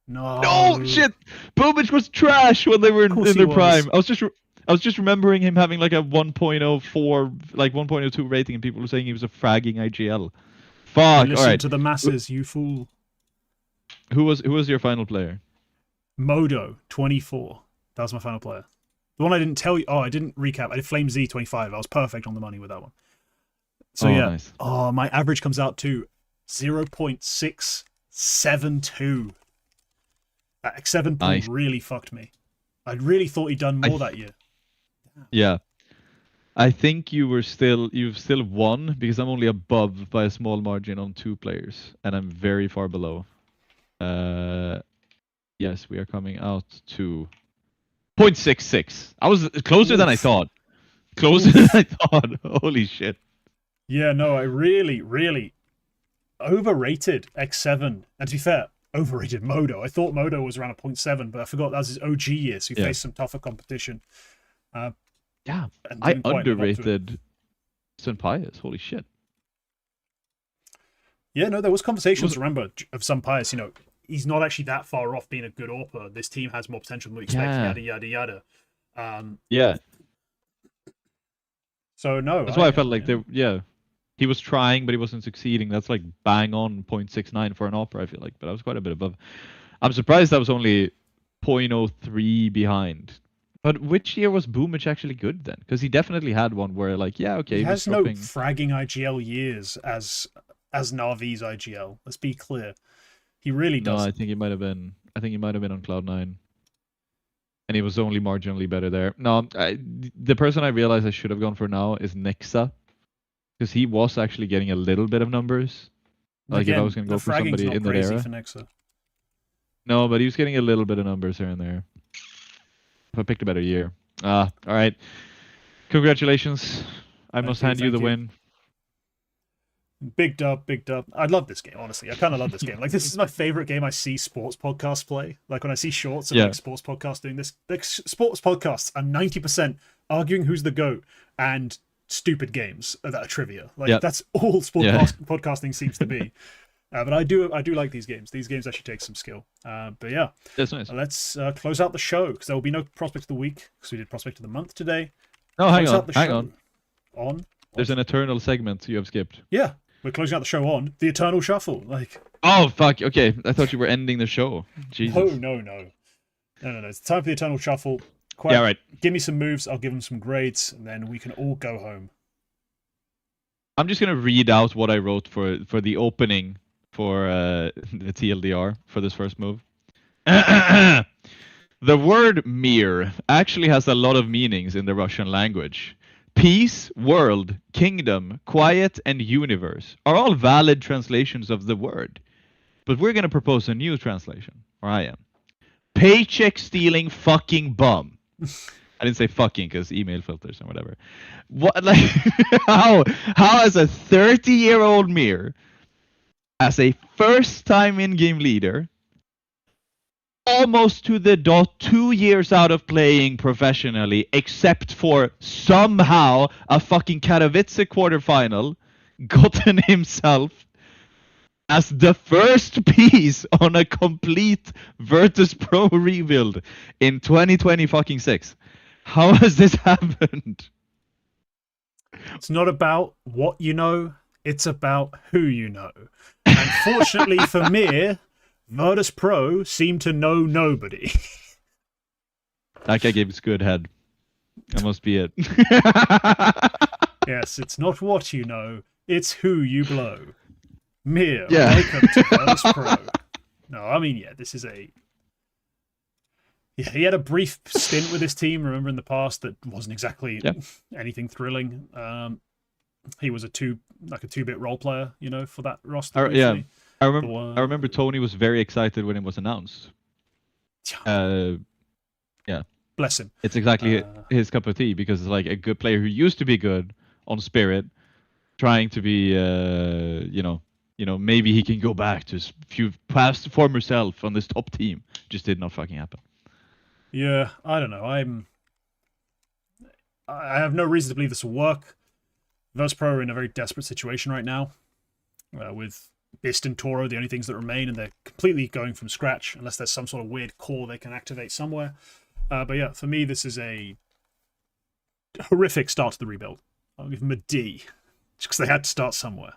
No shit. Bobic was trash when they were in their prime. I was just remembering him having like a 1.04, like 1.02 rating, and people were saying he was a fragging IGL. Fuck. Listen all right. to the masses, you fool. Who was your final player? Modo 24. That was my final player. The one I didn't tell you. Oh, I didn't recap. I did Flame Z 25. I was perfect on the money with that one. So yeah. Nice. Oh, my average comes out to 0.672. That X7 pool really fucked me. I really thought he'd done more that year. Yeah. I think you've still won because I'm only above by a small margin on 2 players, and I'm very far below. Yes, we are coming out to 0.66. I was closer than I thought. Closer than I thought. Holy shit. Yeah, no, I really, really overrated X7. And to be fair, overrated Modo. I thought Modo was around a 0.7, but I forgot that was his OG year, so he faced some tougher competition. Yeah, I underrated St. Pius. Holy shit. Yeah, no, there was conversations, remember, of some Pius, you know, he's not actually that far off being a good AWPer. This team has more potential than we expect, yada, yada, yada. Yeah. So, no. That's why I felt like he was trying, but he wasn't succeeding. That's like bang on 0.69 for an AWPer, I feel like, but I was quite a bit above. I'm surprised I was only 0.03 behind. But which year was Boomich actually good then? Because he definitely had one where, like, yeah, okay, he has no fragging IGL years as NAVI's IGL. Let's be clear. He really does. No, I think he might have been. I think he might have been on Cloud9, and he was only marginally better there. No, the person I realized I should have gone for now is Nexa, because he was actually getting a little bit of numbers. Like if I was going to go for somebody in that era. For Nexa. No, but he was getting a little bit of numbers here and there. If I picked a better year. All right. Congratulations. I must hand you the win. Big dub, big dub. I love this game, honestly. I kind of love this game. Like, this is my favorite game I see sports podcasts play. Like, when I see shorts of like sports podcasts doing this, like, sports podcasts are 90% arguing who's the GOAT and stupid games that are trivia. Like, that's all podcasting seems to be. But I do like these games. These games actually take some skill. But yeah, that's nice. Let's close out the show, because there will be no Prospect of the Week, because we did Prospect of the Month today. No, hang on. On? There's an eternal segment you have skipped. Yeah. We're closing out the show on the Eternal Shuffle. Like, oh fuck! Okay, I thought you were ending the show. Jesus. No. It's time for the Eternal Shuffle. Yeah, right. Give me some moves. I'll give them some grades, and then we can all go home. I'm just gonna read out what I wrote for the opening for the TLDR for this first move. The word "mir" actually has a lot of meanings in the Russian language. Peace, world, kingdom, quiet, and universe are all valid translations of the word. But we're going to propose a new translation, or I am. Paycheck stealing fucking bum. I didn't say fucking because email filters and whatever. What, like, how as a 30-year-old Mir, as a first-time in-game leader, almost to the dot 2 years out of playing professionally, except for somehow a fucking Katowice quarterfinal, gotten himself as the first piece on a complete Virtus Pro rebuild in 2020-6. How has this happened? It's not about what you know, it's about who you know. And fortunately for me, Virtus Pro seemed to know nobody. That guy gives good head. That must be it. Yes, it's not what you know, it's who you blow. Mir, welcome to Virtus Pro. No, I mean, yeah, this is a... Yeah, he had a brief stint with his team, remember, in the past, that wasn't exactly anything thrilling. He was a 2-bit role player, you know, for that roster. Yeah. I remember Tony was very excited when it was announced. Yeah. Bless him. It's exactly his cup of tea, because it's like a good player who used to be good on Spirit trying to be, maybe he can go back to his past former self on this top team. Just did not fucking happen. Yeah, I don't know. I have no reason to believe this will work. Virtus.pro are in a very desperate situation right now, with Bist and Toro the only things that remain, and they're completely going from scratch unless there's some sort of weird core they can activate somewhere. But yeah, for me, this is a horrific start to the rebuild. I'll give them a D, just because they had to start somewhere.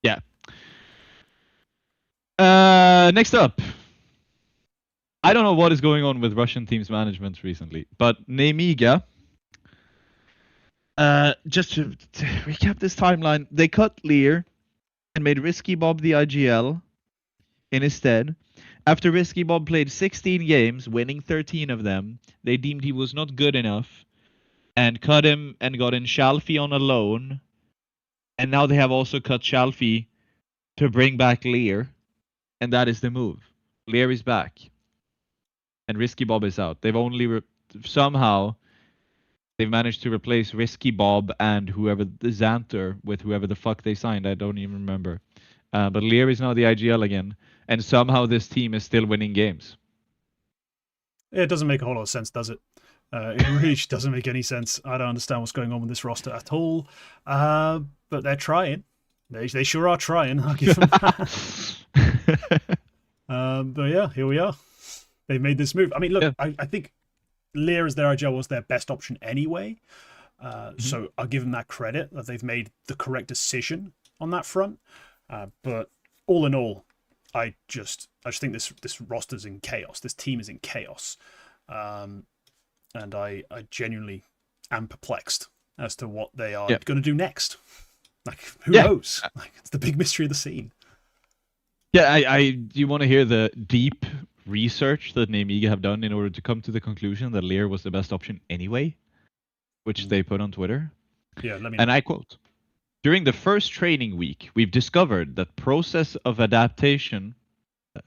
Yeah. Next up. I don't know what is going on with Russian teams management recently, but Nemiga, just to recap this timeline, they cut Lear and made Risky Bob the IGL in his stead. After Risky Bob played 16 games, winning 13 of them, they deemed he was not good enough and cut him and got in Shalfie on a loan. And now they have also cut Shalfie to bring back Lear, and that is the move. Lear is back. And Risky Bob is out. They've only somehow they've managed to replace Risky Bob and whoever the Xanter with whoever the fuck they signed. I don't even remember. But Lear is now the IGL again, and somehow this team is still winning games. It doesn't make a whole lot of sense, does it? It really doesn't make any sense. I don't understand what's going on with this roster at all. But they're trying. They sure are trying. I'll give them that. But yeah, here we are. They've made this move. I mean, look, yeah. I think Lear as their IGL was their best option anyway. So I'll give them that credit that they've made the correct decision on that front. But all in all, I just think this roster's in chaos. This team is in chaos. And I genuinely am perplexed as to what they are going to do next. Like, who knows? Like, it's the big mystery of the scene. Yeah, do you want to hear the deep research that Nemiga have done in order to come to the conclusion that Lear was the best option anyway, which they put on Twitter? Yeah, let me know. And I quote, "During the first training week, we've discovered that process of adaptation,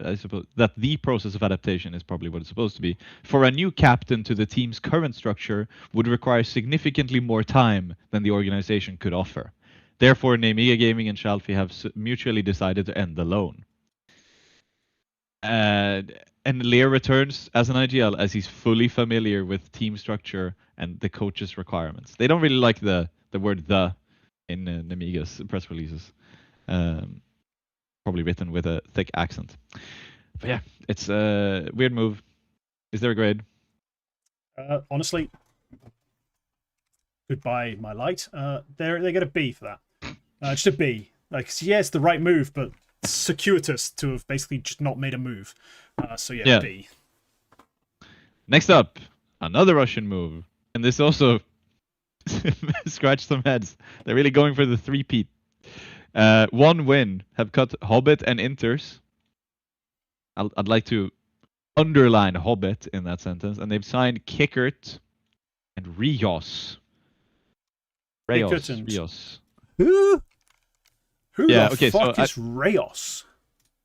I suppose that the process of adaptation is probably what it's supposed to be, for a new captain to the team's current structure would require significantly more time than the organization could offer. Therefore, Nemiga Gaming and Shalfie have mutually decided to end the loan." And Lear returns as an IGL as he's fully familiar with team structure and the coach's requirements. They don't really like the word "the" in Nemiga's press releases. Probably written with a thick accent. But yeah, it's a weird move. Is there a grade? Honestly, goodbye, my light. They get a B for that. Just a B. Like, yeah, it's the right move, but circuitous to have basically just not made a move. So yeah, B. Next up, another Russian move, and this also scratched some heads. They're really going for the three-peat. One win have cut Hobbit and Inters. I'd like to underline Hobbit in that sentence, and they've signed Kickert and Rios. Rios. Who the fuck is Rios?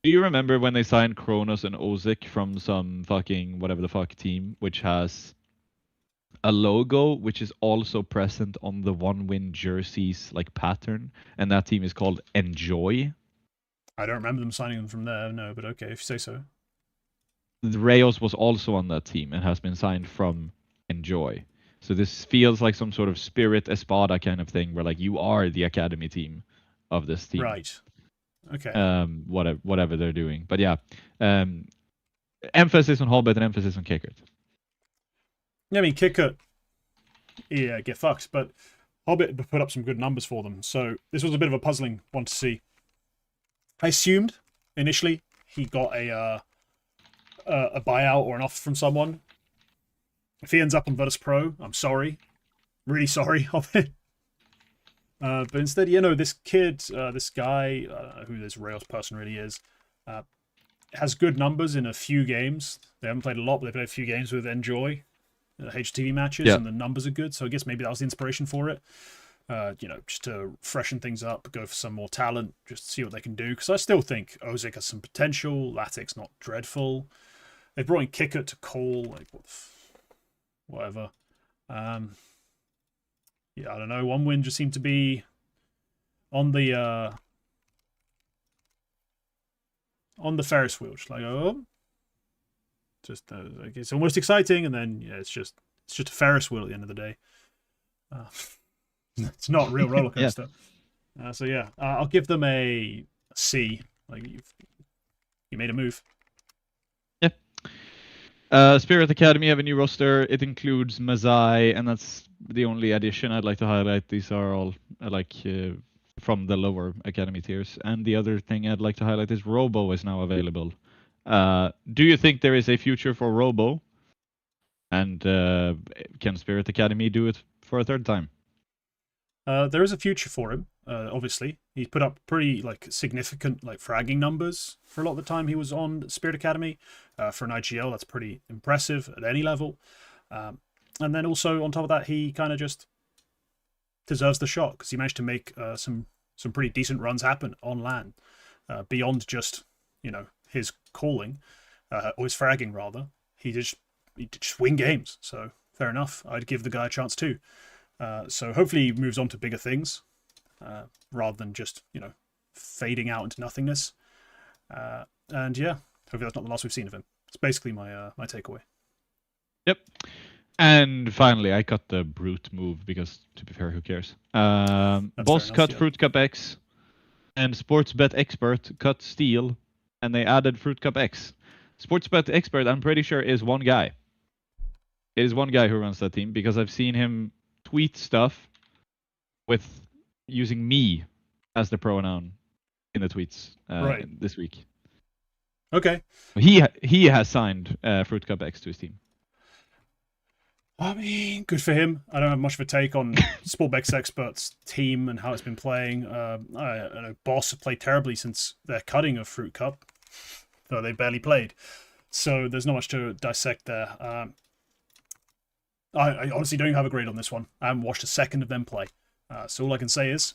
Do you remember when they signed Kronos and Ozik from some fucking whatever the fuck team, which has a logo which is also present on the one-win jerseys like pattern, and that team is called Enjoy? I don't remember them signing them from there, no, but okay, if you say so. The Reyes was also on that team and has been signed from Enjoy. So this feels like some sort of Spirit Espada kind of thing, where like you are the academy team of this team. Right. Okay. Whatever they're doing, but yeah, emphasis on Hobbit and emphasis on Kickert. Yeah, I mean Kickert, get fucked, but Hobbit put up some good numbers for them, so this was a bit of a puzzling one to see. I assumed initially he got a buyout or an offer from someone. If he ends up on Virtus.pro, I'm sorry, really sorry, Hobbit. But instead, this kid, this guy, who this Rails person really is, has good numbers in a few games. They haven't played a lot, but they played a few games with Enjoy, HTV matches, and the numbers are good. So I guess maybe that was the inspiration for it. Just to freshen things up, go for some more talent, just see what they can do. Because I still think Ozik has some potential. Latic's not dreadful. They brought in Kickert to call, like whatever. yeah, I don't know. One win just seemed to be on the Ferris wheel, just like just like it's almost exciting, and then yeah, it's just a Ferris wheel at the end of the day. It's not a real roller coaster. So yeah, I'll give them a C. Like you made a move. Yeah. Spirit Academy have a new roster. It includes Mazai, and that's the only addition I'd like to highlight. These are all from the lower academy tiers. And the other thing I'd like to highlight is Robo is now available. Do you think there is a future for Robo? And can Spirit Academy do it for a third time? There is a future for him. Obviously, he's put up pretty significant fragging numbers for a lot of the time he was on Spirit Academy. For an IGL, that's pretty impressive at any level. And then also on top of that, he kind of just deserves the shot because he managed to make some pretty decent runs happen on LAN, beyond just his calling or his fragging rather. He just win games. So fair enough. I'd give the guy a chance too. So hopefully he moves on to bigger things rather than just fading out into nothingness. And yeah, hopefully that's not the last we've seen of him. It's basically my my takeaway. Yep. And finally, I cut the brute move because, to be fair, who cares? Boss cut yeah. Fruit Cup X, and Sportsbet Expert cut Steel, and they added Fruit Cup X. Sportsbet Expert, I'm pretty sure, is one guy. It is one guy who runs that team because I've seen him tweet stuff with using me as the pronoun in the tweets this week. Okay. He has signed Fruit Cup X to his team. I mean, good for him. I don't have much of a take on Sportbex Expert's team and how it's been playing. I know Boss have played terribly since their cutting of Fruit Cup, though they barely played. So there's not much to dissect there. I honestly don't even have a grade on this one. I haven't watched a second of them play. So all I can say is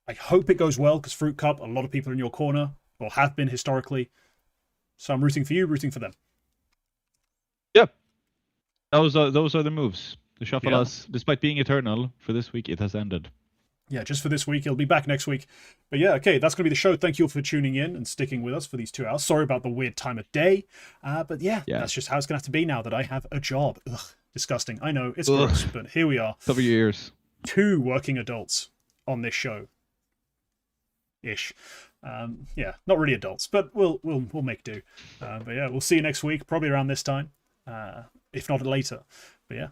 I hope it goes well because Fruit Cup, a lot of people are in your corner, or have been historically. So I'm rooting for you, rooting for them. Yep. Those are the moves. The shuffle has, despite being eternal, for this week it has ended. Yeah, just for this week. It'll be back next week. But yeah, okay, that's going to be the show. Thank you all for tuning in and sticking with us for these 2 hours. Sorry about the weird time of day. But yeah, that's just how it's going to have to be now that I have a job. Ugh, disgusting. I know, it's gross, but here we are. Cover your ears. 2 working adults on this show. Ish. Yeah, not really adults, but we'll make do. But yeah, we'll see you next week, probably around this time. If not later. But yeah,